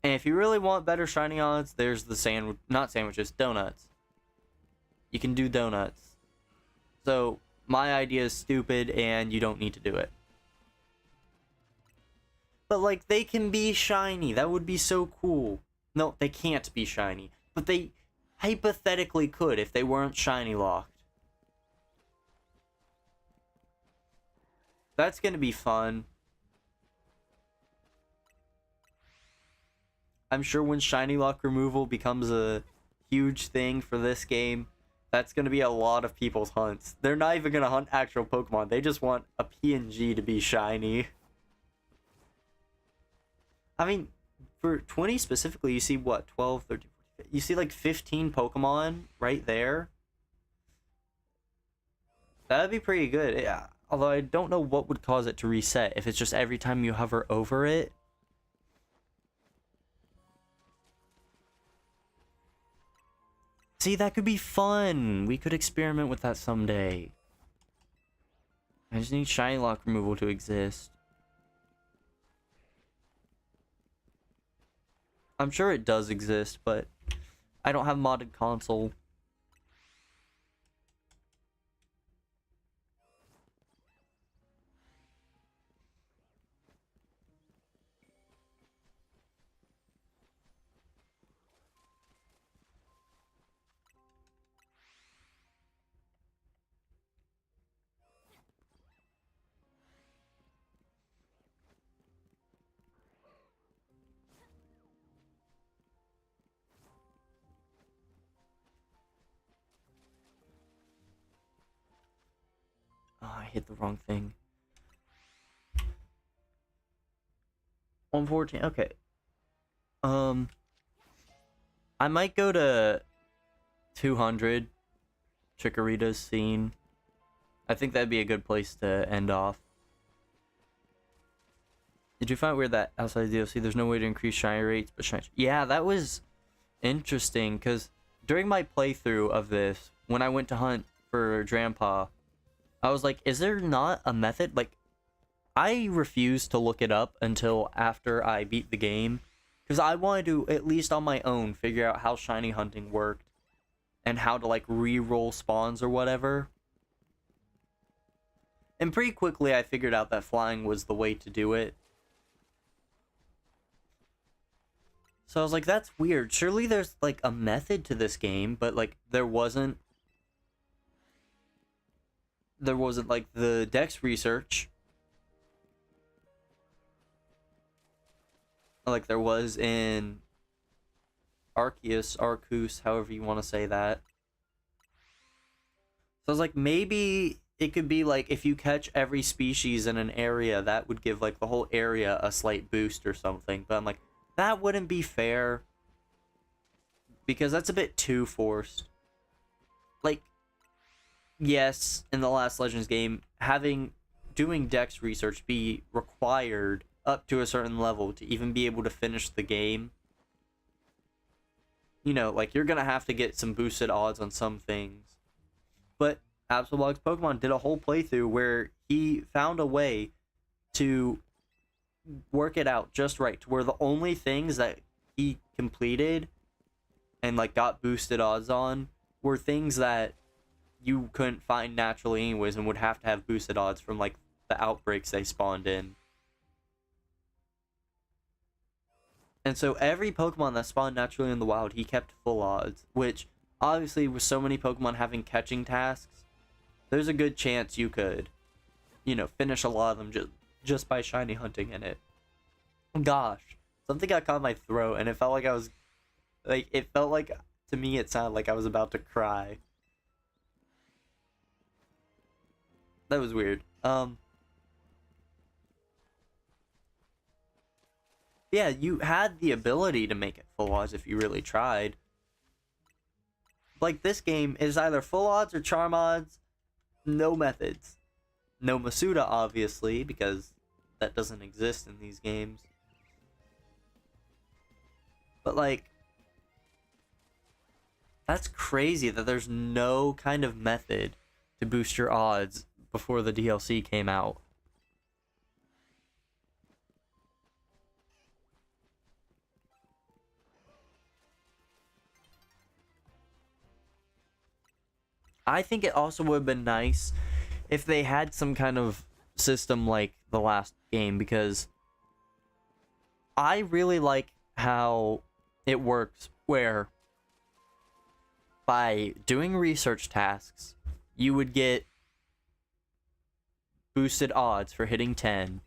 And if you really want better shiny odds, there's the not sandwiches, donuts. You can do donuts. So, my idea is stupid and you don't need to do it. But like, they can be shiny. That would be so cool. No, they can't be shiny. But they hypothetically could if they weren't shiny locked. That's gonna be fun. I'm sure when shiny lock removal becomes a huge thing for this game, that's gonna be a lot of people's hunts. They're not even gonna hunt actual Pokemon. They just want a PNG to be shiny. I mean, for 20 specifically, you see what? 12, 13, 14, you see like 15 Pokemon right there. That'd be pretty good. Yeah. Although I don't know what would cause it to reset. If it's just every time you hover over it. See, that could be fun. We could experiment with that someday. I just need shiny lock removal to exist. I'm sure it does exist, but I don't have modded console. Oh, I hit the wrong thing. 114. Okay. I might go to 200. Chikorita's scene. I think that'd be a good place to end off. Did you find it weird that outside the DLC there's no way to increase shiny rates but shiny? Yeah, that was interesting because during my playthrough of this, when I went to hunt for Grandpa, I was like, is there not a method? Like, I refused to look it up until after I beat the game because I wanted to, at least on my own, figure out how shiny hunting worked and how to like re-roll spawns or whatever. And pretty quickly I figured out that flying was the way to do it. So I was like, that's weird. Surely there's like a method to this game, but like there wasn't like the Dex research like there was in Arceus, however you want to say that. So I was like, maybe it could be like if you catch every species in an area, that would give like the whole area a slight boost or something. But I'm like, that wouldn't be fair because that's a bit too forced. Like, yes, in the last Legends game, doing Dex research be required up to a certain level to even be able to finish the game. You know, like, you're gonna have to get some boosted odds on some things. But Absolblog's Pokemon did a whole playthrough where he found a way to work it out just right, to where the only things that he completed and like got boosted odds on were things that you couldn't find naturally anyways and would have to have boosted odds from like the outbreaks they spawned in. And so every Pokemon that spawned naturally in the wild, he kept full odds, which obviously with so many Pokemon having catching tasks, there's a good chance you could, finish a lot of them just by shiny hunting in it. Gosh, something got caught in my throat and it felt like to me it sounded like I was about to cry. That was weird. Yeah, you had the ability to make it full odds if you really tried. Like, this game is either full odds or charm odds. No methods. No Masuda, obviously, because that doesn't exist in these games. But, like, that's crazy that there's no kind of method to boost your odds before the DLC came out. I think it also would have been nice if they had some kind of system like the last game, because I really like how it works where by doing research tasks, you would get boosted odds for hitting 10,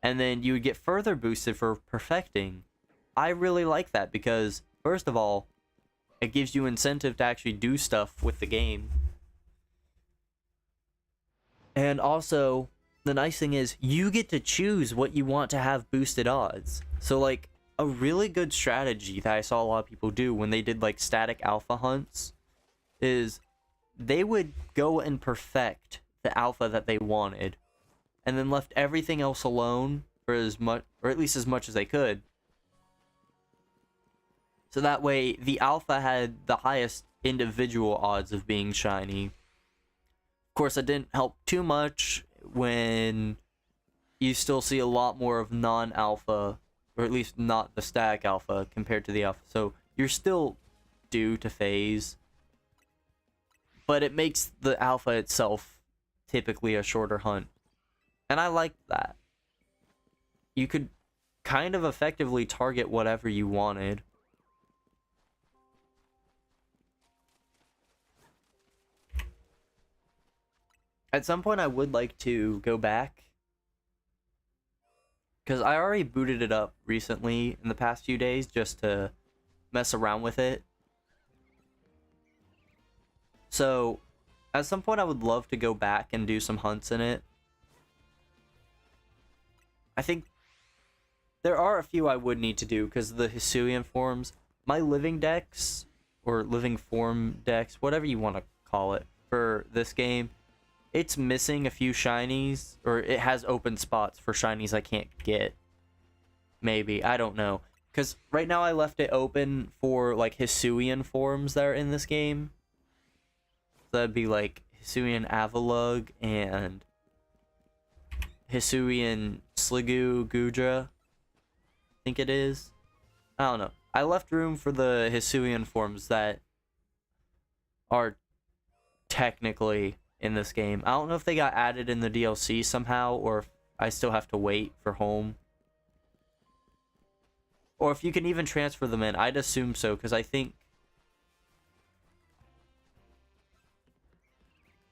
and then you would get further boosted for perfecting. I really like that because, first of all, it gives you incentive to actually do stuff with the game. And also, the nice thing is, you get to choose what you want to have boosted odds. So, like, a really good strategy that I saw a lot of people do when they did, like, static alpha hunts is they would go and perfect the alpha that they wanted, and then left everything else alone for as much, or at least as much as they could. So that way, the alpha had the highest individual odds of being shiny. Of course, it didn't help too much when you still see a lot more of non-alpha, or at least not the static alpha, compared to the alpha. So you're still due to phase, but it makes the alpha itself typically a shorter hunt. And I liked that. You could kind of effectively target whatever you wanted. At some point, I would like to go back, because I already booted it up recently in the past few days just to mess around with it. So, at some point, I would love to go back and do some hunts in it. I think there are a few I would need to do, because the Hisuian forms, my living dex, or living form dex, whatever you want to call it, for this game, it's missing a few shinies, or it has open spots for shinies I can't get. Maybe, I don't know. Because right now I left it open for, like, Hisuian forms that are in this game. So that'd be, like, Hisuian Avalugg and Hisuian Sliggoo Gudra, I think it is. I don't know. I left room for the Hisuian forms that are technically in this game. I don't know if they got added in the DLC somehow, or if I still have to wait for home. Or if you can even transfer them in. I'd assume so, because I think...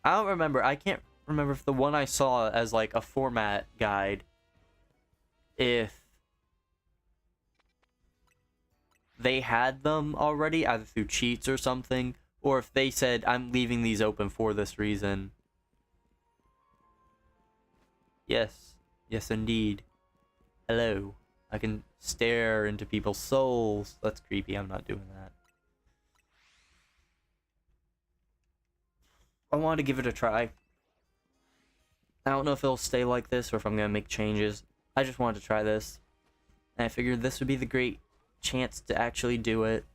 I don't remember. I can't remember if the one I saw as, like, a format guide, if they had them already, either through cheats or something, or if they said, I'm leaving these open for this reason. Yes. Yes, indeed. Hello. I can stare into people's souls. That's creepy. I'm not doing that. I wanted to give it a try. I don't know if it'll stay like this or if I'm going to make changes. I just wanted to try this. And I figured this would be the great chance to actually do it.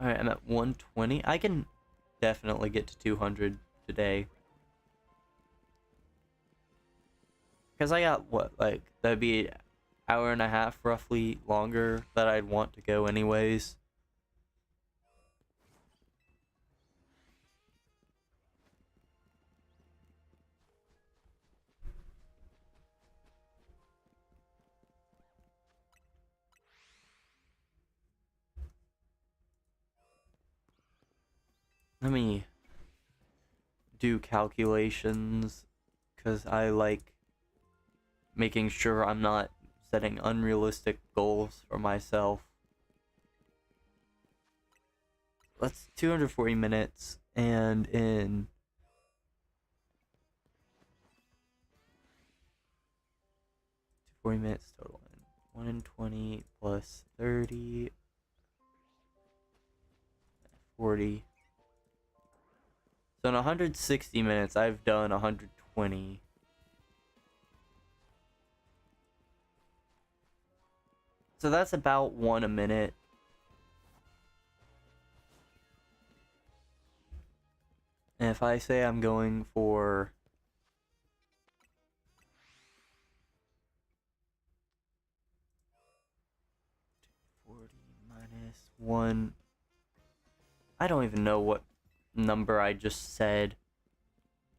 Alright, I'm at 120. I can definitely get to 200 today. Because I got, what, like, that'd be an hour and a half roughly longer that I'd want to go anyways. Let me do calculations, because I like making sure I'm not setting unrealistic goals for myself. Let's 240 minutes, and in 40 minutes total. 1 in 20 plus 30, 40. So in 160 minutes, I've done 120. So that's about 1 a minute. And if I say I'm going for 40 minus 1, I don't even know what number I just said.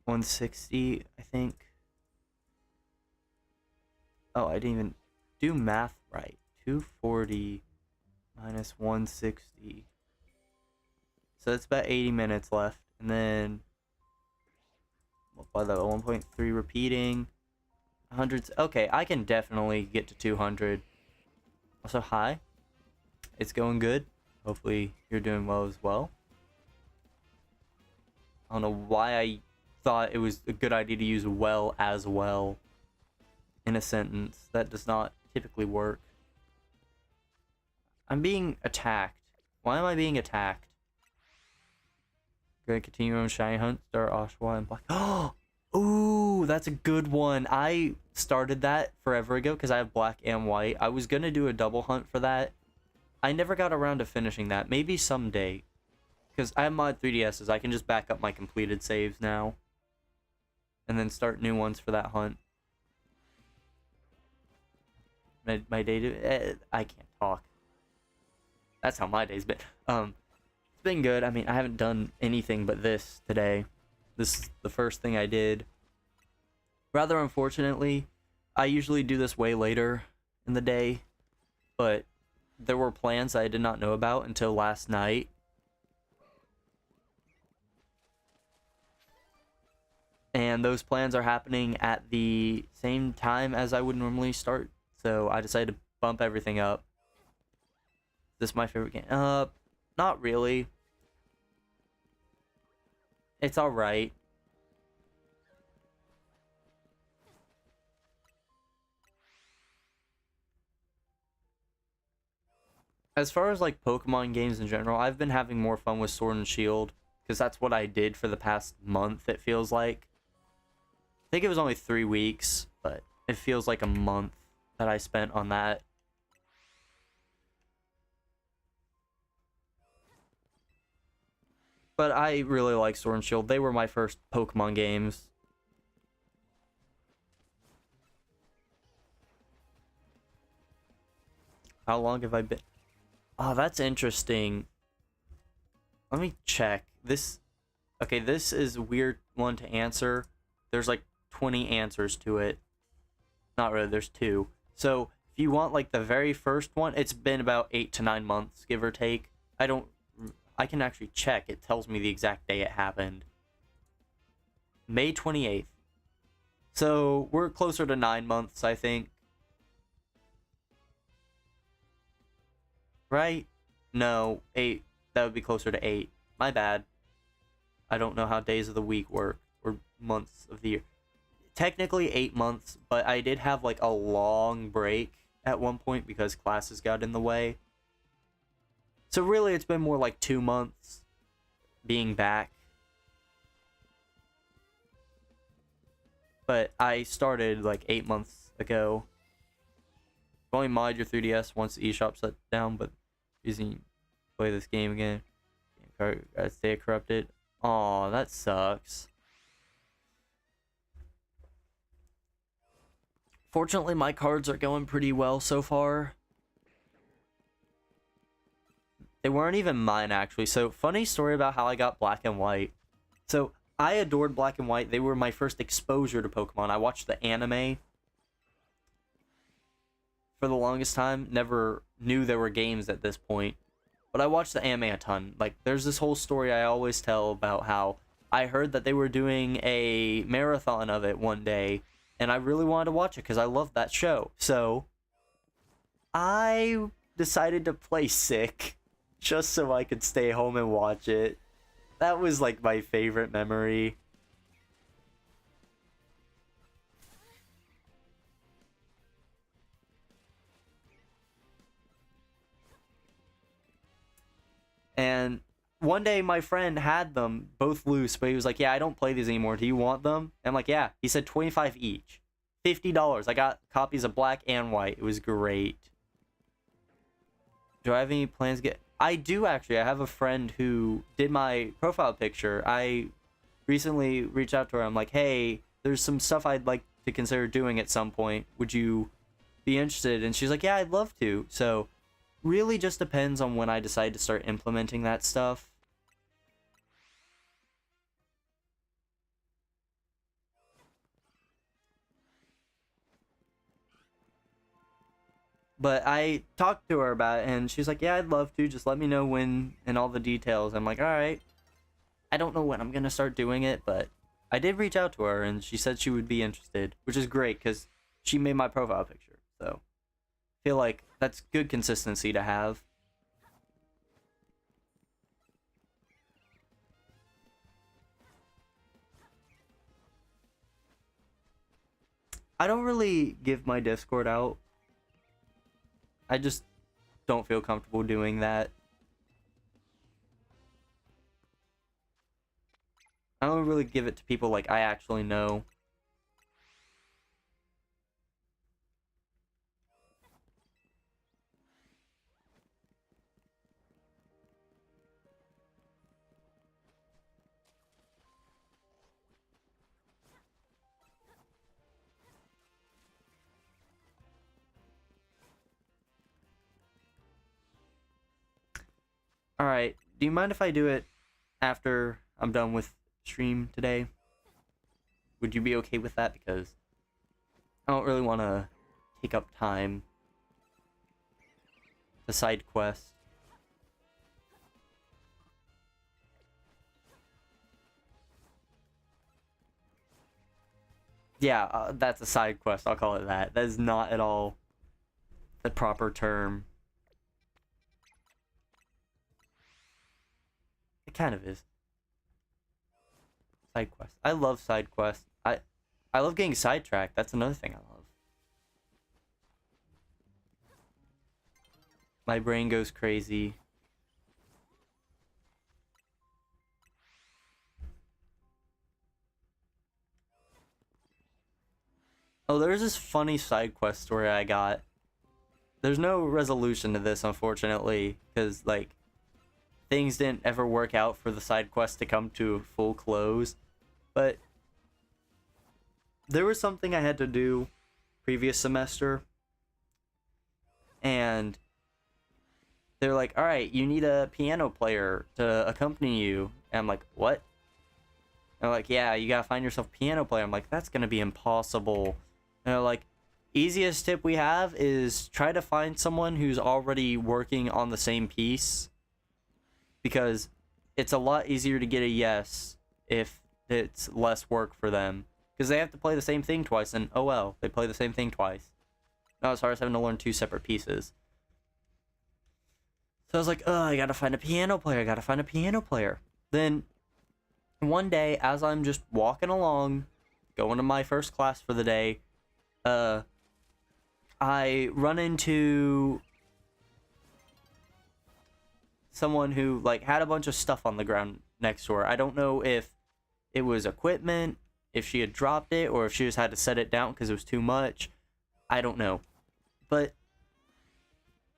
160, I think. Oh, I didn't even do math right. 240 minus 160. So it's about 80 minutes left. And then multiply that by 1.3 repeating. Hundreds. Okay, I can definitely get to 200. Also, hi. It's going good. Hopefully you're doing well as well. I don't know why I thought it was a good idea to use well as well in a sentence. That does not typically work. I'm being attacked. Why am I being attacked? Gonna continue on shiny hunt, start Oshwa and black. Oh, ooh, that's a good one. I started that forever ago because I have black and white. I was gonna do a double hunt for that. I never got around to finishing that. Maybe someday. Because I have mod 3DSs, I can just back up my completed saves now. And then start new ones for that hunt. My day, I can't talk. That's how my day's been. It's been good. I mean, I haven't done anything but this today. This is the first thing I did. Rather unfortunately, I usually do this way later in the day. But there were plans I did not know about until last night. And those plans are happening at the same time as I would normally start. So I decided to bump everything up. This is my favorite game. Not really. It's alright. As far as like Pokemon games in general, I've been having more fun with Sword and Shield. Because that's what I did for the past month, it feels like. I think it was only 3 weeks, but it feels like a month that I spent on that. But I really like Sword and Shield. They were my first Pokemon games. How long have I been? Oh, that's interesting. Let me check. Okay, this is a weird one to answer. There's like 20 answers to it. Not really, there's 2. So, if you want like the very first one, it's been about 8 to 9 months, give or take. I can actually check. It tells me the exact day it happened. May 28th. So, we're closer to 9 months, I think. Right? No, 8. That would be closer to 8. My bad. I don't know how days of the week work, or months of the year. Technically 8 months, but I did have like a long break at one point because classes got in the way. So really it's been more like 2 months being back. But I started like 8 months ago. Only mod your 3DS once the eShop shut down, but you can play this game again. stay corrupted. Aw, that sucks. Fortunately, my cards are going pretty well so far. They weren't even mine, actually. So, funny story about how I got Black and White. So, I adored Black and White. They were my first exposure to Pokemon. I watched the anime for the longest time. Never knew there were games at this point. But I watched the anime a ton. Like, there's this whole story I always tell about how I heard that they were doing a marathon of it one day. And I really wanted to watch it because I loved that show. So, I decided to play sick just so I could stay home and watch it. That was like my favorite memory. And one day my friend had them both loose, but he was like, yeah, I don't play these anymore. Do you want them? And I'm like, yeah. He said 25 each. $50. I got copies of Black and White. It was great. Do I have any plans to get... I do, actually. I have a friend who did my profile picture. I recently reached out to her. I'm like, hey, there's some stuff I'd like to consider doing at some point. Would you be interested? And she's like, yeah, I'd love to. So, really just depends on when I decide to start implementing that stuff. But I talked to her about it, and she's like, yeah, I'd love to. Just let me know when and all the details. I'm like, all right. I don't know when I'm going to start doing it, but I did reach out to her, and she said she would be interested, which is great because she made my profile picture. So I feel like that's good consistency to have. I don't really give my Discord out. I just don't feel comfortable doing that. I don't really give it to people like I actually know. Alright, do you mind if I do it after I'm done with stream today? Would you be okay with that? Because I don't really want to take up time. The side quest. Yeah, that's a side quest. I'll call it that. That is not at all the proper term. It kind of is. Side quest. I love side quests. I love getting sidetracked. That's another thing I love. My brain goes crazy. Oh, there's this funny side quest story I got. There's no resolution to this, unfortunately, because, like, things didn't ever work out for the side quest to come to a full close. But there was something I had to do previous semester, and they're like, all right, you need a piano player to accompany you. And I'm like, what? And they're like, yeah, you gotta find yourself a piano player. I'm like, that's gonna be impossible. And they're like, easiest tip we have is try to find someone who's already working on the same piece, because it's a lot easier to get a yes if it's less work for them, because they have to play the same thing twice, and oh well, they play the same thing twice. Not as hard as having to learn two separate pieces. So I was like, oh, I gotta find a piano player. I gotta find a piano player. Then one day, as I'm just walking along, going to my first class for the day, I run into someone who, like, had a bunch of stuff on the ground next to her. I don't know if it was equipment, if she had dropped it, or if she just had to set it down because it was too much. I don't know. But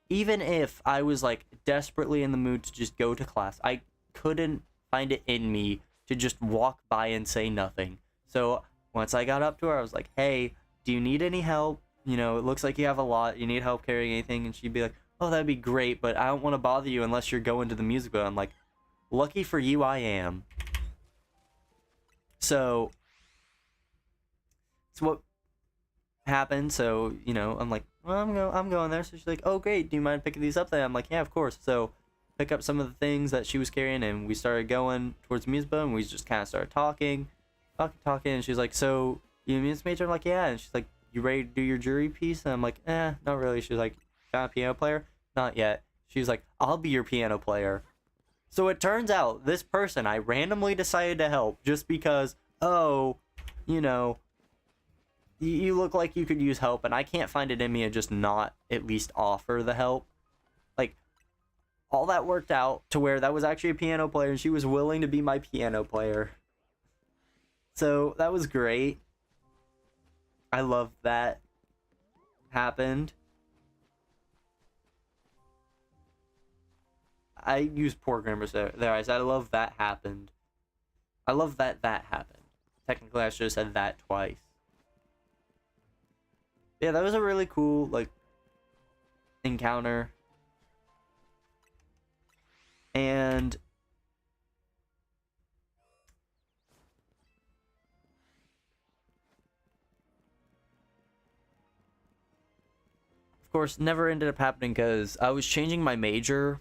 even if I was, like, desperately in the mood to just go to class, I couldn't find it in me to just walk by and say nothing. So once I got up to her, I was like, hey, do you need any help? You know, it looks like you have a lot. You need help carrying anything? And she'd be like, oh, that'd be great, but I don't want to bother you unless you're going to the music boat. I'm like, lucky for you, I am. So it's what happened. So, you know, I'm like, well, I'm going there. So she's like, oh, great. Do you mind picking these up then? I'm like, yeah, of course. So pick up some of the things that she was carrying, and we started going towards the music boat, and we just kind of started talking, and she's like, so you a music major? I'm like, yeah. And she's like, you ready to do your jury piece? And I'm like, not really. She's like, got a piano player? Not yet. She's like, I'll be your piano player. So it turns out this person I randomly decided to help just because, oh, you know, you look like you could use help, and I can't find it in me to just not at least offer the help. Like, all that worked out to where that was actually a piano player, and she was willing to be my piano player. So that was great. I love that happened. I use poor grammar there. I said I love that happened. I love that that happened. Technically, I should have said that twice. Yeah, that was a really cool, like, encounter. And of course, never ended up happening because I was changing my major,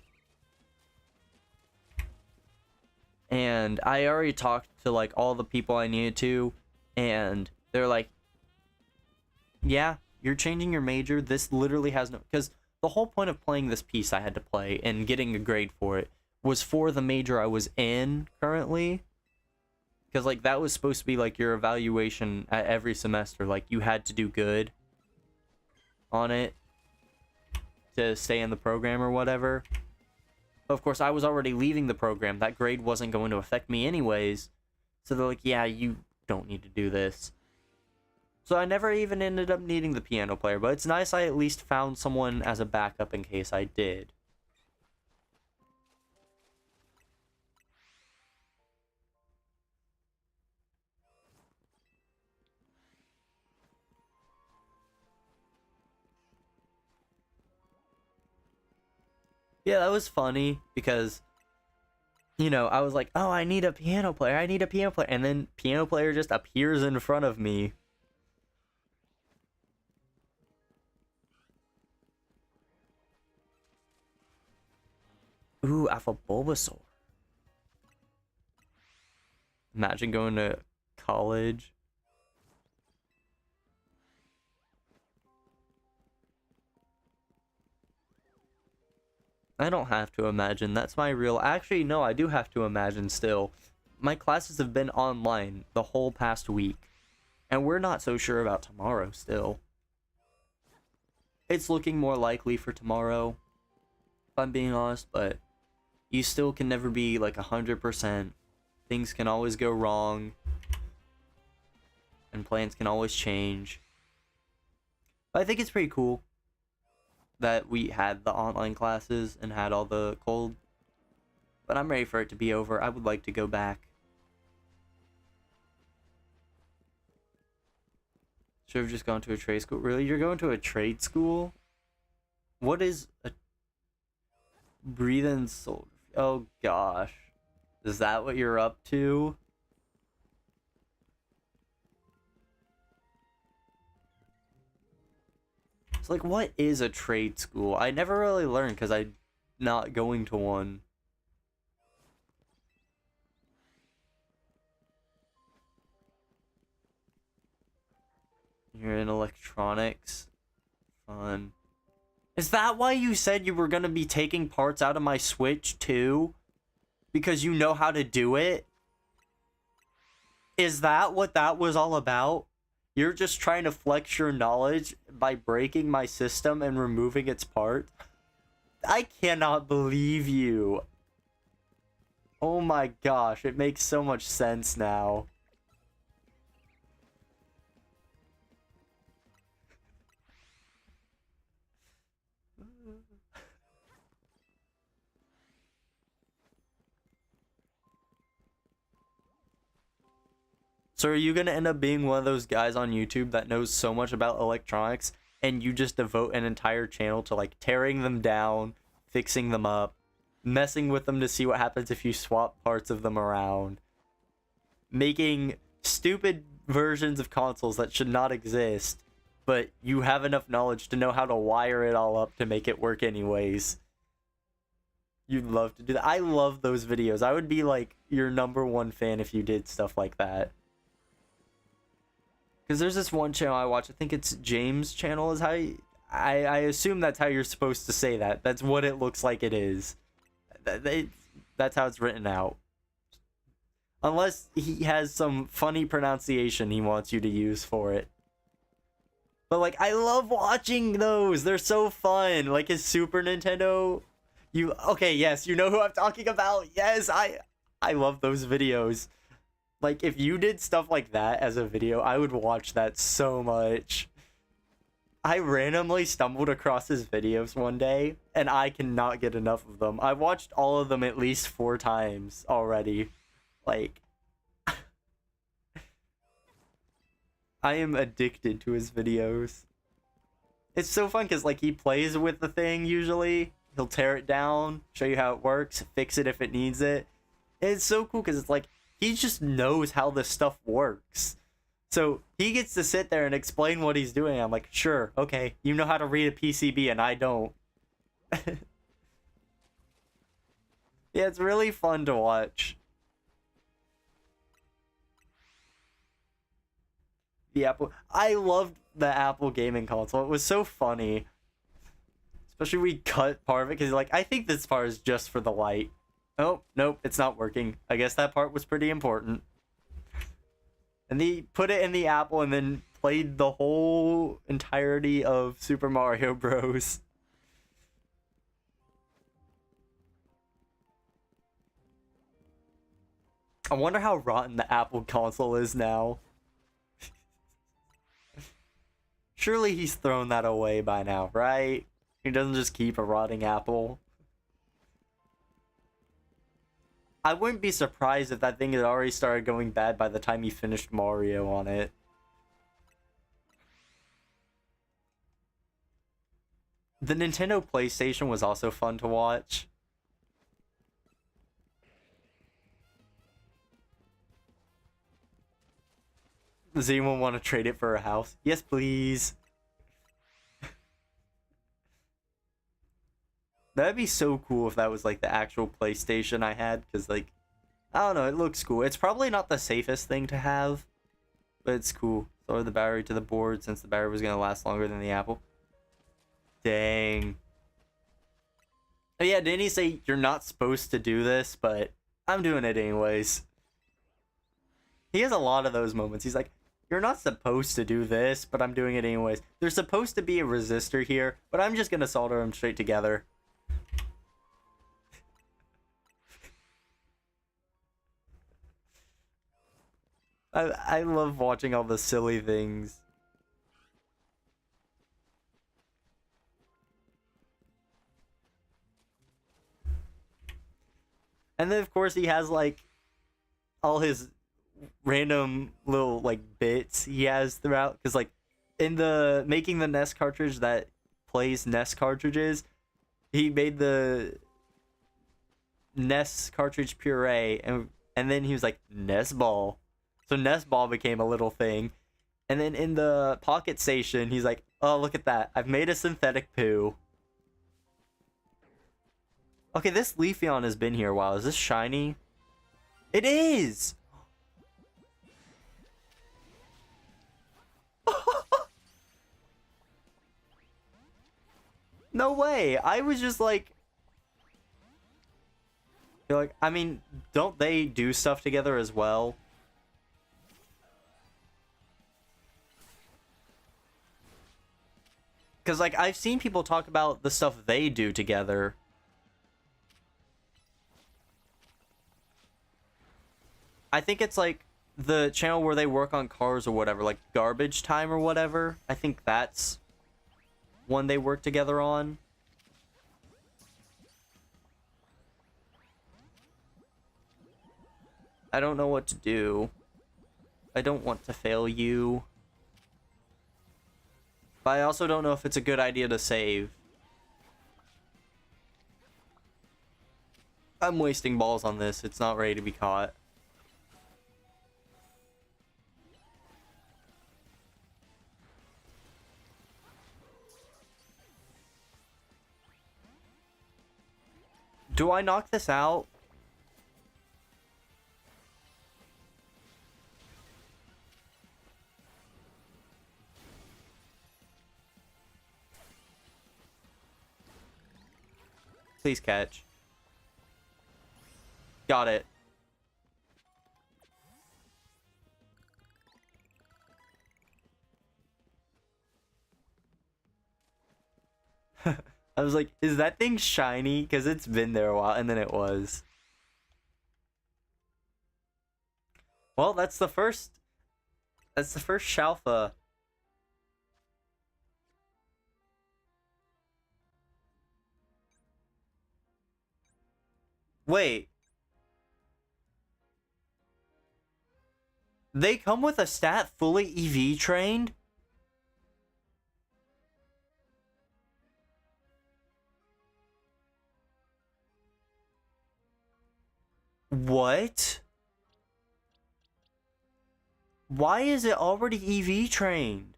and I already talked to like all the people I needed to, and they're like, yeah, you're changing your major. This literally has no, because the whole point of playing this piece I had to play and getting a grade for it was for the major I was in currently. Because like that was supposed to be like your evaluation at every semester. Like you had to do good on it to stay in the program or whatever. But of course, I was already leaving the program. That grade wasn't going to affect me anyways. So they're like, yeah, you don't need to do this. So I never even ended up needing the piano player. But it's nice I at least found someone as a backup in case I did. Yeah, that was funny because, you know, I was like, oh, I need a piano player. I need a piano player. And then piano player just appears in front of me. Ooh, Alpha Bulbasaur. Imagine going to college. I don't have to imagine. That's my real... Actually, no, I do have to imagine still. My classes have been online the whole past week. And we're not so sure about tomorrow still. It's looking more likely for tomorrow, if I'm being honest, but you still can never be like 100%. Things can always go wrong. And plans can always change. But I think it's pretty cool that we had the online classes and had all the cold. But I'm ready for it to be over. I would like to go back. Should have just gone to a trade school. Really? You're going to a trade school? What is a... Breathe in soul... Oh gosh. Is that what you're up to? It's like, what is a trade school? I never really learned because I'm not going to one. You're in electronics. Fun. Is that why you said you were going to be taking parts out of my Switch too? Because you know how to do it? Is that what that was all about? You're just trying to flex your knowledge by breaking my system and removing its part? I cannot believe you. Oh my gosh, it makes so much sense now. So are you gonna end up being one of those guys on YouTube that knows so much about electronics and you just devote an entire channel to like tearing them down, fixing them up, messing with them to see what happens if you swap parts of them around, making stupid versions of consoles that should not exist, but you have enough knowledge to know how to wire it all up to make it work anyways? You'd love to do that. I love those videos. I would be like your #1 fan if you did stuff like that. Because there's this one channel I watch, I think it's James' channel is how I assume that's how you're supposed to say that. That's what it looks like it is. That's how it's written out. Unless he has some funny pronunciation he wants you to use for it. But like, I love watching those. They're so fun. Like his Super Nintendo. Okay, yes, you know who I'm talking about. Yes, I love those videos. Like, if you did stuff like that as a video, I would watch that so much. I randomly stumbled across his videos one day, and I cannot get enough of them. I watched all of them at least 4 times already. Like, I am addicted to his videos. It's so fun because, like, he plays with the thing usually. He'll tear it down, show you how it works, fix it if it needs it. And it's so cool because it's like, he just knows how this stuff works. So he gets to sit there and explain what he's doing. I'm like, sure, okay, you know how to read a PCB and I don't. Yeah, it's really fun to watch. I loved the Apple gaming console. It was so funny. Especially we cut part of it because like, I think this part is just for the light. Oh, nope, it's not working. I guess that part was pretty important. And he put it in the Apple and then played the whole entirety of Super Mario Bros. I wonder how rotten the Apple console is now. Surely he's thrown that away by now, right? He doesn't just keep a rotting Apple. I wouldn't be surprised if that thing had already started going bad by the time he finished Mario on it. The Nintendo PlayStation was also fun to watch. Does anyone want to trade it for a house? Yes, please. That'd be so cool if that was like the actual PlayStation I had, because like, I don't know, it looks cool. It's probably not the safest thing to have, but it's cool. Throw the battery to the board since the battery was going to last longer than the Apple. Dang. Oh yeah, didn't he say you're not supposed to do this, but I'm doing it anyways. He has a lot of those moments. He's like, you're not supposed to do this, but I'm doing it anyways. There's supposed to be a resistor here, but I'm just going to solder them straight together. I love watching all the silly things. And then of course he has like all his random little like bits he has throughout, because like in the making the NES cartridge that plays NES cartridges, he made the NES cartridge puree, and then he was like NES ball. So NES ball became a little thing. And then in the Pocket Station, he's like, oh, look at that. I've made a synthetic poo. Okay, this Leafeon has been here a while. Is this shiny? It is! No way. I was just like... You're like, I mean, don't they do stuff together as well? Because, like, I've seen people talk about the stuff they do together. I think it's, like, the channel where they work on cars or whatever, like Garbage Time or whatever. I think that's one they work together on. I don't know what to do. I don't want to fail you. But I also don't know if it's a good idea to save. I'm wasting balls on this. It's not ready to be caught. Do I knock this out? Please catch. Got it. I was like, is that thing shiny? Because it's been there a while, and then it was. Well, that's the first. That's the first Shalpha. Wait. They come with a stat fully EV trained? What? Why is it already EV trained?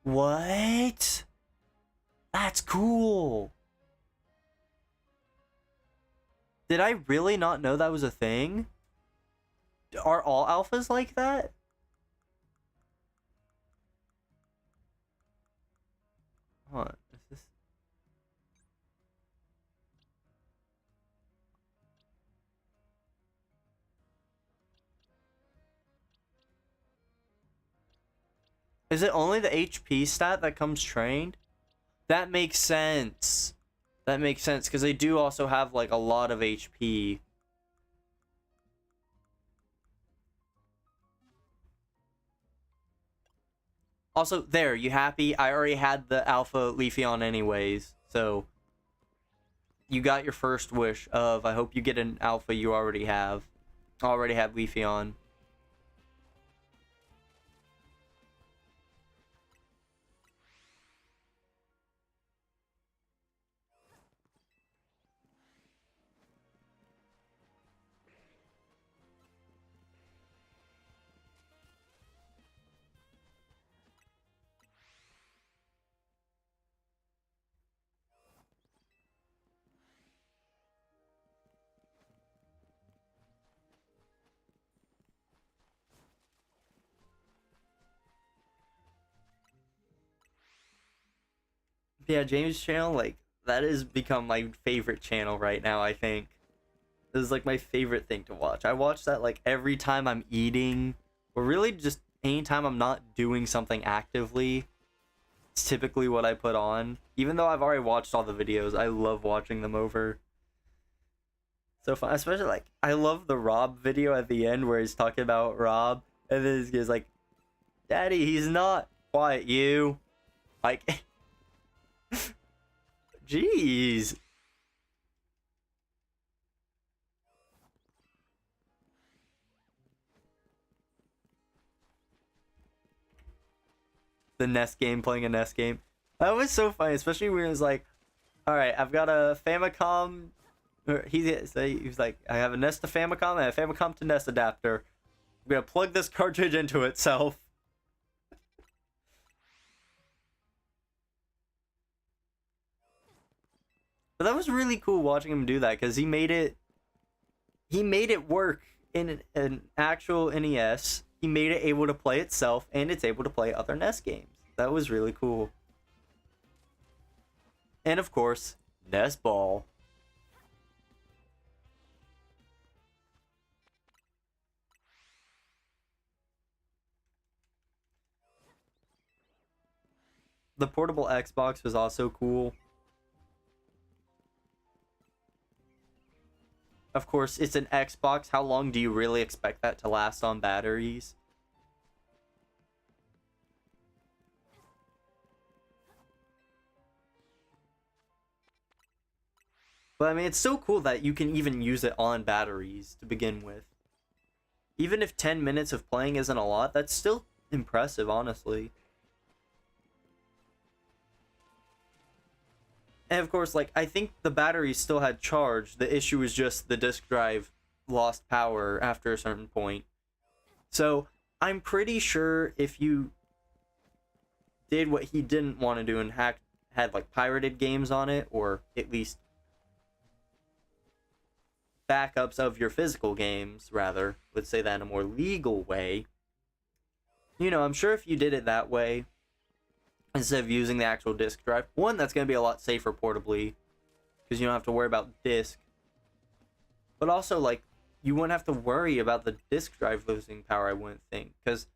What? That's cool. Did I really not know that was a thing? Are all alphas like that? Hold on. Is this... Is it only the HP stat that comes trained? That makes sense. That makes sense, because they do also have, like, a lot of HP. Also, there, you happy? I already had the Alpha Leafeon anyways, so... You got your first wish of, I hope you get an Alpha you already have. Already have Leafeon. Yeah, James' channel, like, that has become my favorite channel right now, I think. This is, like, my favorite thing to watch. I watch that, like, every time I'm eating, or really just anytime I'm not doing something actively. It's typically what I put on. Even though I've already watched all the videos, I love watching them over. So fun. Especially, like, I love the Rob video at the end where he's talking about Rob, and then he's like, Daddy, he's not quiet, you. Like... Jeez. The NES game, playing a NES game. That was so funny, especially when it was like, all right, I've got a Famicom. He was like, I have a NES to Famicom and a Famicom to NES adapter. I'm gonna plug this cartridge into itself. But that was really cool watching him do that, because he made it work in an actual NES. He made it able to play itself, and it's able to play other NES games. That was really cool. And of course, NES Ball. The portable Xbox was also cool. Of course, it's an Xbox. How long do you really expect that to last on batteries? But I mean, it's so cool that you can even use it on batteries to begin with. Even if 10 minutes of playing isn't a lot, that's still impressive, honestly. And of course, like, I think the battery still had charge. The issue was just the disk drive lost power after a certain point. So, I'm pretty sure if you did what he didn't want to do and had like pirated games on it, or at least backups of your physical games, rather, let's say that in a more legal way. You know, I'm sure if you did it that way, instead of using the actual disk drive, one, that's going to be a lot safer portably, because you don't have to worry about disk. But also, like, you wouldn't have to worry about the disk drive losing power, I wouldn't think, because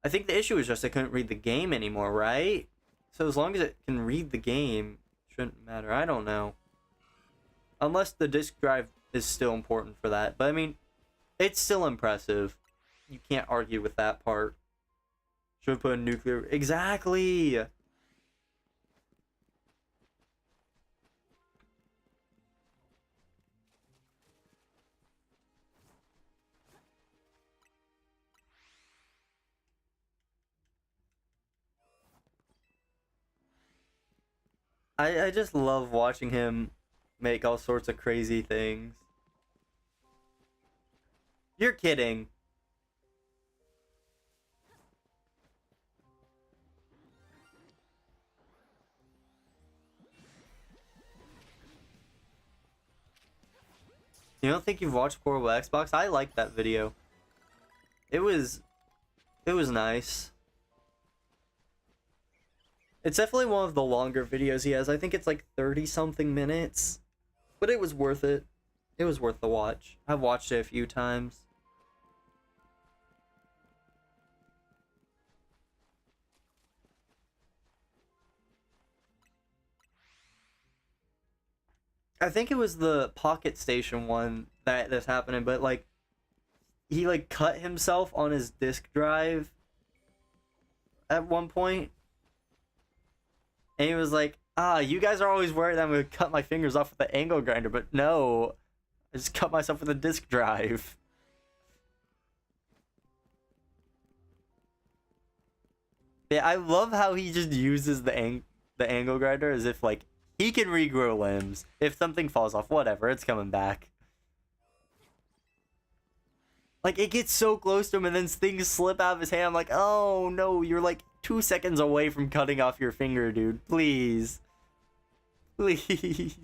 I think the issue is just it couldn't read the game anymore, right? So as long as it can read the game, it shouldn't matter. I don't know. Unless the disk drive is still important for that. But I mean, it's still impressive. You can't argue with that part. Should have put a nuclear... Exactly! I just love watching him make all sorts of crazy things. You're kidding. You don't think you've watched Portable Xbox? I liked that video. It was nice. It's definitely one of the longer videos he has. I think it's like 30 something minutes. But it was worth it. It was worth the watch. I've watched it a few times. I think it was the Pocket Station one that's happening, but like he like cut himself on his disk drive at one point. And he was like, you guys are always worried that I'm gonna cut my fingers off with the angle grinder, but no. I just cut myself with a disk drive. Yeah, I love how he just uses the angle grinder as if like he can regrow limbs. If something falls off, whatever, it's coming back. Like it gets so close to him and then things slip out of his hand. I'm like, oh no, you're like 2 seconds away from cutting off your finger, dude. Please. Please.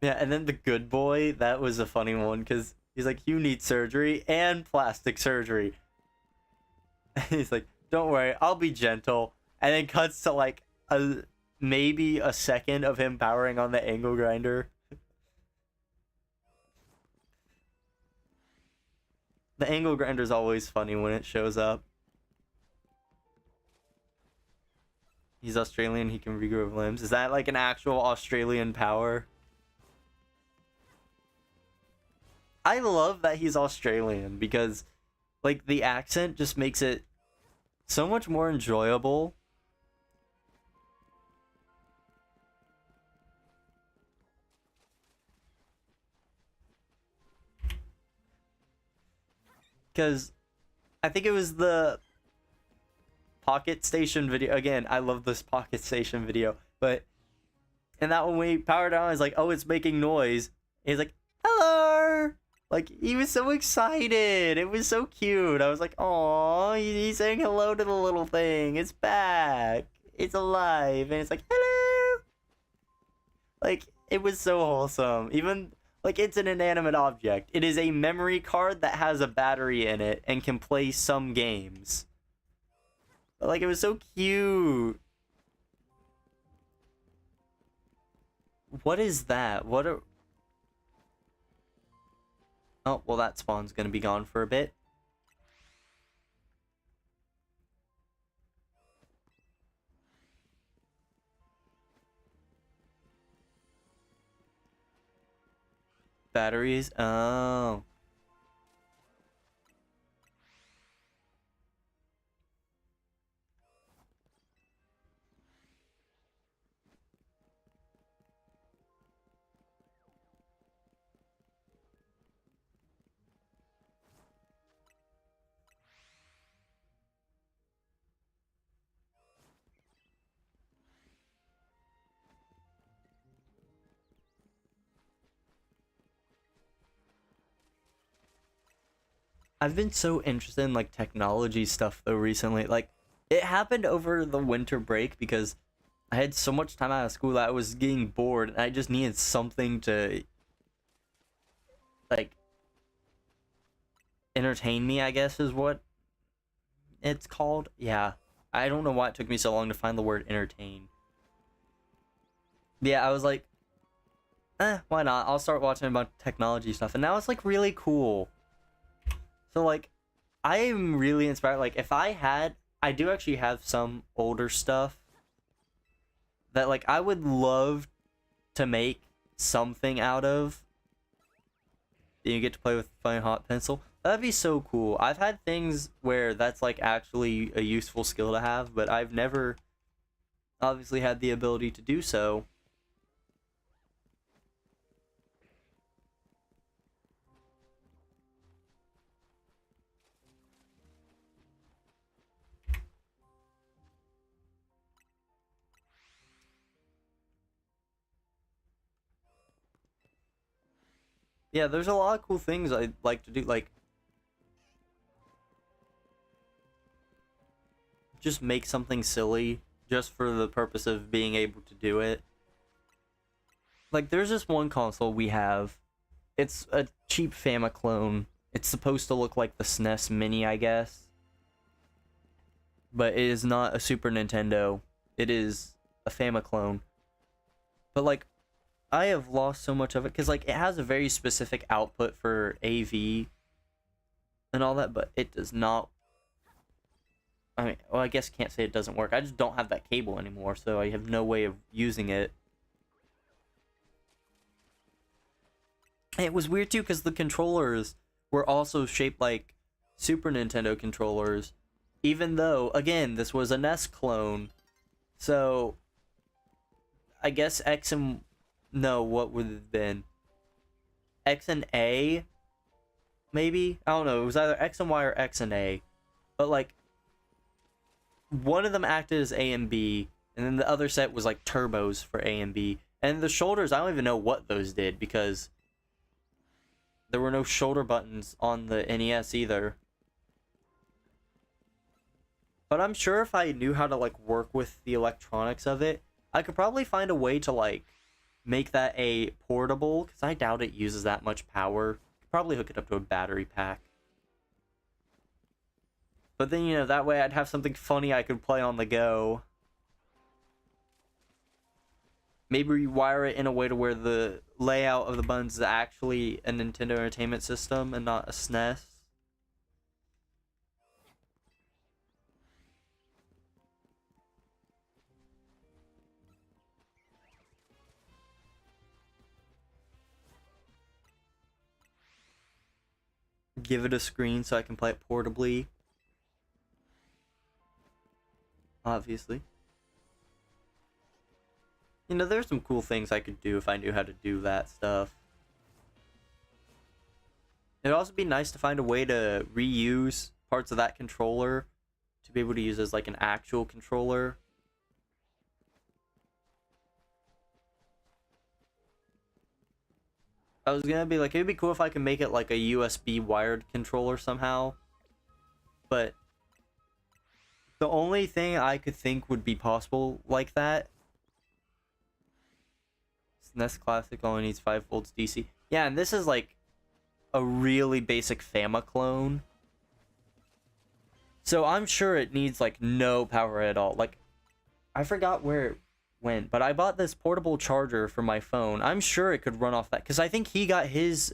Yeah, and then the good boy, that was a funny one because he's like, you need surgery and plastic surgery. And he's like, don't worry, I'll be gentle. And then cuts to like maybe a second of him powering on the angle grinder. The angle grinder's always funny when it shows up. He's Australian, he can regrow limbs. Is that like an actual Australian power? I love that he's Australian because like the accent just makes it so much more enjoyable. Because I think it was the Pocket Station video. Again, I love this Pocket Station video. But and that when we powered on, it's like, oh, it's making noise. And he's like, hello. Like, he was so excited. It was so cute. I was like, aw, he's saying hello to the little thing. It's back. It's alive. And it's like, hello. Like, it was so wholesome. Even, like, it's an inanimate object. It is a memory card that has a battery in it and can play some games. But, like, it was so cute. What is that? What are... Oh, well, that spawn's gonna be gone for a bit. Batteries? Oh. I've been so interested in like technology stuff though recently. Like it happened over the winter break because I had so much time out of school that I was getting bored and I just needed something to like entertain me, I guess is what it's called. Yeah. I don't know why it took me so long to find the word entertain. Yeah, I was like, why not? I'll start watching about technology stuff. And now it's like really cool. So like I am really inspired. Like if I do actually have some older stuff that like I would love to make something out of. You get to play with fine hot pencil. That'd be so cool. I've had things where that's like actually a useful skill to have, but I've never obviously had the ability to do so. Yeah, there's a lot of cool things I'd like to do, like just make something silly just for the purpose of being able to do it. Like there's this one console we have. It's a cheap Famiclone. It's supposed to look like the SNES Mini, I guess. But it is not a Super Nintendo. It is a Famiclone. But like I have lost so much of it because like it has a very specific output for AV and all that, but it does not. I mean, well, I guess can't say it doesn't work. I just don't have that cable anymore, so I have no way of using it. And it was weird too because the controllers were also shaped like Super Nintendo controllers, even though again this was a NES clone. So I guess X and no, what would it have been? X and A, maybe? I don't know. It was either X and Y or X and A. But like one of them acted as A and B, and then the other set was like turbos for A and B. And the shoulders, I don't even know what those did because there were no shoulder buttons on the NES either. But I'm sure if I knew how to like work with the electronics of it, I could probably find a way to like make that a portable, because I doubt it uses that much power. Could probably hook it up to a battery pack. But then, you know, that way I'd have something funny I could play on the go. Maybe rewire it in a way to where the layout of the buttons is actually a Nintendo Entertainment System and not a SNES. Give it a screen so I can play it portably. Obviously. You know, there's some cool things I could do if I knew how to do that stuff. It'd also be nice to find a way to reuse parts of that controller to be able to use as like an actual controller. I was gonna be like, it'd be cool if I could make it like a USB wired controller somehow. But the only thing I could think would be possible like that. SNES Classic only needs 5 volts DC. Yeah, and this is like a really basic Famiclone. So I'm sure it needs like no power at all. Like, I forgot where it went, but I bought this portable charger for my phone. I'm sure it could run off that, because I think he got his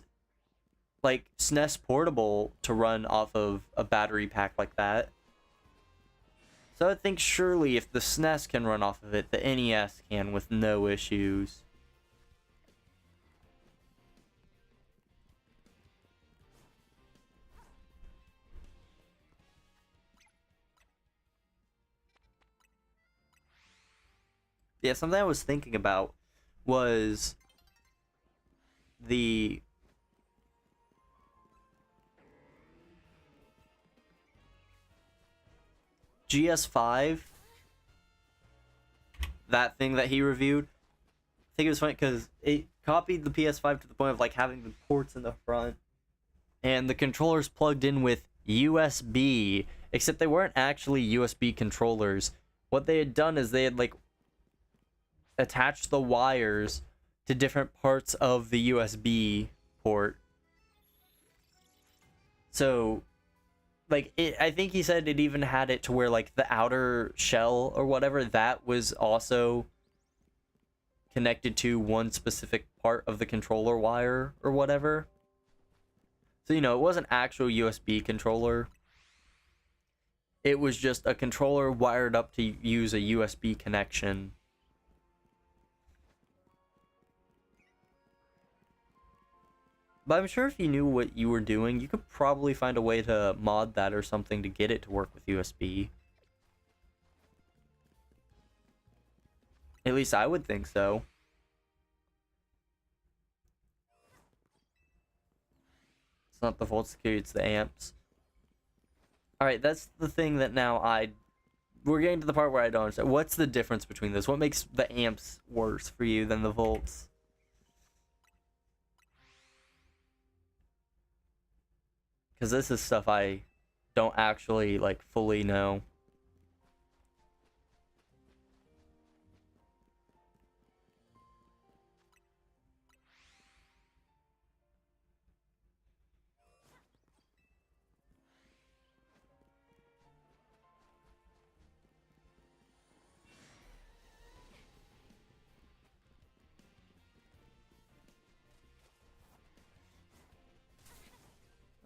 like SNES portable to run off of a battery pack like that. So I think surely if the SNES can run off of it, the NES can with no issues. Yeah, something I was thinking about was the GS5, that thing that he reviewed. I think it was funny because it copied the PS5 to the point of like having the ports in the front and the controllers plugged in with USB, except they weren't actually USB controllers. What they had done is they had like attached the wires to different parts of the USB port. So like I think he said it even had it to where like the outer shell or whatever that was also connected to one specific part of the controller wire or whatever. So, you know, it wasn't actual USB controller. It was just a controller wired up to use a USB connection. But I'm sure if you knew what you were doing, you could probably find a way to mod that or something to get it to work with USB. At least I would think so. It's not the volt security, it's the amps. Alright, that's the thing that now we're getting to the part where I don't understand. What's the difference between this? What makes the amps worse for you than the volts? Because this is stuff I don't actually, like, fully know.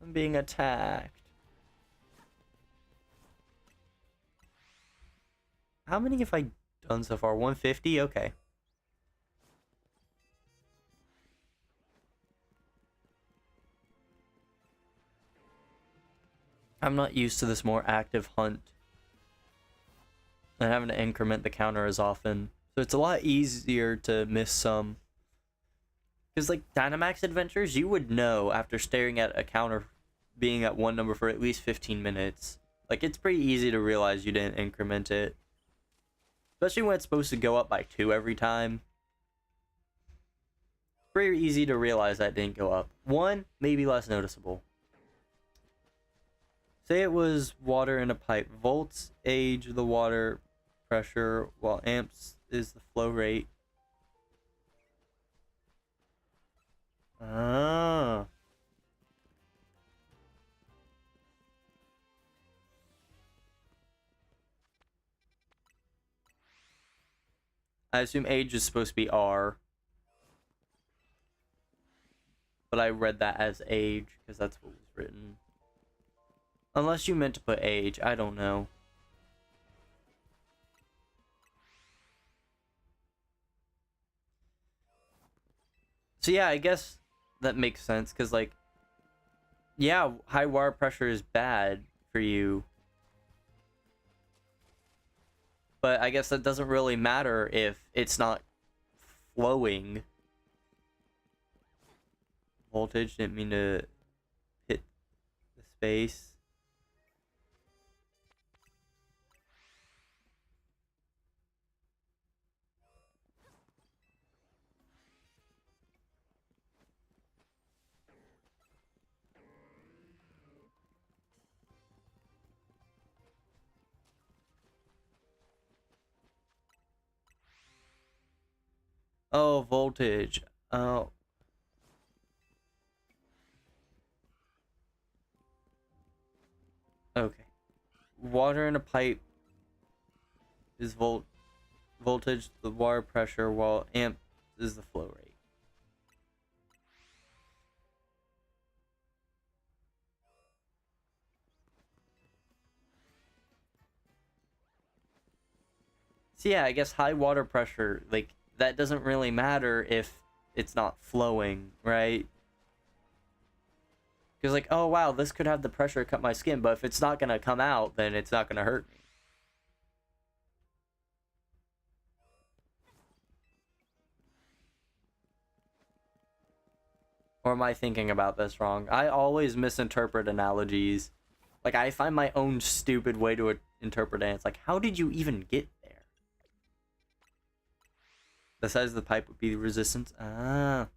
I'm being attacked. How many have I done so far? 150? Okay. I'm not used to this more active hunt and having to increment the counter as often. So it's a lot easier to miss some. Because, like, Dynamax Adventures, you would know after staring at a counter being at one number for at least 15 minutes. Like, it's pretty easy to realize you didn't increment it. Especially when it's supposed to go up by 2 every time. It's pretty easy to realize that didn't go up. 1, maybe less noticeable. Say it was water in a pipe. Volts age the water pressure, while amps is the flow rate. Ah. I assume age is supposed to be R. But I read that as age, because that's what was written. Unless you meant to put age, I don't know. So yeah, I guess that makes sense, because, like, yeah, high water pressure is bad for you. But I guess that doesn't really matter if it's not flowing. Voltage, didn't mean to hit the space. Oh, voltage. Oh. Okay. Water in a pipe is voltage, the water pressure, while amp is the flow rate. So yeah, I guess high water pressure, like, that doesn't really matter if it's not flowing, right? Because, like, oh wow, this could have the pressure to cut my skin, but if it's not gonna come out, then it's not gonna hurt me. Or am I thinking about this wrong? I always misinterpret analogies. Like, I find my own stupid way to interpret it. It's like, how did you even get there? The size of the pipe would be the resistance. Ah.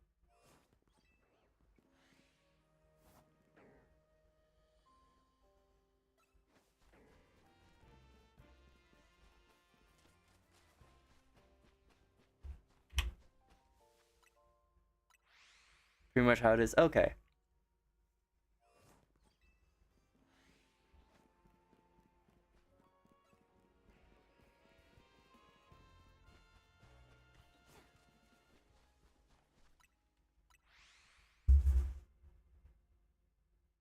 Pretty much how it is. Okay.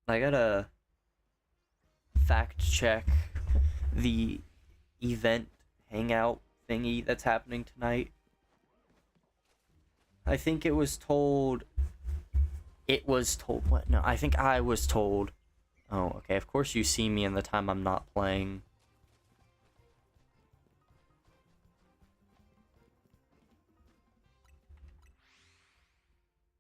I gotta fact check the event hangout thingy that's happening tonight. I think it was told. What? No, I think I was told. Oh, okay. Of course you see me in the time I'm not playing.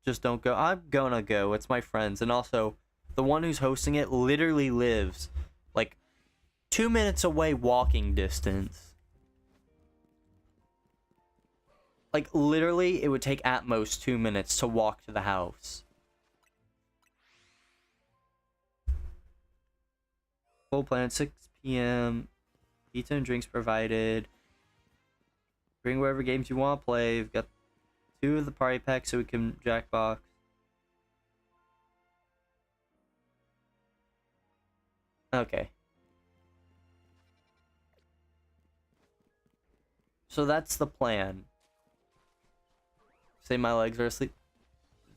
Just don't go. I'm gonna go. It's my friends. And also, the one who's hosting it literally lives like 2 minutes away walking distance. Like, literally, it would take at most 2 minutes to walk to the house. Full plan, 6 p.m. Pizza and drinks provided. Bring whatever games you want to play. We've got 2 of the party packs so we can jackbox. Okay. So that's the plan. Say my legs are asleep.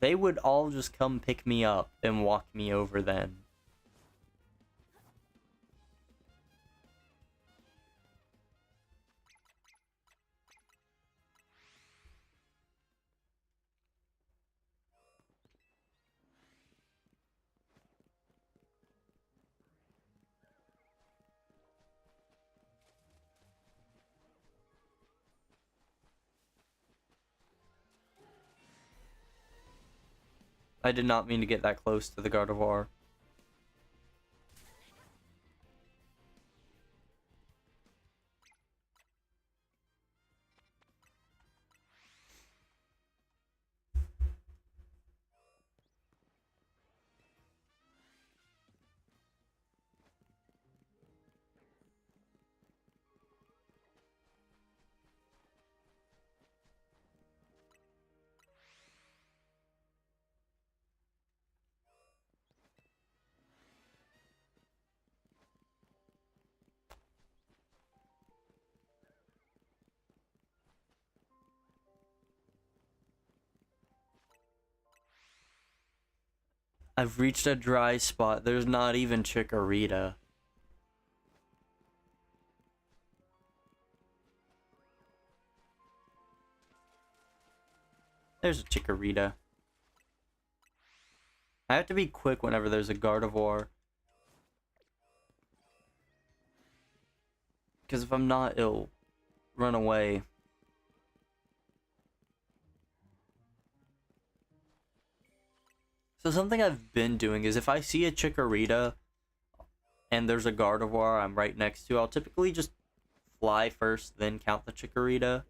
They would all just come pick me up and walk me over then. I did not mean to get that close to the Gardevoir. I've reached a dry spot. There's not even Chikorita. There's a Chikorita. I have to be quick whenever there's a Gardevoir. Because if I'm not, it'll run away. So something I've been doing is if I see a Chikorita and there's a Gardevoir I'm right next to, I'll typically just fly first, then count the Chikorita.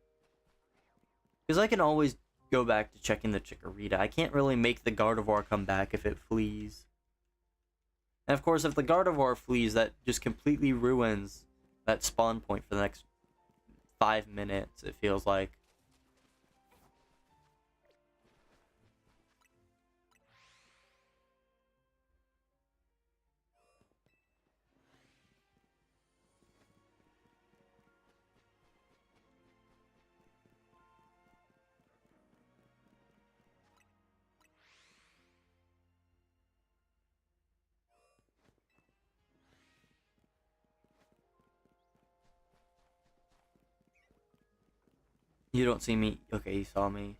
Because I can always go back to checking the Chikorita. I can't really make the Gardevoir come back if it flees. And of course, if the Gardevoir flees, that just completely ruins that spawn point for the next 5 minutes, it feels like. You don't see me. Okay, you saw me.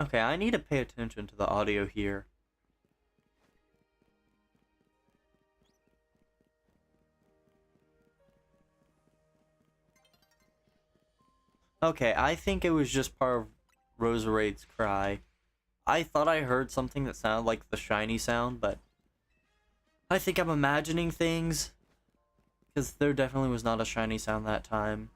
Okay, I need to pay attention to the audio here. Okay, I think it was just part of Roserade's cry. I thought I heard something that sounded like the shiny sound, but I think I'm imagining things. Because there definitely was not a shiny sound that time.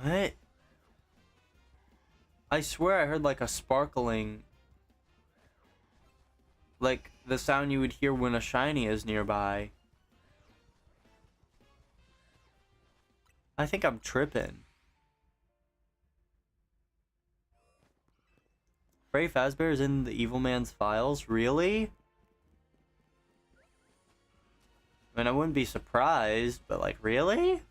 What? I swear I heard like a sparkling. Like the sound you would hear when a shiny is nearby. I think I'm tripping. Freddy Fazbear is in the Evil Man's files? Really? I mean, I wouldn't be surprised, but like, really?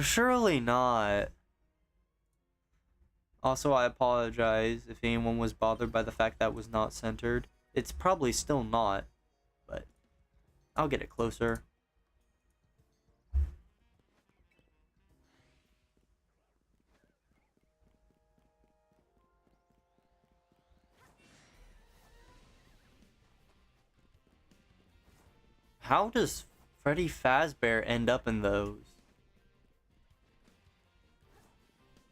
Surely not. Also, I apologize if anyone was bothered by the fact that was not centered. It's probably still not, but I'll get it closer. How does Freddy Fazbear end up in those?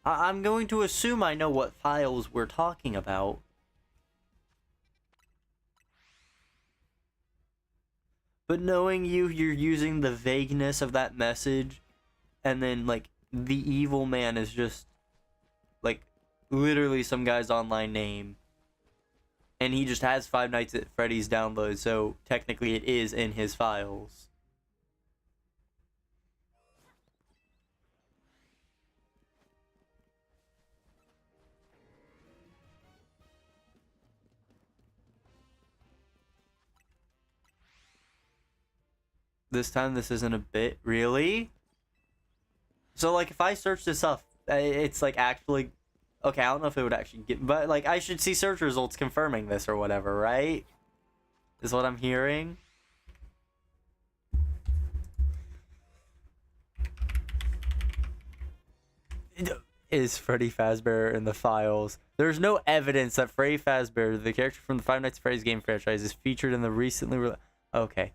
I'm going to assume I know what files we're talking about. But knowing you, you're using the vagueness of that message, and then, like, the evil man is just, like, literally some guy's online name. And he just has Five Nights at Freddy's download, so technically it is in his files. This time this isn't a bit, really? So, like, if I search this up, it's, like, actually... Okay, I don't know if it would actually get... But, like, I should see search results confirming this or whatever, right? Is what I'm hearing. Is Freddy Fazbear in the files? There's no evidence that Freddy Fazbear, the character from the Five Nights at Freddy's game franchise, is featured in the recently... Okay.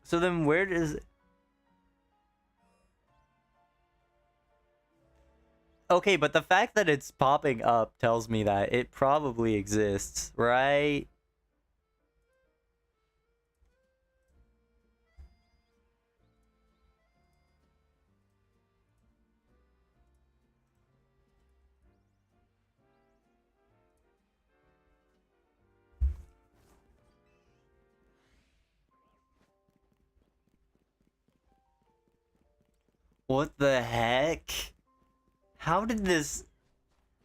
So then where does... Okay, but the fact that it's popping up tells me that it probably exists, right? What the heck? How did this...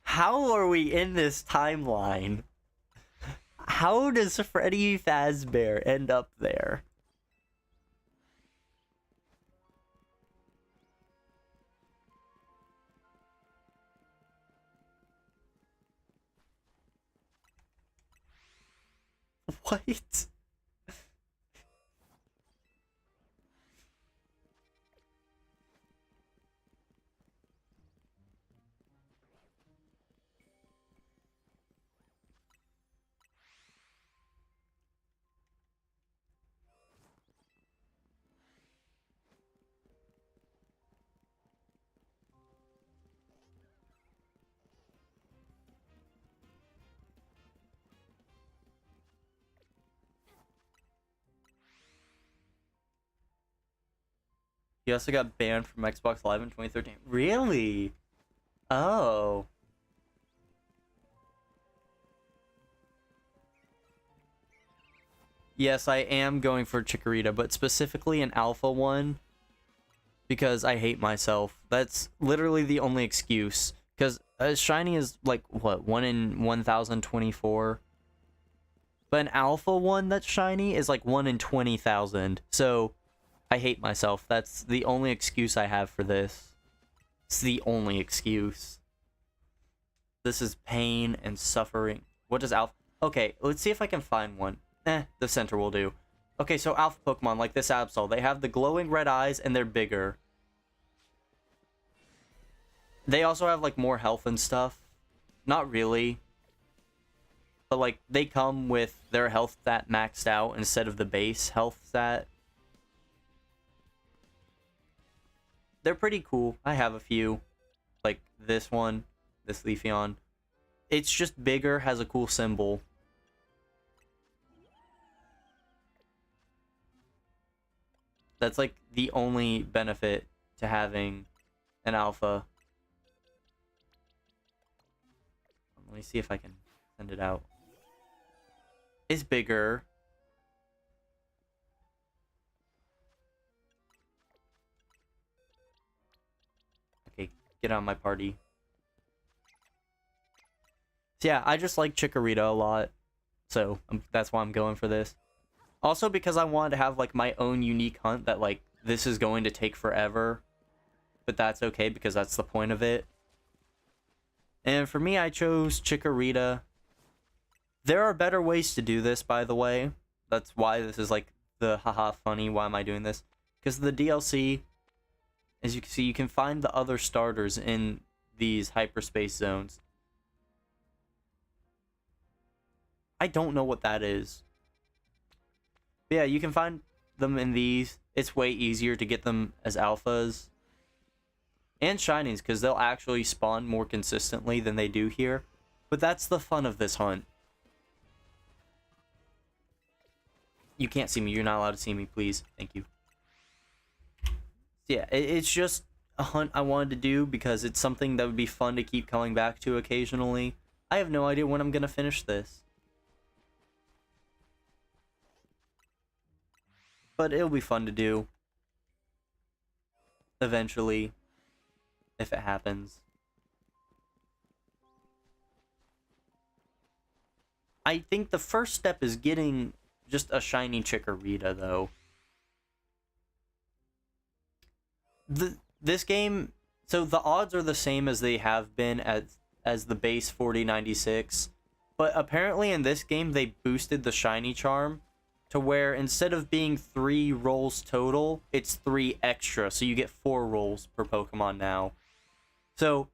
How are we in this timeline? How does Freddy Fazbear end up there? What? He also got banned from Xbox Live in 2013. Really? Oh. Yes, I am going for Chikorita, but specifically an alpha one because I hate myself. That's literally the only excuse. Because Shiny is like what, 1 in 1024, but an alpha one that's shiny is like 1 in 20,000. So I hate myself. That's the only excuse I have for this. It's the only excuse. This is pain and suffering. What does alpha? Okay, let's see if I can find one. The center will do. Okay, so alpha Pokemon like this Absol, they have the glowing red eyes and they're bigger. They also have like more health and stuff. Not really. But like they come with their health stat maxed out instead of the base health stat. They're pretty cool. I have a few. Like this one, this Leafeon. It's just bigger, has a cool symbol. That's like the only benefit to having an alpha. Let me see if I can send it out. It's bigger. Okay, get on my party. So yeah, I just like Chikorita a lot. So that's why I'm going for this. Also because I wanted to have like my own unique hunt that like this is going to take forever. But that's okay because that's the point of it. And for me, I chose Chikorita. There are better ways to do this, by the way. That's why this is like the haha funny, why am I doing this? Because the DLC, as you can see, you can find the other starters in these hyperspace zones. I don't know what that is. But yeah, you can find them in these. It's way easier to get them as alphas. And shinies, because they'll actually spawn more consistently than they do here. But that's the fun of this hunt. You can't see me. You're not allowed to see me, please. Thank you. Yeah, it's just a hunt I wanted to do because it's something that would be fun to keep coming back to occasionally. I have no idea when I'm going to finish this. But it'll be fun to do. Eventually. If it happens. I think the first step is getting just a shiny Chikorita, though. This game, so the odds are the same as they have been as the base 4096, but apparently in this game they boosted the shiny charm to where instead of being 3 rolls total, it's 3 extra, so you get 4 rolls per Pokemon now. So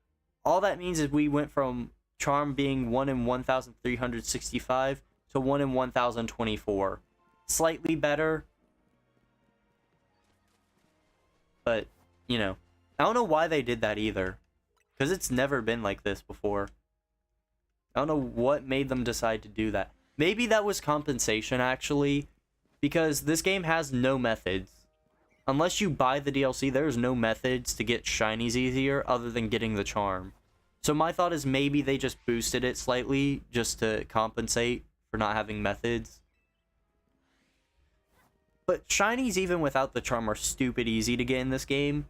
all that means is we went from charm being 1 in 1365 to 1 in 1024. Slightly better, but you know, I don't know why they did that either, because it's never been like this before. I don't know what made them decide to do that. Maybe that was compensation, actually, because this game has no methods. Unless you buy the DLC, there's no methods to get shinies easier other than getting the charm. So my thought is maybe they just boosted it slightly just to compensate for not having methods. But shinies, even without the charm, are stupid easy to get in this game.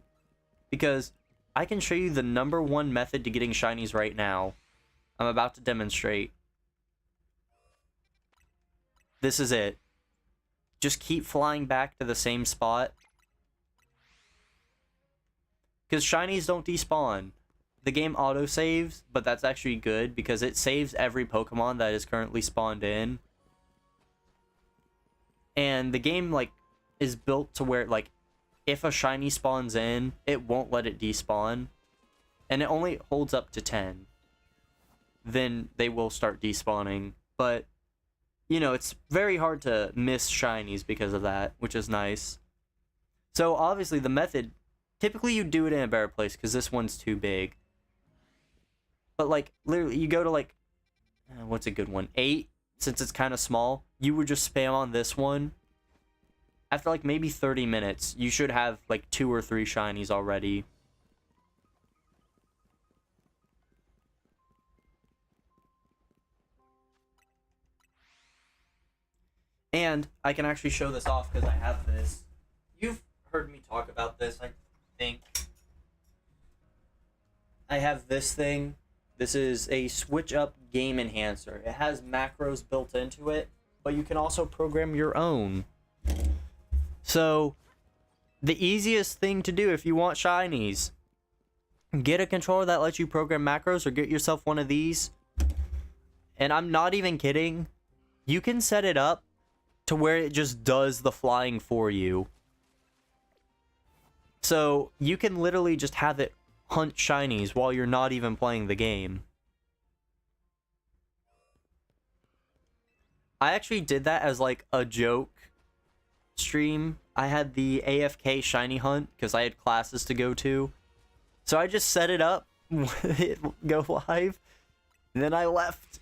Because I can show you the #1 method to getting shinies right now. I'm about to demonstrate. This is it. Just keep flying back to the same spot. Because shinies don't despawn. The game autosaves, but that's actually good because it saves every Pokemon that is currently spawned in. And the game, like, is built to where, like, if a shiny spawns in, it won't let it despawn. And it only holds up to 10. Then they will start despawning. But, you know, it's very hard to miss shinies because of that, which is nice. So, obviously, the method... Typically, you do it in a better place, because this one's too big. But, like, literally, you go to, like... what's a good one? 8, since it's kind of small. You would just spam on this one. After, like, maybe 30 minutes, you should have, like, 2 or 3 shinies already. And I can actually show this off, because I have this. You've heard me talk about this, I think. I have this thing This is a switch up game enhancer. It has macros built into it, but you can also program your own. So, the easiest thing to do if you want shinies, get a controller that lets you program macros or get yourself one of these. And I'm not even kidding. You can set it up to where it just does the flying for you. So you can literally just have it hunt shinies while you're not even playing the game. I actually did that as like a joke stream. I had the AFK shiny hunt because I had classes to go to. So I just set it up, hit go live, and then I left.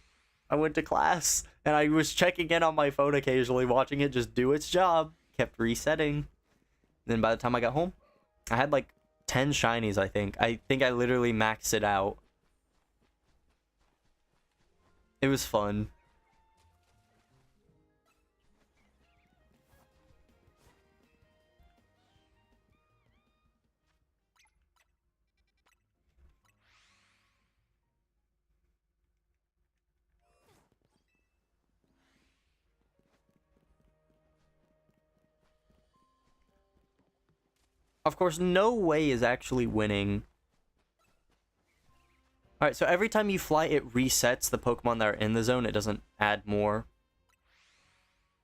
I went to class, and I was checking in on my phone occasionally, watching it just do its job. Kept resetting. Then by the time I got home, I had like 10 shinies, I think. I think I literally maxed it out. It was fun. Of course, no way is actually winning. Alright, so every time you fly, it resets the Pokemon that are in the zone. It doesn't add more.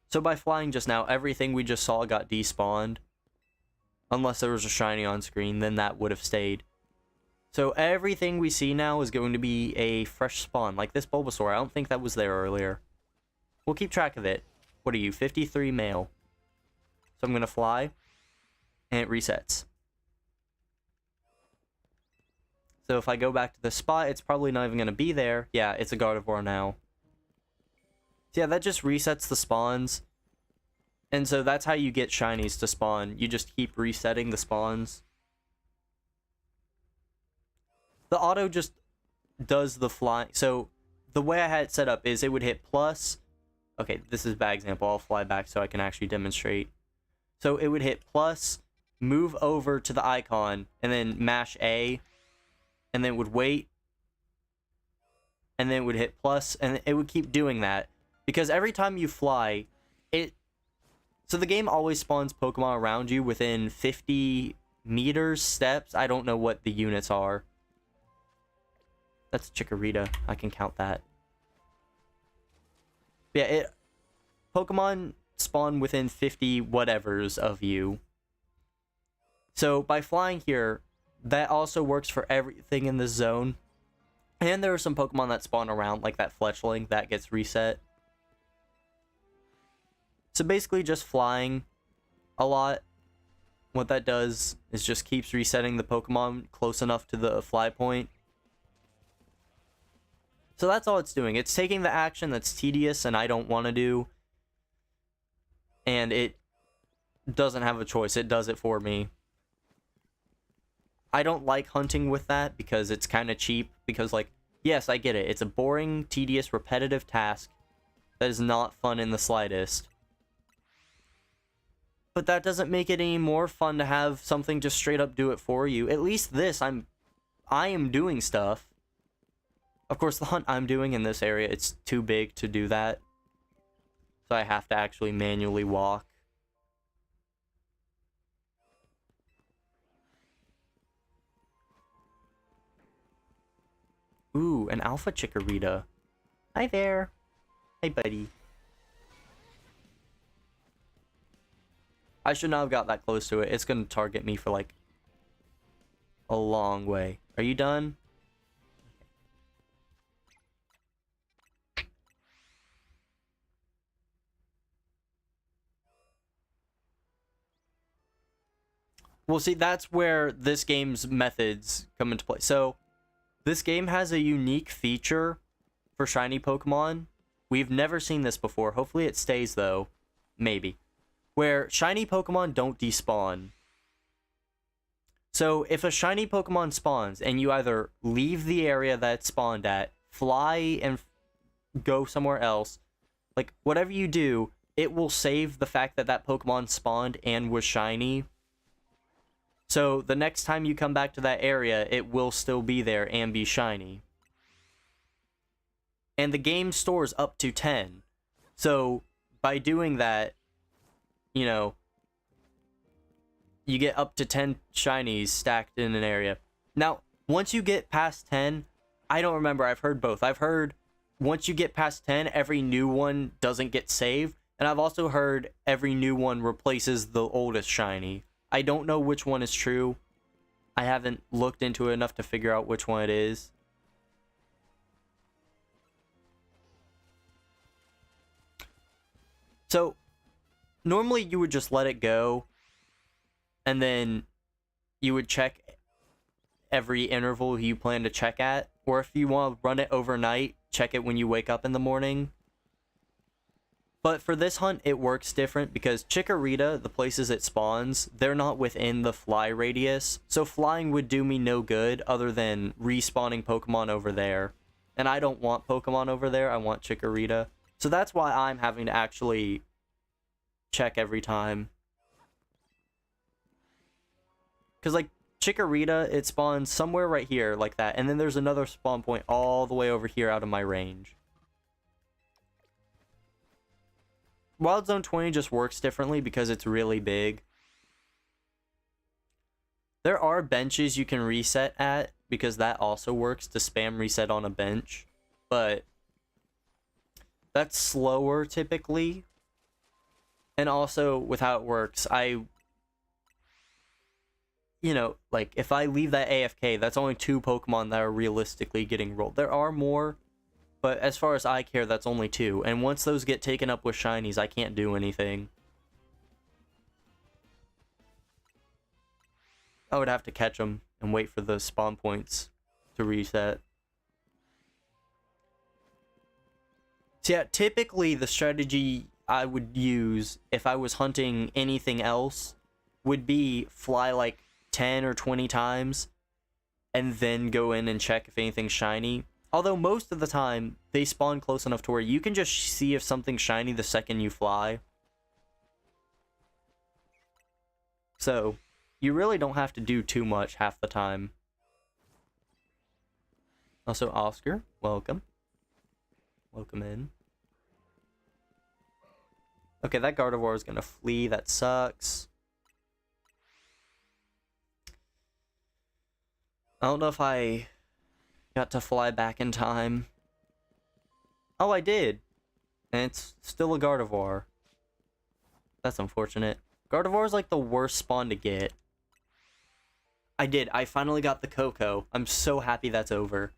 So by flying just now, everything we just saw got despawned. Unless there was a shiny on screen, then that would have stayed. So everything we see now is going to be a fresh spawn. Like this Bulbasaur, I don't think that was there earlier. We'll keep track of it. What are you, 53 male? So I'm going to fly. And it resets. So if I go back to the spot, it's probably not even going to be there. Yeah, it's a Gardevoir now. So yeah, that just resets the spawns. And so that's how you get shinies to spawn. You just keep resetting the spawns. The auto just does the flying. So the way I had it set up is it would hit plus. Okay, this is a bad example. I'll fly back so I can actually demonstrate. So it would hit plus, move over to the icon, and then mash A, and then it would wait, and then it would hit plus, and it would keep doing that. Because every time you fly, so the game always spawns Pokemon around you within 50 meters, steps. I don't know what the units are. That's Chikorita. I can count that. Yeah, Pokemon spawn within 50 whatevers of you. So by flying here, that also works for everything in the zone. And there are some Pokemon that spawn around, like that Fletchling, that gets reset. So basically just flying a lot. What that does is just keeps resetting the Pokemon close enough to the fly point. So that's all it's doing. It's taking the action that's tedious and I don't want to do. And it doesn't have a choice. It does it for me. I don't like hunting with that because it's kind of cheap. Because, like, yes, I get it. It's a boring, tedious, repetitive task that is not fun in the slightest. But that doesn't make it any more fun to have something just straight up do it for you. At least this, I am doing stuff. Of course, the hunt I'm doing in this area, it's too big to do that. So I have to actually manually walk. Ooh, an Alpha Chikorita. Hi there. Hey, buddy. I should not have got that close to it. It's going to target me for, like, a long way. Are you done? Well, see, that's where this game's methods come into play. So, this game has a unique feature for shiny Pokemon. We've never seen this before. Hopefully it stays, though. Maybe. Where shiny Pokemon don't despawn. So, if a shiny Pokemon spawns, and you either leave the area that it spawned at, fly and go somewhere else, like, whatever you do, it will save the fact that that Pokemon spawned and was shiny. So, the next time you come back to that area, it will still be there and be shiny. and the game stores up to 10. So by doing that, you know, you get up to 10 shinies stacked in an area. Now, once you get past 10, I don't remember. I've heard both. I've heard once you get past 10, every new one doesn't get saved. And I've also heard every new one replaces the oldest shiny. I don't know which one is true. I haven't looked into it enough to figure out which one it is. So, normally you would just let it go, and then you would check every interval you plan to check at, or if you want to run it overnight, check it when you wake up in the morning. But for this hunt, it works different because Chikorita, the places it spawns, they're not within the fly radius, so flying would do me no good other than respawning Pokemon over there. And I don't want Pokemon over there, I want Chikorita. So that's why I'm having to actually check every time. Because, like, Chikorita, it spawns somewhere right here, like that. And then there's another spawn point all the way over here out of my range. Wild Zone 20 just works differently because it's really big. There are benches you can reset at, because that also works to spam reset on a bench. But that's slower, typically. And also, with how it works, you know, like, if I leave that AFK, that's only 2 Pokemon that are realistically getting rolled. There are more, but as far as I care, that's only 2. And once those get taken up with shinies, I can't do anything. I would have to catch them and wait for the spawn points to reset. So yeah, typically the strategy I would use if I was hunting anything else would be fly like 10 or 20 times and then go in and check if anything's shiny. Although most of the time they spawn close enough to where you can just see if something's shiny the second you fly. So you really don't have to do too much half the time. Also, Oscar, welcome. Welcome in. Okay, that Gardevoir is gonna flee. That sucks. I don't know if I got to fly back in time. Oh, I did. And it's still a Gardevoir. That's unfortunate. Gardevoir is like the worst spawn to get. I did. I finally got the Coco. I'm so happy that's over.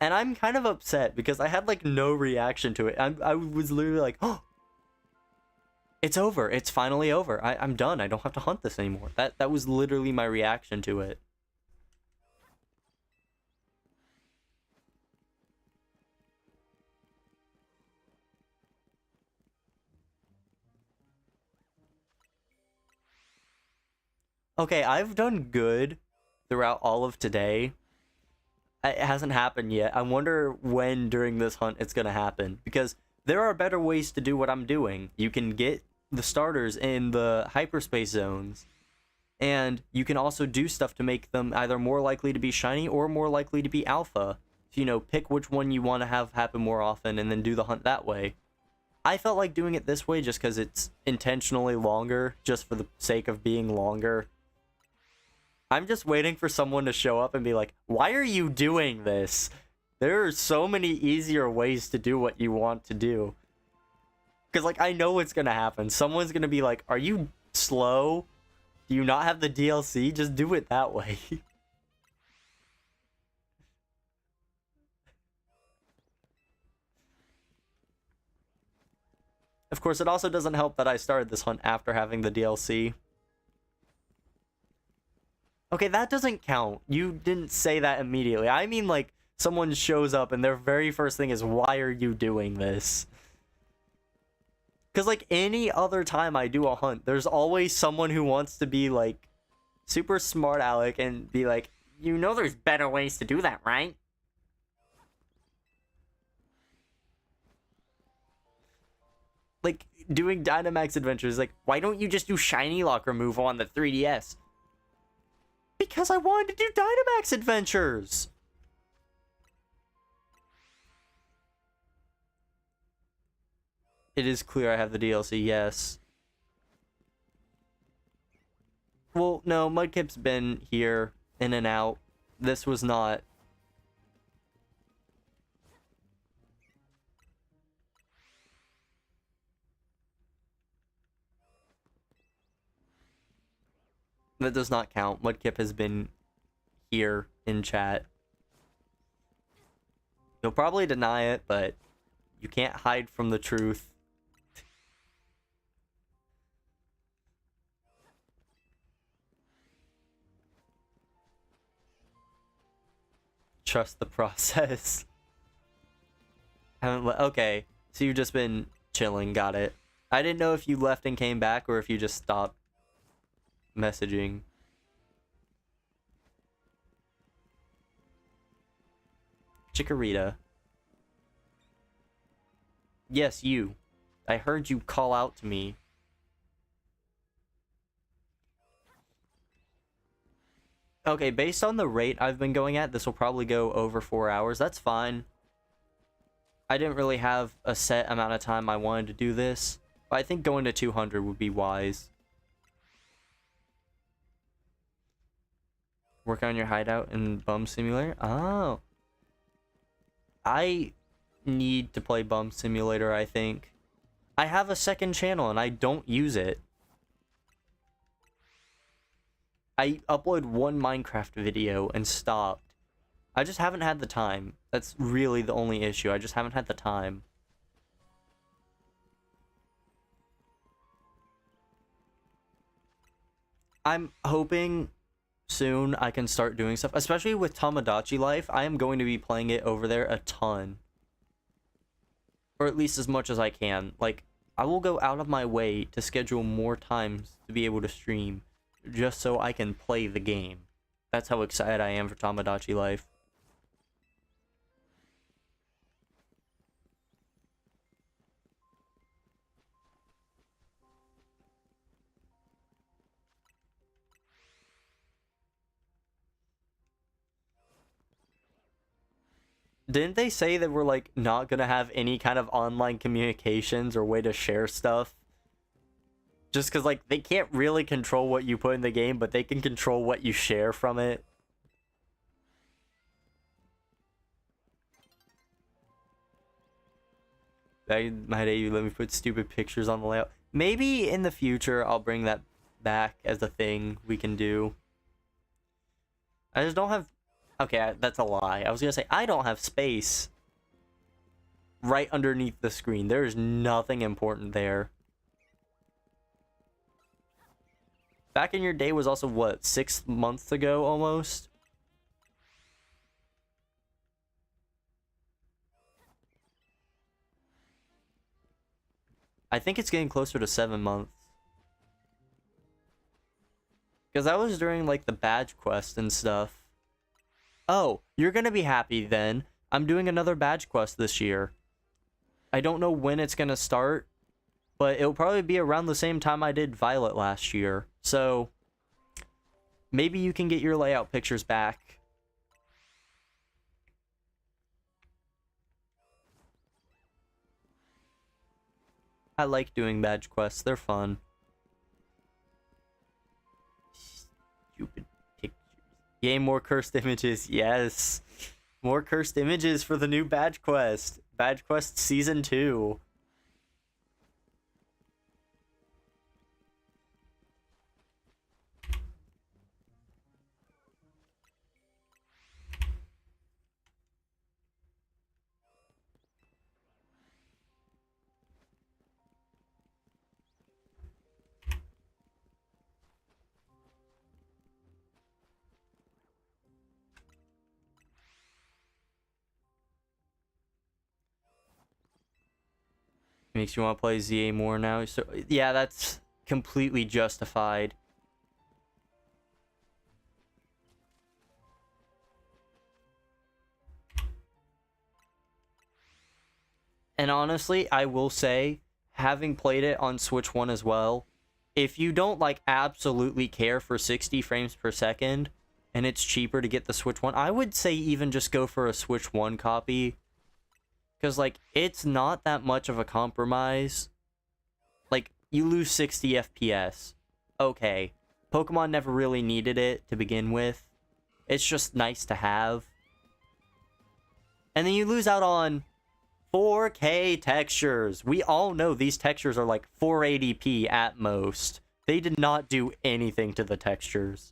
And I'm kind of upset because I had like no reaction to it. I was literally like, oh, it's over. It's finally over. I'm done. I don't have to hunt this anymore. That was literally my reaction to it. Okay, I've done good throughout all of today. It hasn't happened yet. I wonder when during this hunt it's gonna happen, because there are better ways to do what I'm doing. You can get the starters in the hyperspace zones, and you can also do stuff to make them either more likely to be shiny or more likely to be alpha. So, you know, pick which one you want to have happen more often and then do the hunt that way. I felt like doing it this way just because it's intentionally longer, just for the sake of being longer. I'm just waiting for someone to show up and be like, why are you doing this? There are so many easier ways to do what you want to do. Because, like, I know what's going to happen. Someone's going to be like, are you slow? Do you not have the DLC? Just do it that way. Of course, it also doesn't help that I started this hunt after having the DLC. Okay, that doesn't count. You didn't say that immediately. I mean, like, someone shows up and their very first thing is, why are you doing this? Because, like, any other time I do a hunt, there's always someone who wants to be, like, super smart aleck and be like, you know there's better ways to do that, right? Like, doing Dynamax adventures, like, why don't you just do Shiny Lock removal on the 3DS? Because I wanted to do Dynamax adventures! It is clear I have the DLC, yes. Well, no, Mudkip's been here, in and out. This was not. That does not count. Mudkip has been here in chat. You'll probably deny it, but you can't hide from the truth. Trust the process. Okay, so you've just been chilling, got it. I didn't know if you left and came back or if you just stopped messaging. Chikorita. Yes, you. I heard you call out to me. Okay, based on the rate I've been going at, this will probably go over 4 hours. That's fine. I didn't really have a set amount of time I wanted to do this, but I think going to 200 would be wise. Work on your hideout in Bum Simulator? Oh. I need to play Bum Simulator, I think. I have a second channel and I don't use it. I upload one Minecraft video and stopped. I just haven't had the time. That's really the only issue. I just haven't had the time. I'm hoping soon I can start doing stuff, especially with Tomodachi Life. I am going to be playing it over there a ton. Or at least as much as I can. Like, I will go out of my way to schedule more times to be able to stream, just so I can play the game. That's how excited I am for Tomodachi Life. Didn't they say that we're, like, not gonna have any kind of online communications or way to share stuff? Just because, like, they can't really control what you put in the game, but they can control what you share from it. Back in my day, you let me put stupid pictures on the layout. Maybe in the future, I'll bring that back as a thing we can do. I just don't have... Okay, that's a lie. I was gonna say, I don't have space right underneath the screen. There is nothing important there. Back in your day was also, what, 6 months ago, almost? I think it's getting closer to 7 months. Because that was during, like, the badge quest and stuff. Oh, you're gonna be happy then. I'm doing another badge quest this year. I don't know when it's gonna start, but it'll probably be around the same time I did Violet last year. So, maybe you can get your layout pictures back. I like doing badge quests. They're fun. Stupid pictures. Yay, more cursed images. Yes. More cursed images for the new badge quest. Badge quest season 2. Makes you want to play ZA more now. So yeah, that's completely justified. And honestly, I will say, having played it on Switch 1 as well, if you don't like absolutely care for 60 frames per second and it's cheaper to get the Switch 1, I would say even just go for a Switch 1 copy. Because, like, it's not that much of a compromise. Like, you lose 60 FPS. Okay. Pokemon never really needed it to begin with. It's just nice to have. And then you lose out on 4K textures. We all know these textures are like 480p at most. They did not do anything to the textures.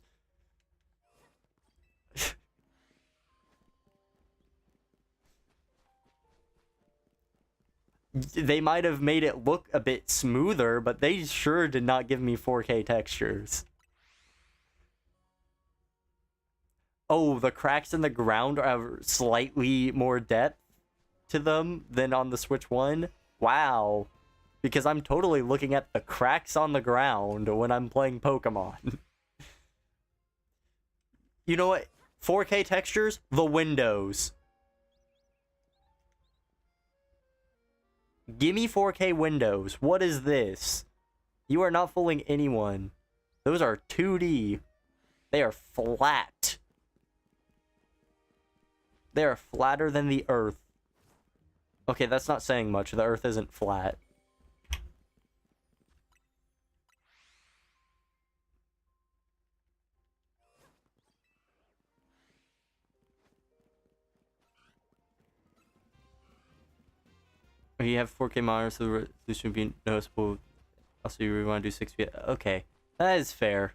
They might have made it look a bit smoother, but they sure did not give me 4K textures. Oh, the cracks in the ground are slightly more depth to them than on the Switch 1? Wow. Because I'm totally looking at the cracks on the ground when I'm playing Pokemon. You know what? 4K textures? The windows. Gimme 4K windows. What is this? You are not fooling anyone. Those are 2D. They are flat. They are flatter than the Earth. Okay, that's not saying much. The Earth isn't flat. You have 4K monitors, so the resolution would be noticeable. Also, you really want to do 60. Okay, that is fair.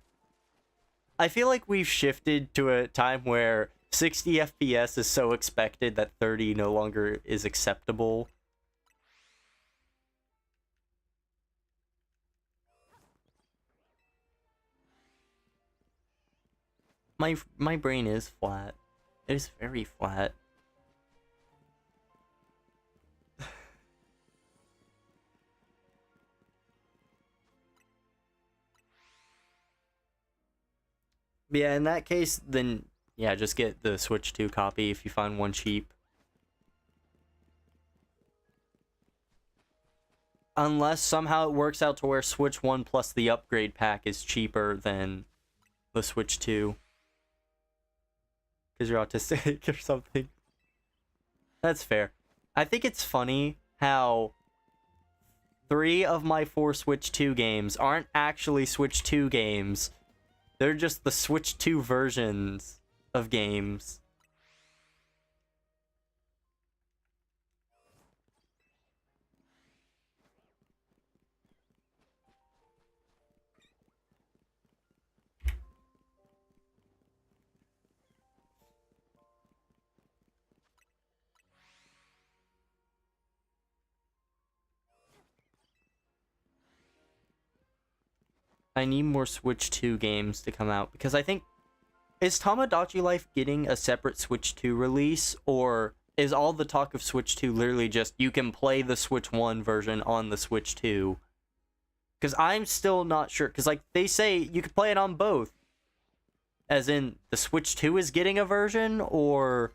I feel like we've shifted to a time where 60 FPS is so expected that 30 no longer is acceptable. My brain is flat. It is very flat. Yeah, in that case, then yeah, just get the Switch 2 copy if you find one cheap. Unless somehow it works out to where Switch 1 plus the upgrade pack is cheaper than the Switch 2. Because you're autistic or something. That's fair. I think it's funny how 3 of my 4 Switch 2 games aren't actually Switch 2 games. They're just the Switch 2 versions of games. I need more Switch 2 games to come out because I think... Is Tamagotchi Life getting a separate Switch 2 release, or is all the talk of Switch 2 literally just you can play the Switch 1 version on the Switch 2? Because I'm still not sure, because like they say you can play it on both. As in, the Switch 2 is getting a version, or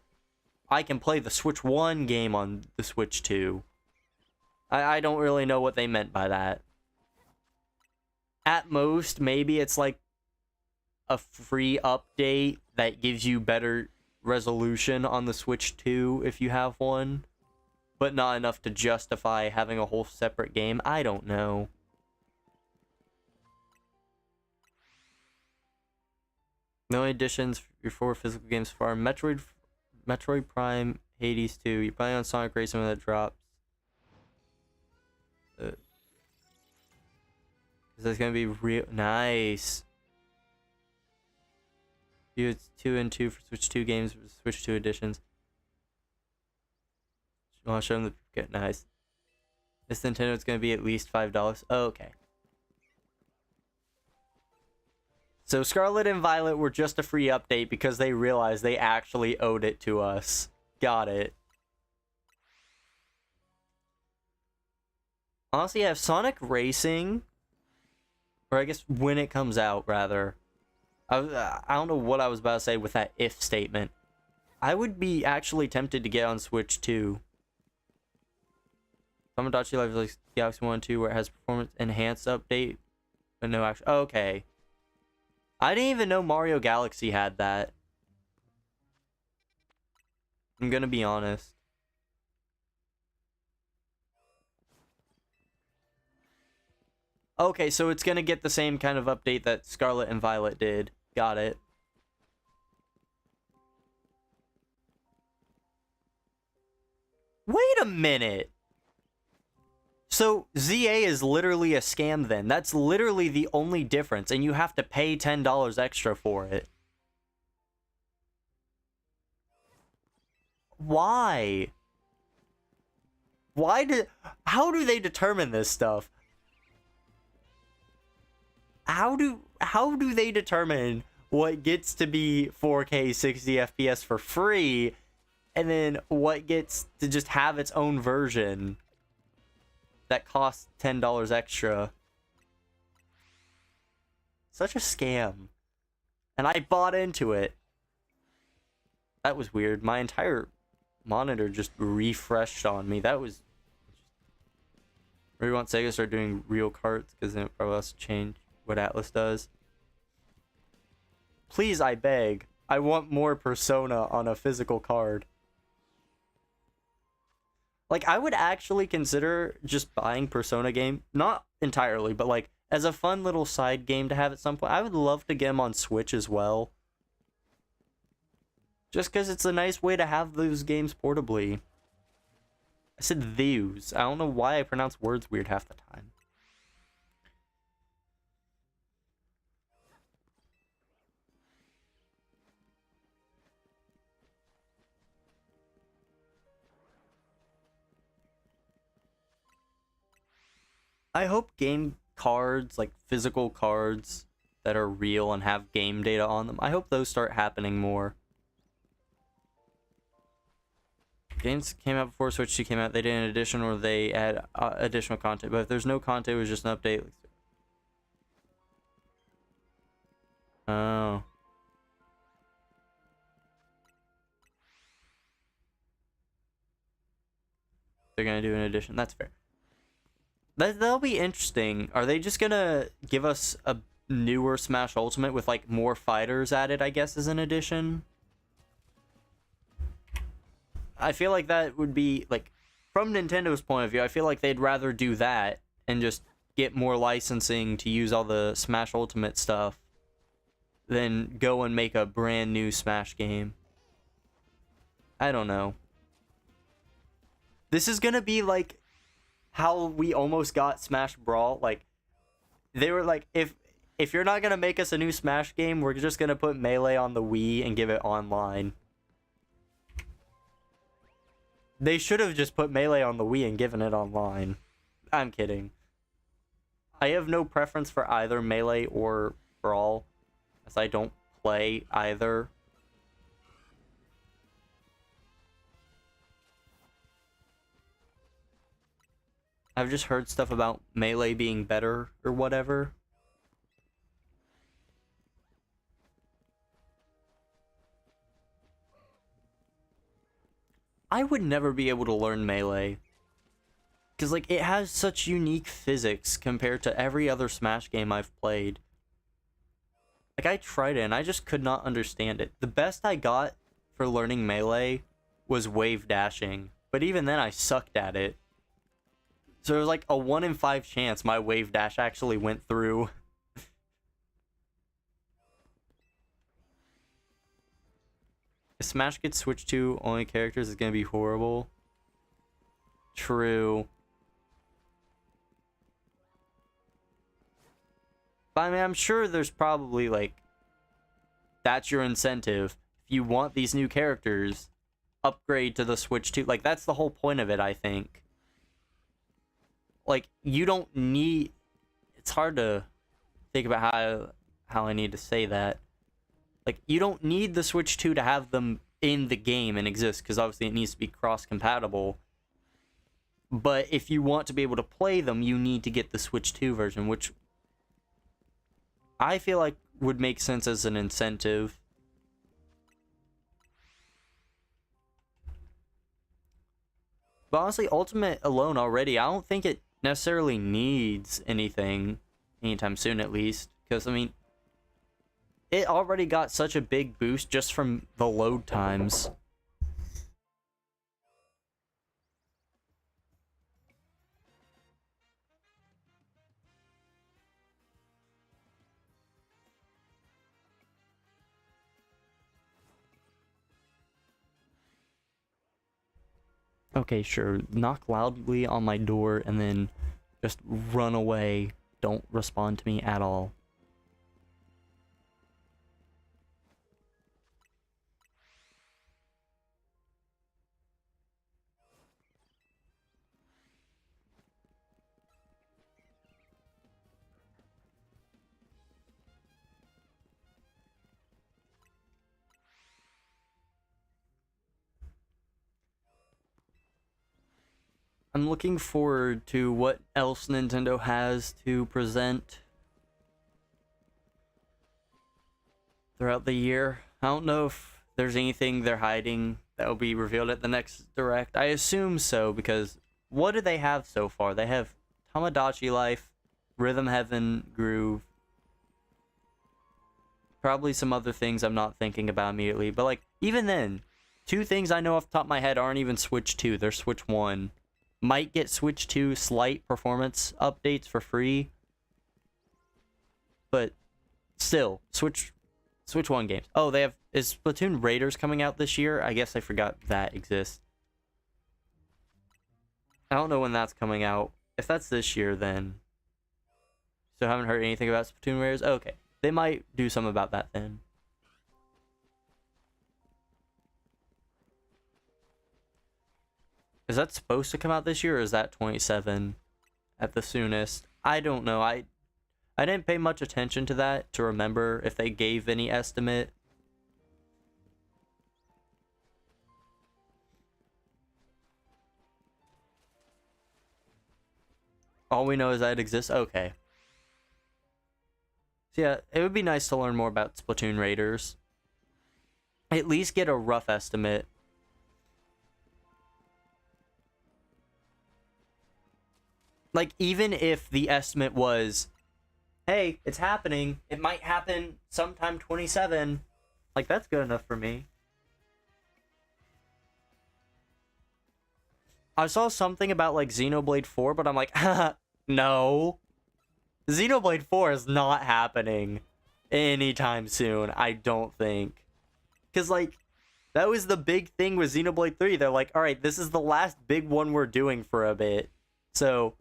I can play the Switch 1 game on the Switch 2. I don't really know what they meant by that. At most, maybe it's like a free update that gives you better resolution on the Switch 2 if you have one, but not enough to justify having a whole separate game. I don't know. The only additions for your 4 physical games so far: Metroid Prime, Hades 2. You're playing on Sonic Racing when that drops. That's gonna be real nice. It's 2 and 2 for Switch 2 games, Switch 2 editions. You want to show them the get nice. This Nintendo is gonna be at least $5. Oh, okay. So Scarlet and Violet were just a free update because they realized they actually owed it to us. Got it. Honestly, I have Sonic Racing. Or I guess when it comes out, rather. I don't know what I was about to say with that if statement. I would be actually tempted to get on Switch 2. Tamagotchi Life is like Galaxy 1 and 2 where it has performance enhanced update. But no actual... Okay. I didn't even know Mario Galaxy had that. I'm gonna be honest. Okay, so it's gonna get the same kind of update that Scarlet and Violet did. Got it. Wait a minute. So ZA is literally a scam then. That's literally the only difference, and you have to pay $10 extra for it. Why? How do they determine this stuff? How do they determine what gets to be 4K 60 FPS for free, and then what gets to just have its own version that costs $10 extra? Such a scam. And I bought into it. That was weird. My entire monitor just refreshed on me. That was... Maybe want Sega to start doing real carts, because then it probably has to change what Atlas does. Please, I beg. I want more Persona on a physical card. Like, I would actually consider just buying Persona game. Not entirely, but like, as a fun little side game to have at some point. I would love to get them on Switch as well. Just because it's a nice way to have those games portably. I said those. I don't know why I pronounce words weird half the time. I hope game cards, like physical cards that are real and have game data on them, I hope those start happening more. Games came out before Switch 2 came out, they did an edition or they add additional content, but if there's no content, it was just an update. Oh. They're gonna do an edition, that's fair. That'll be interesting. Are they just gonna give us a newer Smash Ultimate with like more fighters added, I guess, as an addition? I feel like that would be, like, from Nintendo's point of view, I feel like they'd rather do that and just get more licensing to use all the Smash Ultimate stuff than go and make a brand new Smash game. I don't know. This is gonna be like how we almost got Smash Brawl. Like, they were like, if you're not gonna make us a new Smash game, we're just gonna put Melee on the Wii and give it online. They should have just put Melee on the Wii and given it online. I'm kidding. I have no preference for either Melee or Brawl, as I don't play either. I've just heard stuff about Melee being better or whatever. I would never be able to learn Melee. Because, like, it has such unique physics compared to every other Smash game I've played. Like, I tried it and I just could not understand it. The best I got for learning Melee was wave dashing. But even then, I sucked at it. So there's like a 1 in 5 chance my wave dash actually went through. If Smash gets switched to only characters, it's gonna be horrible. True. But I mean, I'm sure there's probably like, that's your incentive. If you want these new characters, upgrade to the Switch 2. Like, that's the whole point of it, I think. Like, you don't need... It's hard to think about how I need to say that. Like, you don't need the Switch 2 to have them in the game and exist, because obviously it needs to be cross-compatible. But if you want to be able to play them, you need to get the Switch 2 version, which I feel like would make sense as an incentive. But honestly, Ultimate alone already, I don't think it necessarily needs anything anytime soon, at least. Because, I mean, it already got such a big boost just from the load times. Okay, sure. Knock loudly on my door and then just run away. Don't respond to me at all. I'm looking forward to what else Nintendo has to present throughout the year. I don't know if there's anything they're hiding that will be revealed at the next Direct. I assume so, because what do they have so far? They have Tamagotchi Life, Rhythm Heaven Groove, probably some other things I'm not thinking about immediately. But, like, even then, two things I know off the top of my head aren't even Switch 2. They're Switch 1. Might get Switch 2 slight performance updates for free. But still, Switch 1 games. Oh, they have... Is Splatoon Raiders coming out this year? I guess I forgot that exists. I don't know when that's coming out. If that's this year, then... So haven't heard anything about Splatoon Raiders? Okay. They might do something about that then. Is that supposed to come out this year, or is that 27 at the soonest? I don't know. I didn't pay much attention to that to remember if they gave any estimate. All we know is that it exists. Okay. So yeah, it would be nice to learn more about Splatoon Raiders. At least get a rough estimate. Like, even if the estimate was, hey, it's happening, it might happen sometime 27. Like, that's good enough for me. I saw something about, like, Xenoblade 4, but I'm like, no. Xenoblade 4 is not happening anytime soon, I don't think. Because, like, that was the big thing with Xenoblade 3. They're like, alright, this is the last big one we're doing for a bit. So,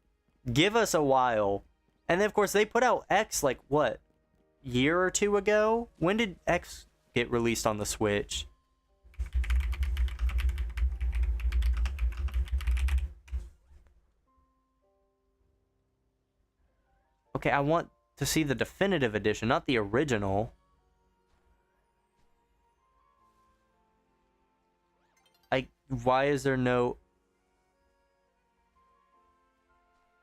give us a while. And then, of course, they put out X, like, what? Year or two ago? When did X get released on the Switch? Okay, I want to see the definitive edition, not the original. Why is there no...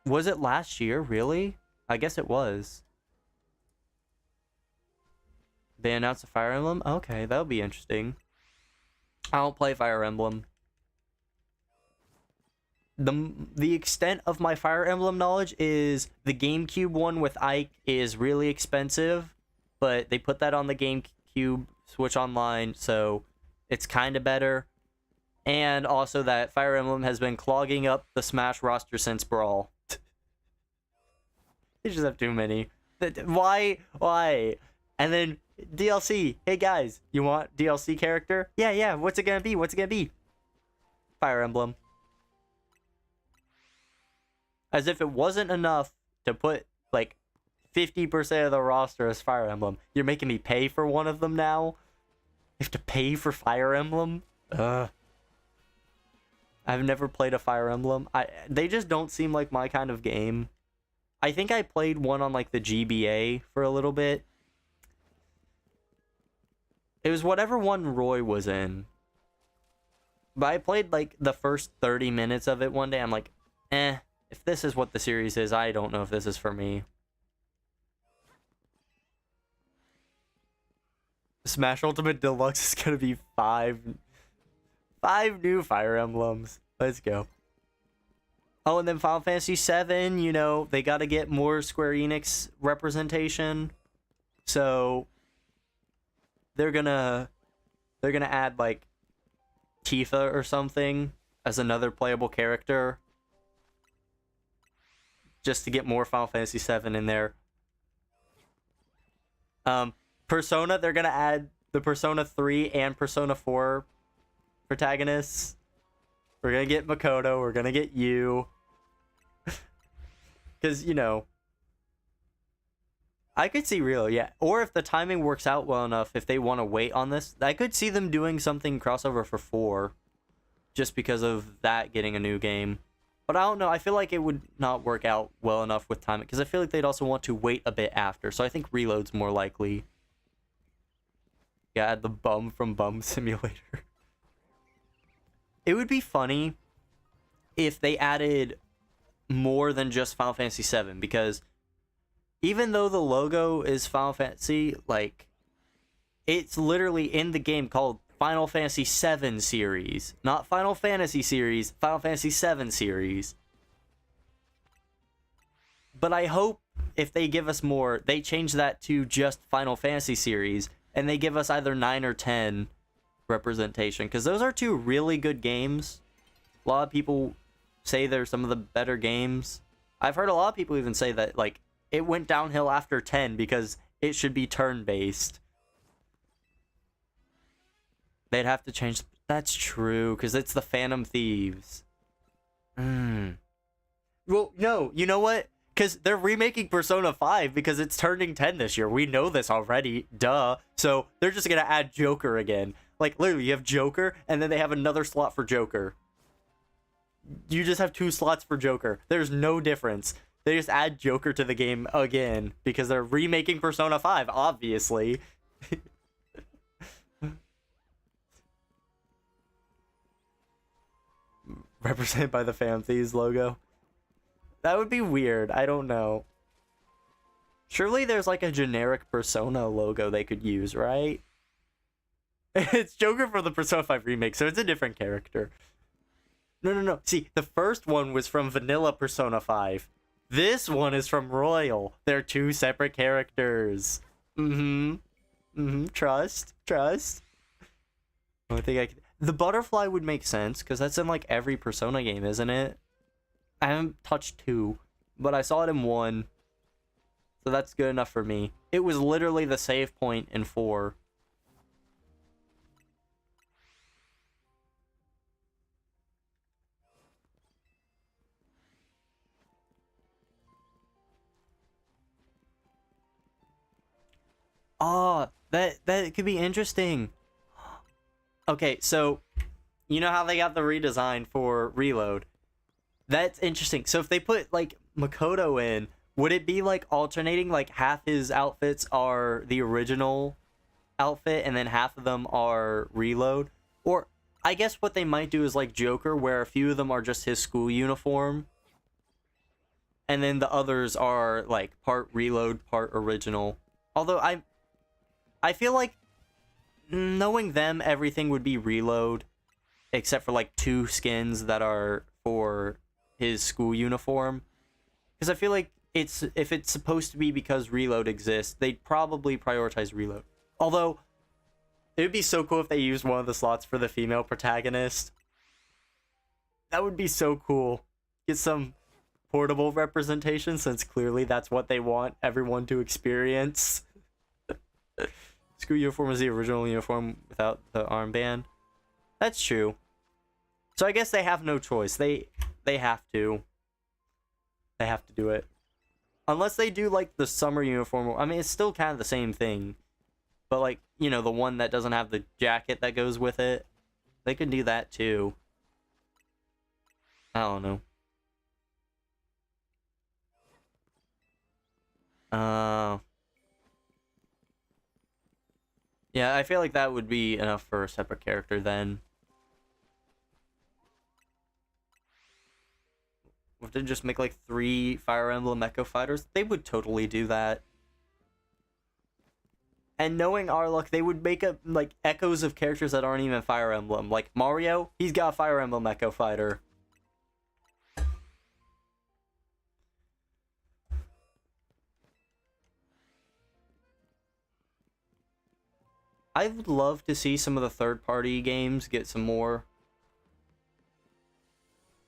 Was it last year, really? I guess it was. They announced a Fire Emblem? Okay, that'll be interesting. I don't play Fire Emblem. The extent of my Fire Emblem knowledge is the GameCube one with Ike is really expensive, but they put that on the GameCube Switch Online, so it's kind of better. And also that Fire Emblem has been clogging up the Smash roster since Brawl. They just have too many. Why? And then DLC. Hey guys, you want DLC character? Yeah. What's it gonna be? Fire Emblem. As if it wasn't enough to put, like, 50% of the roster as Fire Emblem. You're making me pay for one of them now? You have to pay for Fire Emblem? Ugh. I've never played a Fire Emblem. They just don't seem like my kind of game. I think I played one on, like, the GBA for a little bit. It was whatever one Roy was in. But I played, like, the first 30 minutes of it one day. I'm like, if this is what the series is, I don't know if this is for me. Smash Ultimate Deluxe is gonna be five new Fire Emblems. Let's go. Oh, and then Final Fantasy VII, you know, they gotta get more Square Enix representation. So they're gonna add, like, Tifa or something as another playable character. Just to get more Final Fantasy VII in there. Persona, they're gonna add the Persona 3 and Persona 4 protagonists. We're gonna get Makoto. We're gonna get you. Because, you know, I could see Rilo, yeah. Or if the timing works out well enough, if they want to wait on this, I could see them doing something crossover for 4. Just because of that getting a new game. But I don't know. I feel like it would not work out well enough with timing. Because I feel like they'd also want to wait a bit after. So I think Reload's more likely. Yeah, add the bum from Bum Simulator. It would be funny if they added more than just Final Fantasy VII, because even though the logo is Final Fantasy, like, it's literally in the game called Final Fantasy VII Series. Not Final Fantasy Series, Final Fantasy VII Series. But I hope if they give us more, they change that to just Final Fantasy Series, and they give us either 9 or 10 representation, because those are 2 really good games. A lot of people say they're some of the better games. I've heard a lot of people even say that, like, it went downhill after 10 because it should be turn-based. They'd have to change... That's true, because it's the Phantom Thieves. Well, no, you know what? Because they're remaking Persona 5 because it's turning 10 this year. We know this already. Duh. So they're just going to add Joker again. Like, literally, you have Joker, and then they have another slot for Joker. You just have 2 slots for Joker. There's no difference. They just add Joker to the game again because they're remaking Persona 5, obviously. Represented by the Phantom Thieves logo. That would be weird. I don't know. Surely there's like a generic Persona logo they could use, right? It's Joker for the Persona 5 remake, so it's a different character. No. See, the first one was from vanilla Persona 5. This one is from Royal. They're 2 separate characters. Trust. I think I could... The butterfly would make sense, because that's in like every Persona game, isn't it? I haven't touched 2, but I saw it in 1. So that's good enough for me. It was literally the save point in 4. Oh, that could be interesting. Okay, so you know how they got the redesign for Reload? That's interesting. So if they put like Makoto in, would it be like alternating? Like half his outfits are the original outfit and then half of them are Reload? Or I guess what they might do is like Joker, where a few of them are just his school uniform. And then the others are like part Reload, part original. Although I feel like knowing them, everything would be Reload, except for like 2 skins that are for his school uniform. Because I feel like if it's supposed to be because Reload exists, they'd probably prioritize Reload. Although, it would be so cool if they used one of the slots for the female protagonist. That would be so cool. Get some portable representation, since clearly that's what they want everyone to experience. School uniform is the original uniform without the armband. That's true. So I guess they have no choice. They have to. They have to do it. Unless they do like the summer uniform. I mean, it's still kind of the same thing. But like, you know, the one that doesn't have the jacket that goes with it. They can do that too. I don't know. Yeah, I feel like that would be enough for a separate character then. If they just make like 3 Fire Emblem Echo Fighters, they would totally do that. And knowing our luck, they would make up like echoes of characters that aren't even Fire Emblem. Like Mario, he's got a Fire Emblem Echo Fighter. I would love to see some of the third-party games get some more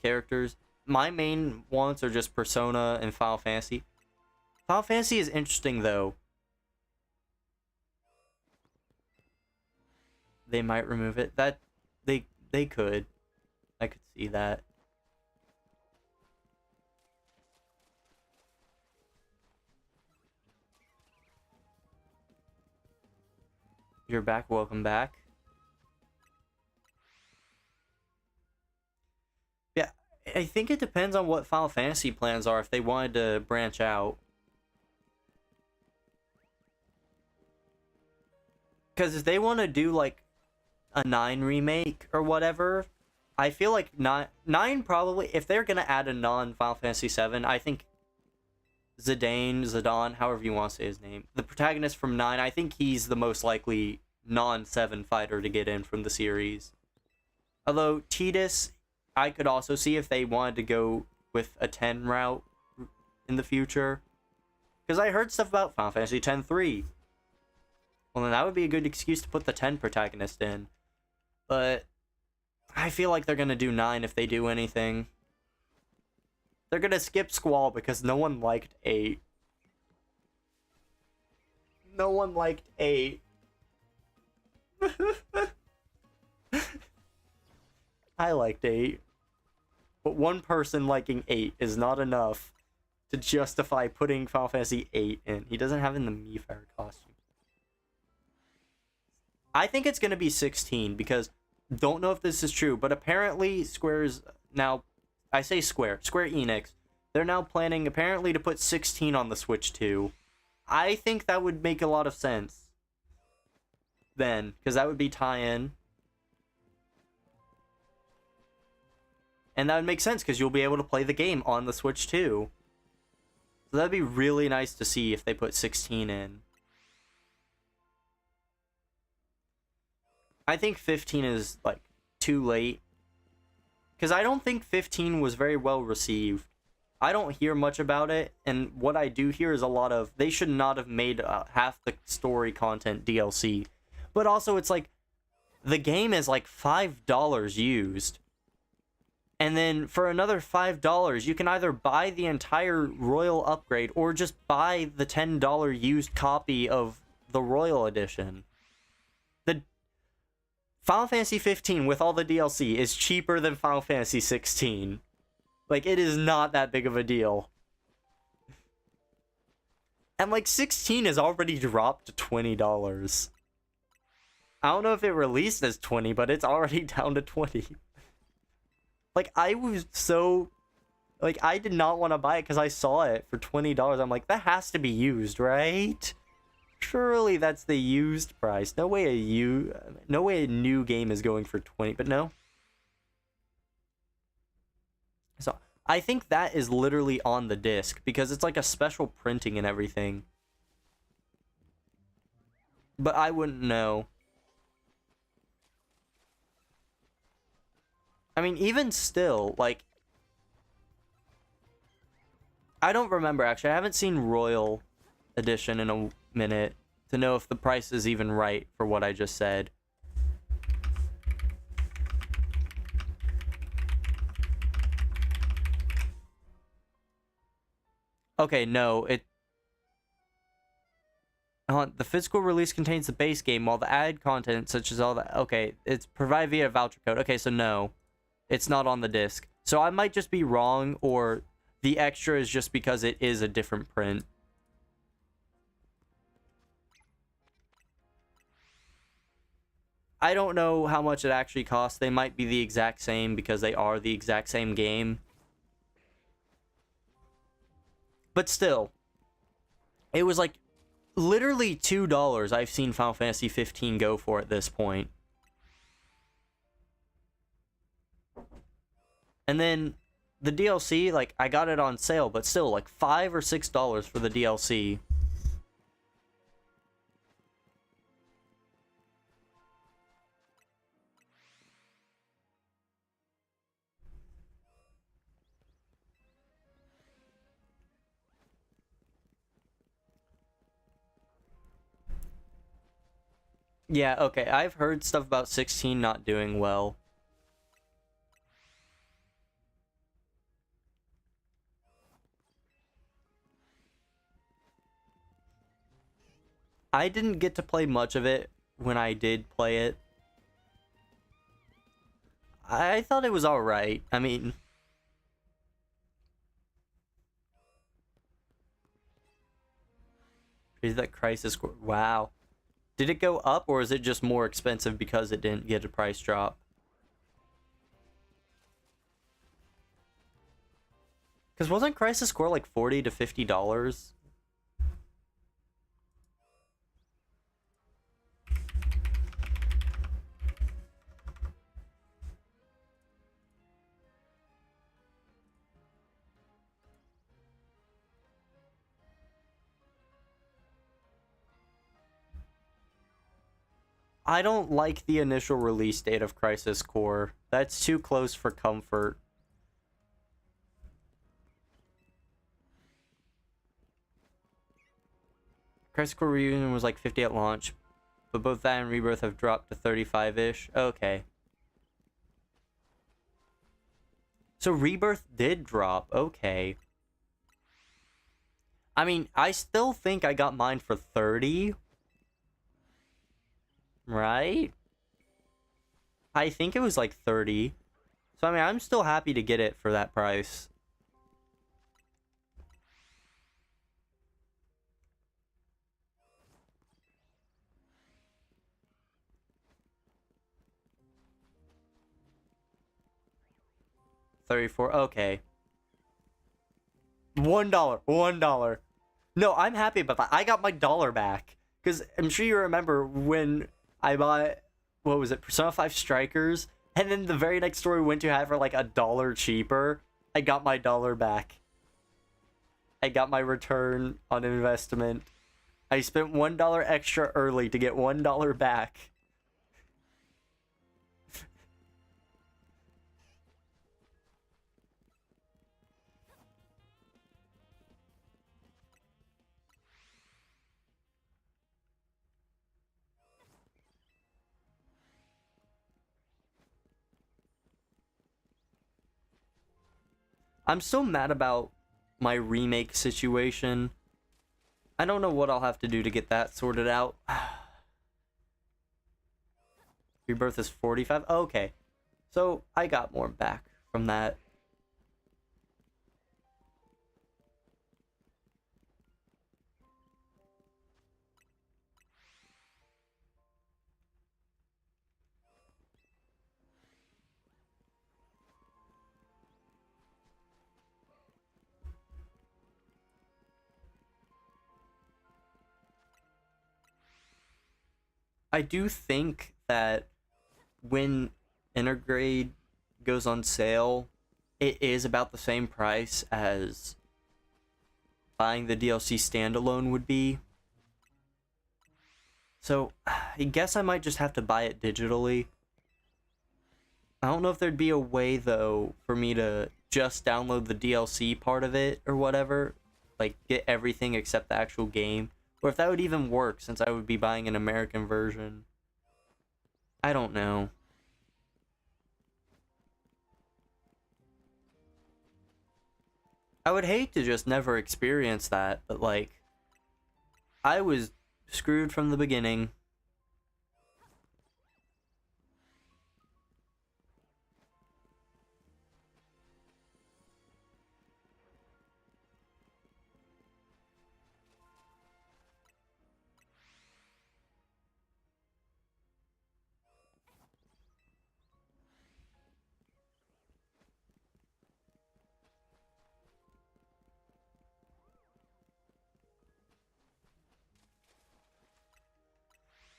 characters. My main ones are just Persona and Final Fantasy. Final Fantasy is interesting, though. They might remove it. That they could. I could see that. You're back, welcome back. Yeah, I think it depends on what Final Fantasy plans are if they wanted to branch out. Because if they want to do like a 9 remake or whatever, I feel like 9 probably, if they're going to add a non-Final Fantasy 7, I think Zidane, however you want to say his name, the protagonist from 9, I think he's the most likely non-7 fighter to get in from the series. Although Tidus, I could also see if they wanted to go with a 10 route in the future. Because I heard stuff about Final Fantasy X-3. Well, then that would be a good excuse to put the 10 protagonist in. But I feel like they're going to do 9 if they do anything. They're going to skip Squall because no one liked 8. No one liked 8. I liked 8. But one person liking 8 is not enough to justify putting Final Fantasy 8 in. He doesn't have in the Mii costume. I think it's going to be 16 because don't know if this is true, but apparently Square's now, I say Square Enix, they're now planning apparently to put 16 on the Switch too. I think that would make a lot of sense then, because that would be tie-in. And that would make sense because you'll be able to play the game on the Switch too. So that'd be really nice to see if they put 16 in. I think 15 is, like, too late. Because I don't think 15 was very well received. I don't hear much about it, and what I do hear is a lot of, they should not have made half the story content DLC. But also, it's like, the game is like $5 used. And then for another $5, you can either buy the entire Royal upgrade, or just buy the $10 used copy of the Royal Edition. The Final Fantasy 15 with all the DLC is cheaper than Final Fantasy 16. Like, it is not that big of a deal. And, like, 16 is already dropped to $20. I don't know if it released as 20, but it's already down to 20. Like, I was so... Like, I did not want to buy it because I saw it for $20. I'm like, that has to be used, right? Surely that's the used price. No way a new game is going for 20, but no. So, I think that is literally on the disc because it's like a special printing and everything. But I wouldn't know. I mean, even still, like, I don't remember actually. I haven't seen Royal Edition in a minute to know if the price is even right for what I just said. Okay, no, the physical release contains the base game, while the added content, such as all that, okay, it's provided via voucher code. Okay, so no, it's not on the disc. So I might just be wrong, or the extra is just because it is a different print. I don't know how much it actually costs. They might be the exact same because they are the exact same game. But still, it was like literally $2 I've seen Final Fantasy 15 go for at this point. And then the DLC, like, I got it on sale, but still, like, $5 or $6 for the DLC. Yeah, okay, I've heard stuff about 16 not doing well. I didn't get to play much of it when I did play it. I thought it was alright. I mean... Is that Crisis Core? Wow. Did it go up, or is it just more expensive because it didn't get a price drop? Because wasn't Crisis Core like $40 to $50? I don't like the initial release date of Crisis Core. That's too close for comfort. Crisis Core Reunion was like 50 at launch, but both that and Rebirth have dropped to 35-ish. Okay. So Rebirth did drop. Okay. I mean, I still think I got mine for 30. Right? I think it was like 30. So, I mean, I'm still happy to get it for that price. $34. Okay. $1. No, I'm happy about that. I got my dollar back. Because I'm sure you remember when I bought, what was it, Persona 5 Strikers? And then the very next store we went to have for like $1 cheaper. I got my dollar back. I got my return on investment. I spent $1 extra early to get $1 back. I'm still mad about my remake situation. I don't know what I'll have to do to get that sorted out. Rebirth is 45? Okay. So, I got more back from that. I do think that when Intergrade goes on sale, it is about the same price as buying the DLC standalone would be. So, I guess I might just have to buy it digitally. I don't know if there'd be a way, though, for me to just download the DLC part of it or whatever. Like, get everything except the actual game. Or if that would even work, since I would be buying an American version. I don't know. I would hate to just never experience that, but like, I was screwed from the beginning.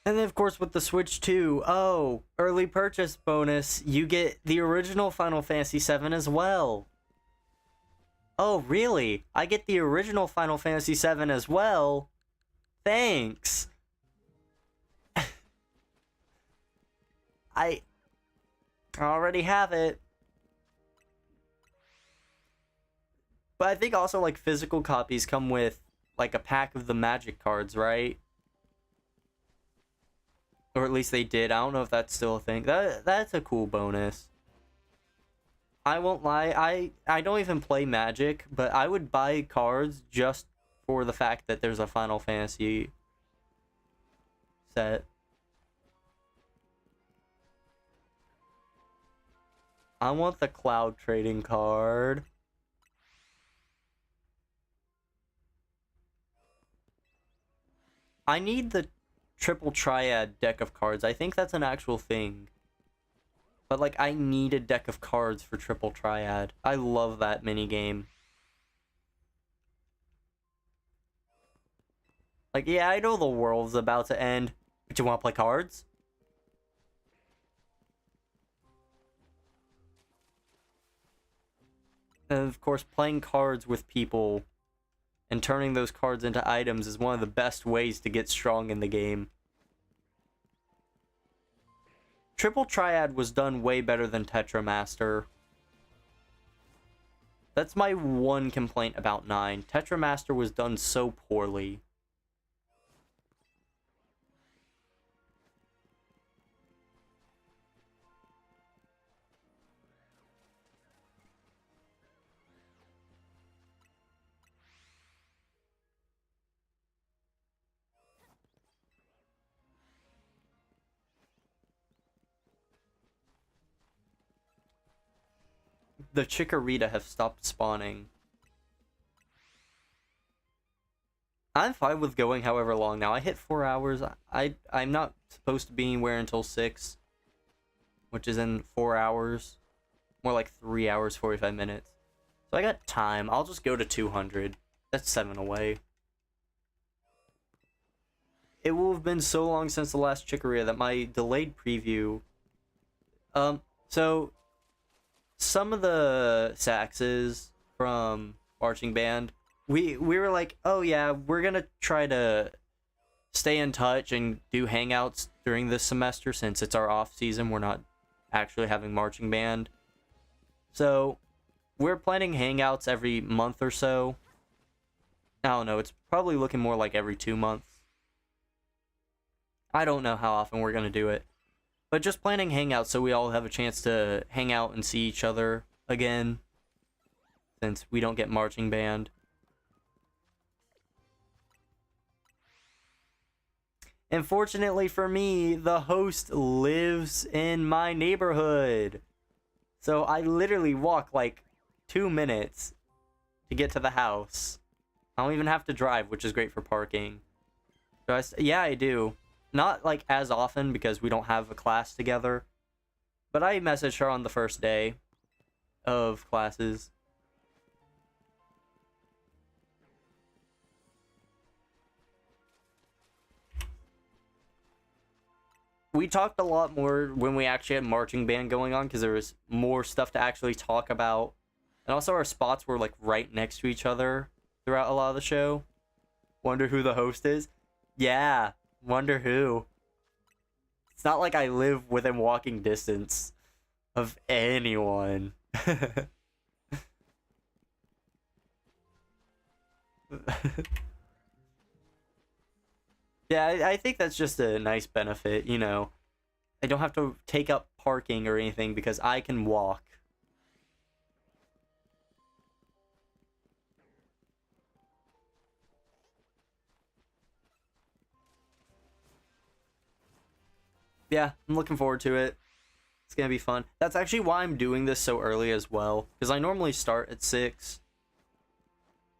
And then, of course, with the Switch 2, oh, early purchase bonus, you get the original Final Fantasy VII as well. Oh, really? I get the original Final Fantasy VII as well? Thanks. I already have it. But I think also, like, physical copies come with, like, a pack of the Magic cards, right? Or at least they did. I don't know if that's still a thing. That's a cool bonus. I won't lie. I don't even play Magic, but I would buy cards just for the fact that there's a Final Fantasy set. I want the cloud trading card. I need the triple triad deck of cards. I think that's an actual thing. But, like, I need a deck of cards for triple triad. I love that minigame. Like, yeah, I know the world's about to end, but you want to play cards? And of course, playing cards with people and turning those cards into items is one of the best ways to get strong in the game. Triple Triad was done way better than Tetramaster. That's my one complaint about 9. Tetramaster was done so poorly. The Chikorita have stopped spawning. I'm fine with going however long now. I hit 4 hours. I'm not supposed to be anywhere until 6, which is in 4 hours. More like 3 hours, 45 minutes. So I got time. I'll just go to 200. That's 7 away. It will have been so long since the last Chikorita that my delayed preview... So... Some of the saxes from Marching Band, we were like, oh yeah, we're gonna try to stay in touch and do hangouts during this semester since it's our off season. We're not actually having Marching Band. So we're planning hangouts every month or so. I don't know, it's probably looking more like every 2 months. I don't know how often we're gonna do it. But just planning hangouts so we all have a chance to hang out and see each other again. Since we don't get Marching Band. And fortunately for me, the host lives in my neighborhood. So I literally walk like 2 minutes to get to the house. I don't even have to drive, which is great for parking. Yeah, I do. Not, like, as often because we don't have a class together. But I messaged her on the first day of classes. We talked a lot more when we actually had Marching Band going on because there was more stuff to actually talk about. And also our spots were, like, right next to each other throughout a lot of the show. Wonder who the host is? Yeah. Wonder who. It's not like I live within walking distance of anyone. Yeah, I think that's just a nice benefit, you know. I don't have to take up parking or anything because I can walk. Yeah, I'm looking forward to it. It's gonna be fun. That's actually why I'm doing this so early as well, because I normally start at 6.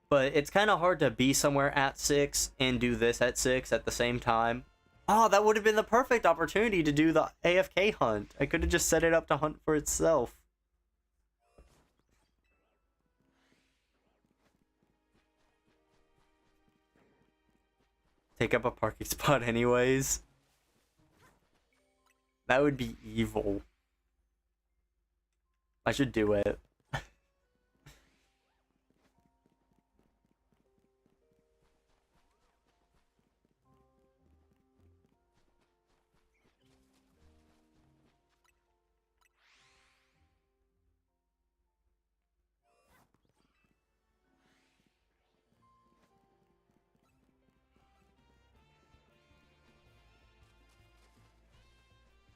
But it's kind of hard to be somewhere at 6 and do this at 6 at the same time. Oh, that would have been the perfect opportunity to do the AFK hunt. I could have just set it up to hunt for itself. Take up a parking spot anyways. That would be evil. I should do it.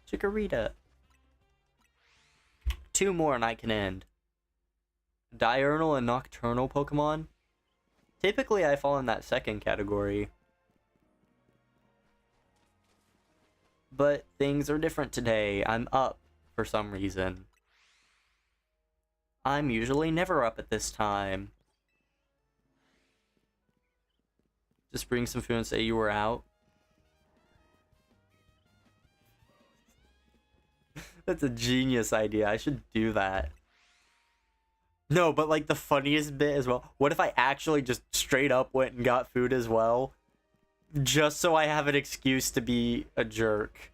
Chikorita. 2 more and I can end. Diurnal and Nocturnal Pokemon. Typically I fall in that second category. But things are different today. I'm up for some reason. I'm usually never up at this time. Just bring some food and say you were out. That's a genius idea. I should do that. No, but like the funniest bit as well. What if I actually just straight up went and got food as well? Just so I have an excuse to be a jerk.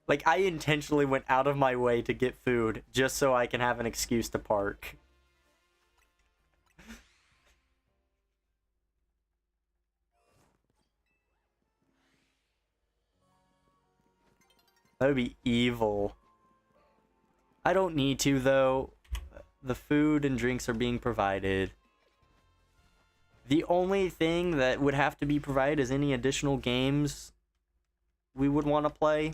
Like, I intentionally went out of my way to get food just so I can have an excuse to park. That would be evil. I don't need to, though. The food and drinks are being provided. The only thing that would have to be provided is any additional games we would want to play.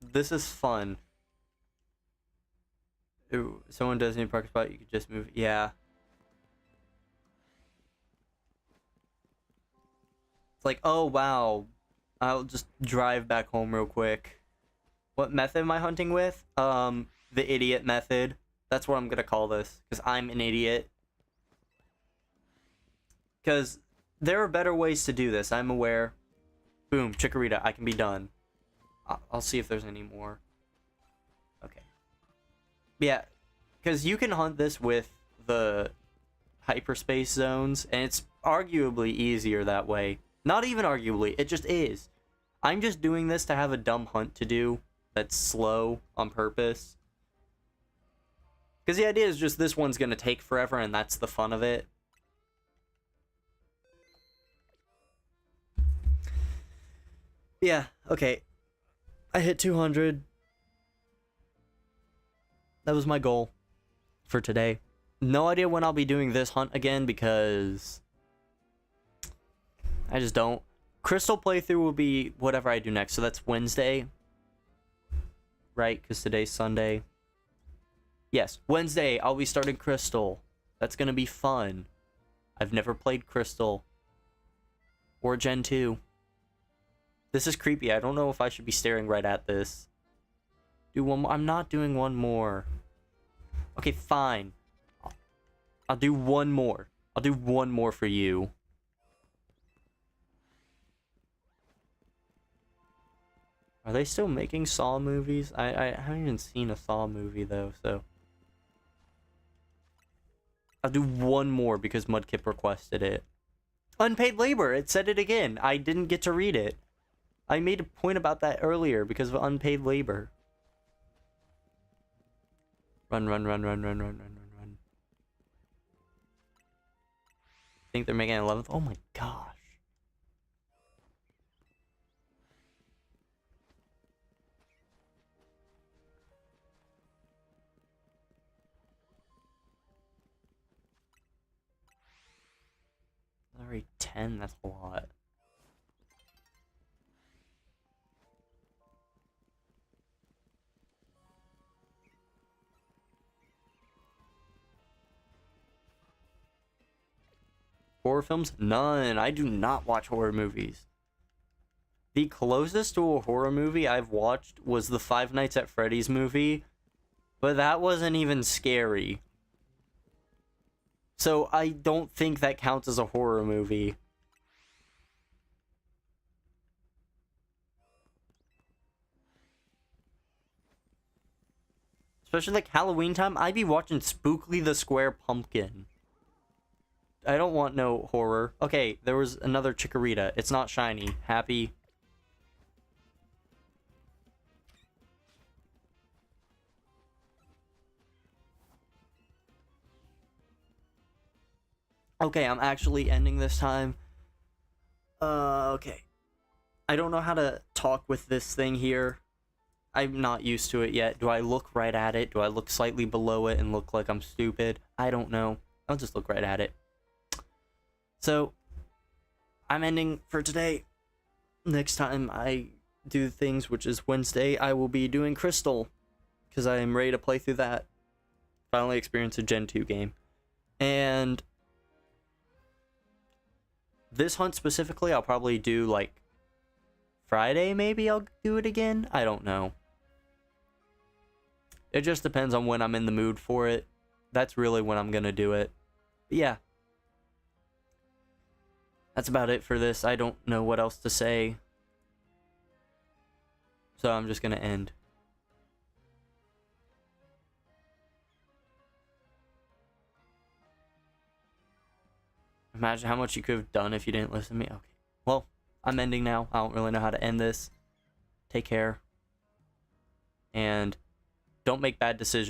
This is fun. Ooh, someone does need a parking spot, you could just move. Yeah. It's like, oh wow, I'll just drive back home real quick. What method am I hunting with? The idiot method. That's what I'm gonna call this, because I'm an idiot. Because there are better ways to do this, I'm aware. Boom, Chikorita, I can be done. I'll see if there's any more. Okay. Yeah, because you can hunt this with the hyperspace zones, and it's arguably easier that way. Not even arguably, it just is. I'm just doing this to have a dumb hunt to do that's slow on purpose. Because the idea is just this one's going to take forever, and that's the fun of it. Yeah, okay. I hit 200. That was my goal for today. No idea when I'll be doing this hunt again because I just don't. Crystal playthrough will be whatever I do next. So that's Wednesday. Right? Because today's Sunday. Yes, Wednesday I'll be starting Crystal. That's going to be fun. I've never played Crystal. Or Gen 2. This is creepy. I don't know if I should be staring right at this. Do one more. I'm not doing one more. Okay, fine. I'll do one more. I'll do one more for you. Are they still making Saw movies? I haven't even seen a Saw movie, though, so... I'll do one more because Mudkip requested it. Unpaid labor! It said it again. I didn't get to read it. I made a point about that earlier because of unpaid labor. Run, run, run, run, run, run, run, run, run. Think they're making an 11th? Oh my gosh. Already 10, that's a lot. Horror films? None. I do not watch horror movies. The closest to a horror movie I've watched was the Five Nights at Freddy's movie, but that wasn't even scary. So I don't think that counts as a horror movie. Especially like Halloween time, I'd be watching Spookly the Square Pumpkin. I don't want no horror. Okay, there was another Chikorita. It's not shiny. Happy. Okay, I'm actually ending this time. Okay. I don't know how to talk with this thing here. I'm not used to it yet. Do I look right at it? Do I look slightly below it and look like I'm stupid? I don't know. I'll just look right at it. So, I'm ending for today. Next time I do things, which is Wednesday, I will be doing Crystal. Because I am ready to play through that. Finally experience a Gen 2 game. And This hunt specifically, I'll probably do like Friday, maybe I'll do it again. I don't know. It just depends on when I'm in the mood for it. That's really when I'm gonna do it. But yeah. That's about it for this. I don't know what else to say. So I'm just gonna end. Imagine how much you could have done if you didn't listen to me. Okay. Well, I'm ending now. I don't really know how to end this. Take care. And don't make bad decisions.